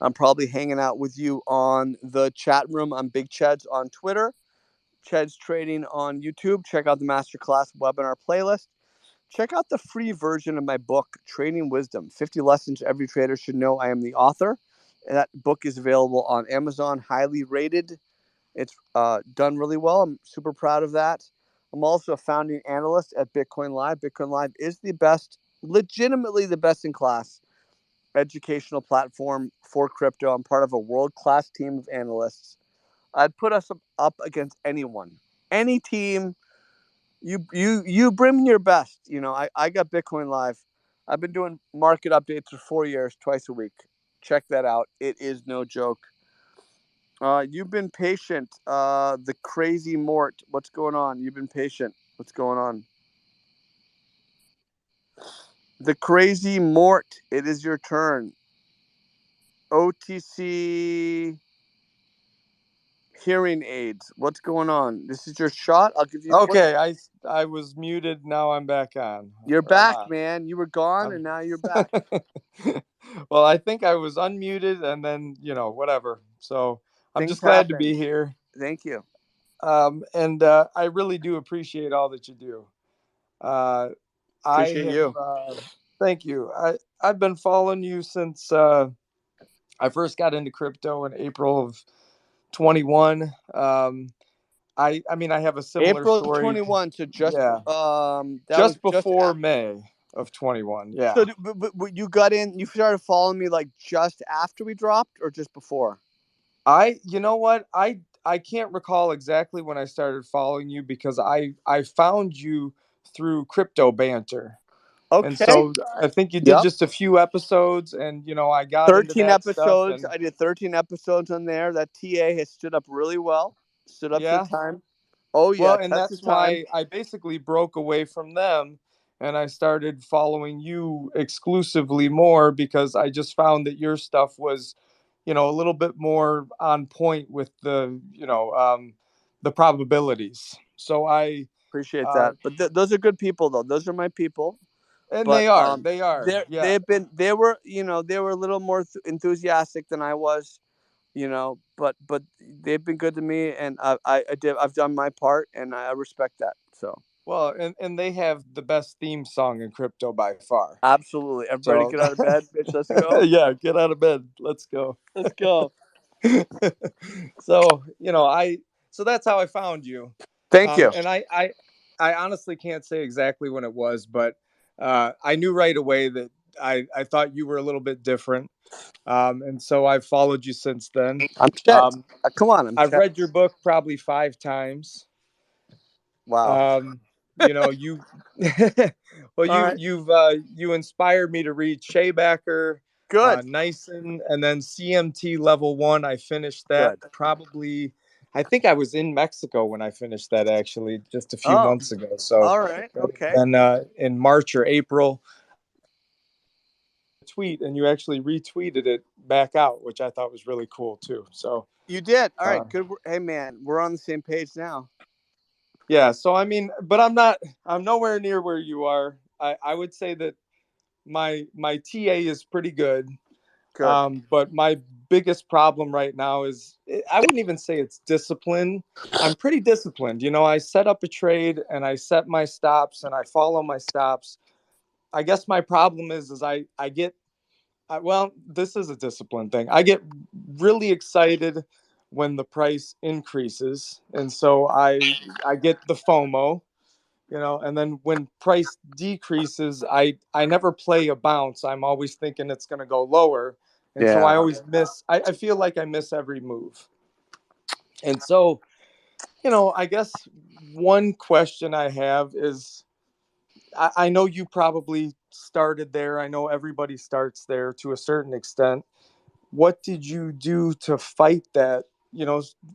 I'm probably hanging out with you on the chat room. I'm Big Cheds on Twitter, Cheds Trading on YouTube. Check out the masterclass webinar playlist. Check out the free version of my book, Trading Wisdom, 50 Lessons Every Trader Should Know. I am the author. That book is available on Amazon, highly rated. It's done really well. I'm super proud of that. I'm also a founding analyst at Bitcoin Live. Bitcoin Live is the best, legitimately the best in class educational platform for crypto. I'm part of a world-class team of analysts. I'd put us up against anyone, any team. You bring your best. I got Bitcoin Live. I've been doing market updates for 4 years, twice a week. Check that out. It is no joke. You've been patient. The crazy Mort. What's going on? You've been patient. What's going on? The crazy Mort. It is your turn. OTC hearing aids. What's going on? This is your shot. I'll give you. Okay, I was muted. Now I'm back on. You're Or am back, I? man. You were gone, and now you're back. Well, I think I was unmuted, and then whatever. So I'm Things just glad to happen. be here. Thank you. And I really do appreciate all that you do. Appreciate you. Thank you. I've been following you since I first got into crypto in April of 21. I mean, I have a similar April story. 21, so just just before May of 21. Yeah. So, but you got in. You started following me like just after we dropped, or just before? You know what? I can't recall exactly when I started following you because I found you through Crypto Banter. Okay. And so I think you did just a few episodes, and I got 13 into that episodes. stuff. I did 13 episodes on there. That TA has stood up really well. Stood up to the time. Oh yeah. Well, and that's why I basically broke away from them, and I started following you exclusively more because I just found that your stuff was, a little bit more on point with the probabilities. So I appreciate that. But those are good people, though. Those are my people. And but they are. Yeah. they were a little more enthusiastic than I was, but they've been good to me, and I've done my part, and I respect that. So Well, and they have the best theme song in crypto by far. absolutely, everybody So get out of bed, bitch. Let's go. yeah, get out of bed. Let's go. Let's go. So so that's how I found you. Thank you. And I honestly can't say exactly when it was, but I knew right away that I thought you were a little bit different. And so I've followed you since then. I'm Chet. Come on, I've Chet. read your book probably 5 times. Wow. You well, right. you inspired me to read Shaybacker, Good. Nyson, and then CMT level 1. I finished that probably. I think I was in Mexico when I finished that, actually, just a few months ago. So all right, okay. And in March or April, tweet, and you actually retweeted it back out, which I thought was really cool too. So you did. All right, good. Hey man, we're on the same page now. Yeah, so I mean, but I'm nowhere near where you are. I would say that my TA is pretty good. But my biggest problem right now is, I wouldn't even say it's discipline. I'm pretty disciplined. I set up a trade and I set my stops and I follow my stops. I guess my problem is I get, well, this is a discipline thing. I get really excited when the price increases. And so I get the FOMO. And then when price decreases, I never play a bounce. I'm always thinking it's going to go lower. And so I always miss, I feel like I miss every move. And so, I guess one question I have is, I know you probably started there. I know everybody starts there to a certain extent. What did you do to fight that?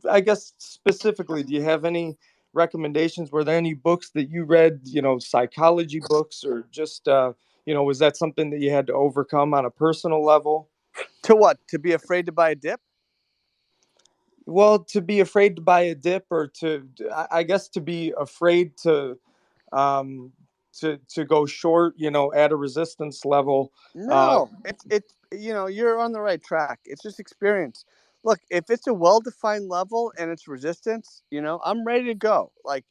I guess specifically, do you have any recommendations? Were there any books that you read, psychology books, or just, was that something that you had to overcome on a personal level? To what? To be afraid to buy a dip? Well, to be afraid to buy a dip, or I guess to be afraid to go short, at a resistance level. No, it's you're on the right track. It's just experience. Look, if it's a well-defined level and it's resistance, I'm ready to go. Like,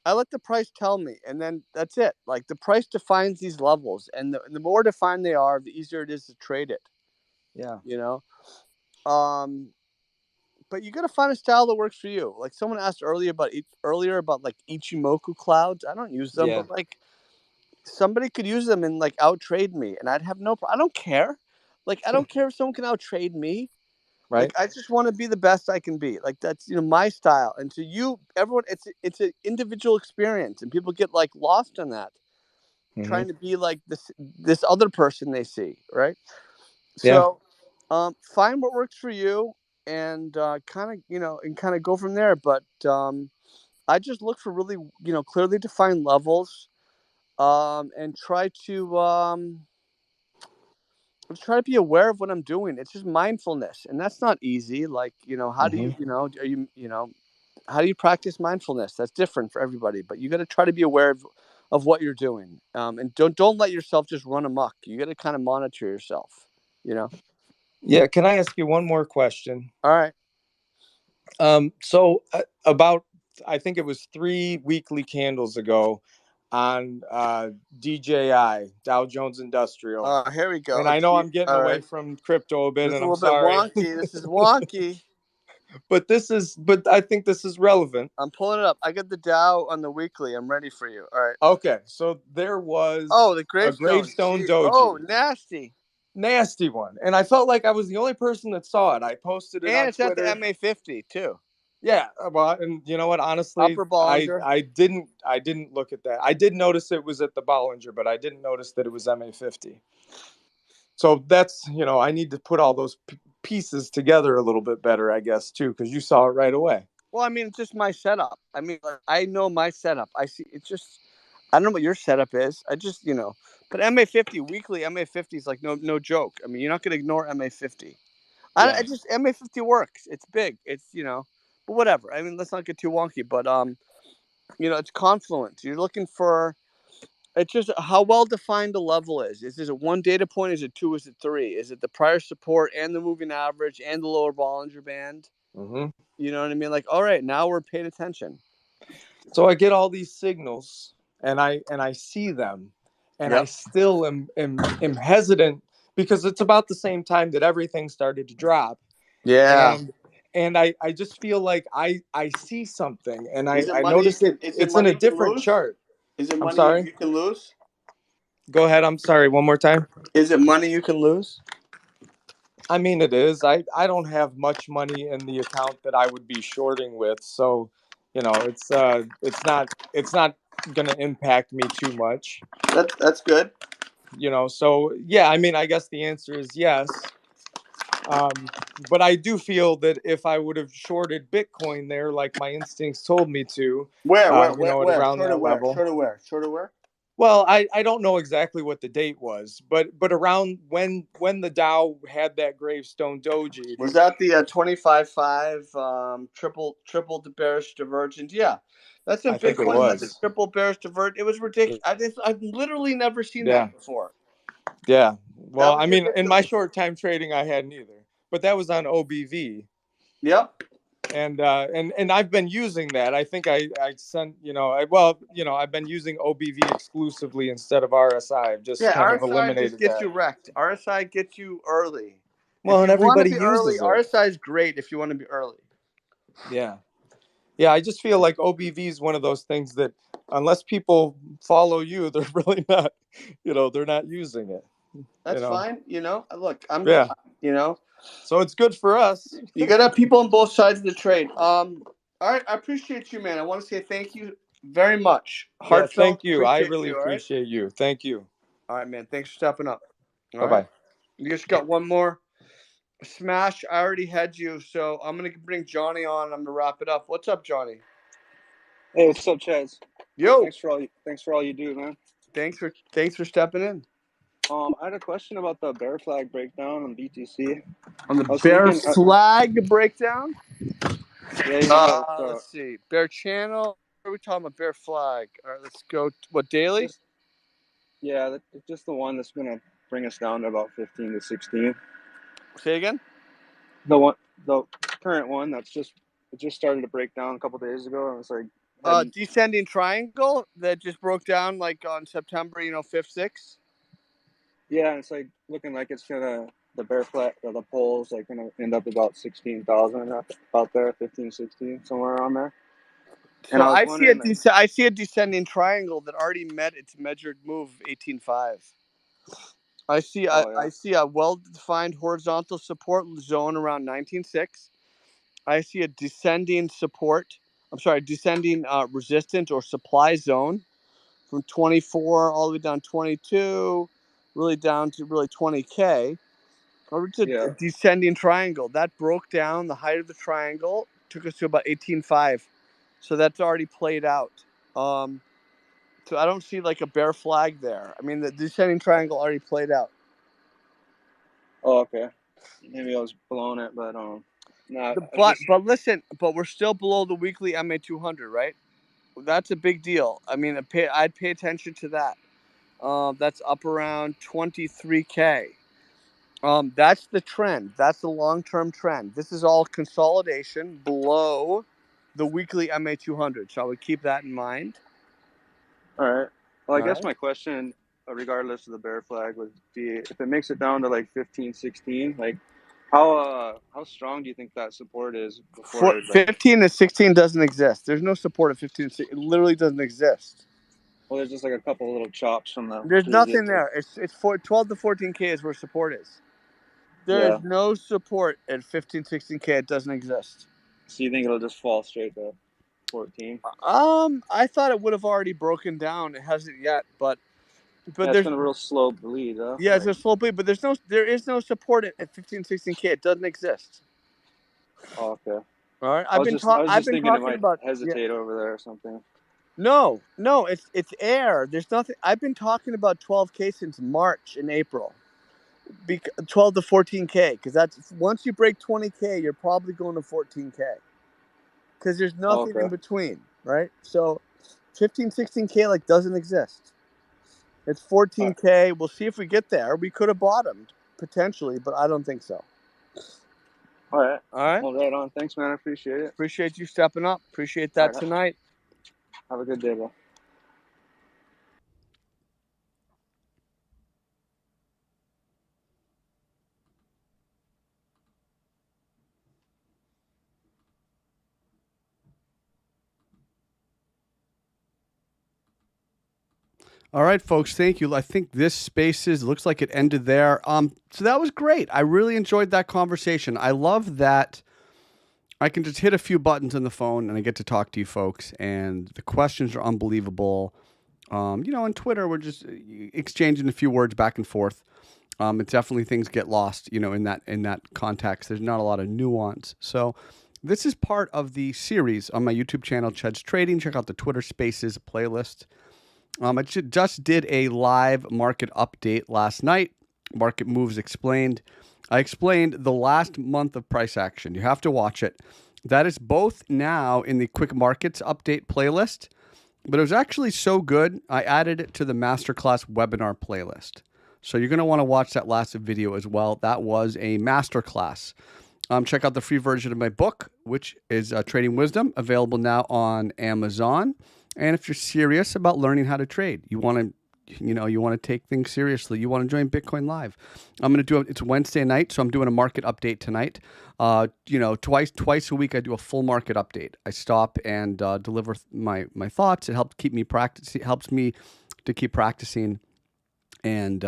I let the price tell me, and then that's it. Like, the price defines these levels, and the more defined they are, the easier it is to trade it. Yeah. But you got to find a style that works for you. Like someone asked earlier about like Ichimoku clouds. I don't use them, but like somebody could use them and like out trade me, and I'd have no problem. I don't care. Like, I don't care if someone can out trade me. Right. Like, I just want to be the best I can be. Like, that's my style. And to everyone, it's an individual experience, and people get like lost in that, trying to be like this other person they see, right? So, find what works for you, and kind of go from there. But I just look for really clearly defined levels, and try to be aware of what I'm doing. It's just mindfulness, and that's not easy. Like, how do you how do you practice mindfulness? That's different for everybody, but you got to try to be aware of what you're doing, and don't let yourself just run amok. You got to kind of monitor yourself. Yeah. Can I ask you one more question? All right. So about, I think it was 3 weekly candles ago, on DJI, Dow Jones Industrial. Here we go. And I know I'm getting away from crypto a bit, This is and a I'm little sorry. bit wonky. This is wonky. But I think this is relevant. I'm pulling it up. I got the Dow on the weekly. I'm ready for you. All right. Okay, so there was the a gravestone doji. Oh, nasty one. And I felt like I was the only person that saw it. I posted it on it's Twitter. at the MA50 too. Yeah, well, and you know what? Honestly, Upper Bollinger. I didn't look at that. I did notice it was at the Bollinger, but I didn't notice that it was MA50. So that's, I need to put all those pieces together a little bit better, I guess, too, because you saw it right away. Well, I mean, it's just my setup. I mean, like, I know my setup. I see. It's just, I don't know what your setup is. I just, but MA50 weekly, MA50 is like no joke. I mean, you're not going to ignore MA50. I just MA50 works. It's big. It's but whatever. I mean, let's not get too wonky. But it's confluence. You're looking for It's just how well defined the level is. Is it one data point? Is it two? Is it three? Is it the prior support and the moving average and the lower Bollinger Band? Mm-hmm. You know what I mean? Like, all right, now we're paying attention. So I get all these signals, and I see them, and I still am hesitant because it's about the same time that everything started to drop. Yeah. And I just feel like I see something, and Is it I money? notice it's in a different chart. Is it I'm money sorry. you can lose? Go ahead. I'm sorry. One more time. Is it money you can lose? I mean, it is. I don't have much money in the account that I would be shorting with, so it's not going to impact me too much. That's good. So yeah, I mean, I guess the answer is yes. But I do feel that if I would have shorted Bitcoin there, like my instincts told me to, Where? at around that level. Short of where? Well, I don't know exactly what the date was, but around when the Dow had that gravestone doji. Was that the 25.5 triple the bearish divergence? Yeah, that's in I think it Bitcoin. That's a was. triple bearish divergence. It was ridiculous. I've literally never seen Yeah. that before. Yeah. Well, That was I mean, in my ridiculous. short time trading, I hadn't either, but that was on OBV. Yep. And I've been using that. I think I sent, I've been using OBV exclusively instead of RSI. I've just kind of RSI just eliminated gets that. you wrecked. RSI gets you early. Well, If and you want to everybody be early, uses it. RSI is great if you want to be early. Yeah. Yeah, I just feel like OBV is one of those things that unless people follow you, they're really not, they're not using it. That's fine. Look, Yeah. So it's good for us. You got to have people on both sides of the trade. All right, I appreciate you, man. I want to say thank you very much. Yeah, thank Heartfelt. you. I Appreciate really you. All right. appreciate you. Thank you. All right, man. Thanks for stepping up. All Bye-bye. right. You just got one more smash. I already had you, so I'm gonna bring Johnny on. I'm gonna wrap it up. What's up, Johnny? Hey, what's up, Chaz? Yo. Thanks for all you do, man. Thanks for stepping in. I had a question about the bear flag breakdown on BTC. On the bear flag breakdown? Yeah, let's see. Bear channel. What are we talking about? Bear flag. All right, let's go. What, daily? It's just the one that's gonna bring us down to about 15 to 16. Say again? The current one it just started to break down a couple days ago, and it's like descending triangle that just broke down like on September, 5th, 6th. Yeah, it's like looking like it's gonna the bear flag the pole's like gonna end up about 16,000 about there, 15, 16, somewhere around there. So I see a descending triangle that already met its measured move 18.5. I see a well-defined horizontal support zone around 19.6. I see a descending resistance or supply zone from 24 all the way down 22, really down to really 20K. It's a descending triangle. That broke down the height of the triangle, took us to about 18.5. So that's already played out. So I don't see like a bear flag there. I mean, the descending triangle already played out. Oh, okay. Maybe I was blowing it, but But listen, we're still below the weekly MA200, right? That's a big deal. I mean, I'd pay attention to that. That's up around 23K. That's the trend. That's the long-term trend. This is all consolidation below the weekly MA200. So I would keep that in mind. All right. Well, I guess my question, regardless of the bear flag, would be if it makes it down to like 15, 16, like how strong do you think that support is before 15 to 16 doesn't exist. There's no support at 15 to 16. It literally doesn't exist. Well, there's just like a couple of little chops from the There's nothing there. It's 12 to 14K is where support is. There is no support at 15, 16K. It doesn't exist. So you think it'll just fall straight to 14? I thought it would have already broken down. It hasn't yet, but it's been a real slow bleed, huh? Yeah, it's a slow bleed, but there is no support at 15, 16K. It doesn't exist. Oh, okay. All right. I was just thinking it might hesitate over there or something. No, it's air. There's nothing. I've been talking about 12K since March and April. 12 to 14K, because that's once you break 20K, you're probably going to 14K. Because there's nothing in between, right? So 15, 16K like doesn't exist. It's 14K. We'll see if we get there. We could have bottomed potentially, but I don't think so. All right. All right. Well, right on. Thanks, man. I appreciate it. Appreciate you stepping up. Appreciate that All right. tonight. Have a good day, bro. All right, folks. Thank you. I think this Spaces looks like it ended there. So that was great. I really enjoyed that conversation. I love that I can just hit a few buttons on the phone and I get to talk to you folks. And the questions are unbelievable. You know, on Twitter, we're just exchanging a few words back and forth. It's definitely things get lost, you know, in that context. There's not a lot of nuance. So this is part of the series on my YouTube channel, Ched's Trading. Check out the Twitter Spaces playlist. I just did a live market update last night. Market moves explained. I explained the last month of price action. You have to watch it. That is both now in the Quick Markets update playlist, but it was actually so good, I added it to the Masterclass webinar playlist. So you're going to want to watch that last video as well. That was a masterclass. Check out the free version of my book, which is Trading Wisdom, available now on Amazon. And if you're serious about learning how to trade, you want to take things seriously, you want to join Bitcoin Live. I'm going to do it. It's Wednesday night, so I'm doing a market update tonight. Twice a week I do a full market update. I stop and deliver my thoughts. It helps keep me practice. It helps me to keep practicing. And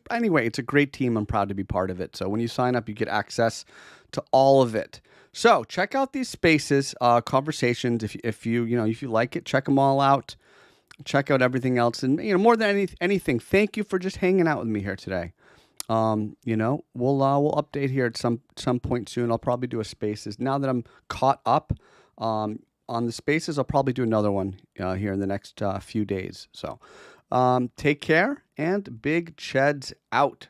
anyway, it's a great team. I'm proud to be part of it. So when you sign up, you get access to all of it. So check out these Spaces conversations. If you like it, check them all out. Check out everything else, and more than anything, thank you for just hanging out with me here today. We'll update here at some point soon. I'll probably do a Spaces now that I'm caught up on the Spaces. I'll probably do another one here in the next few days. So take care, and Big Cheds out.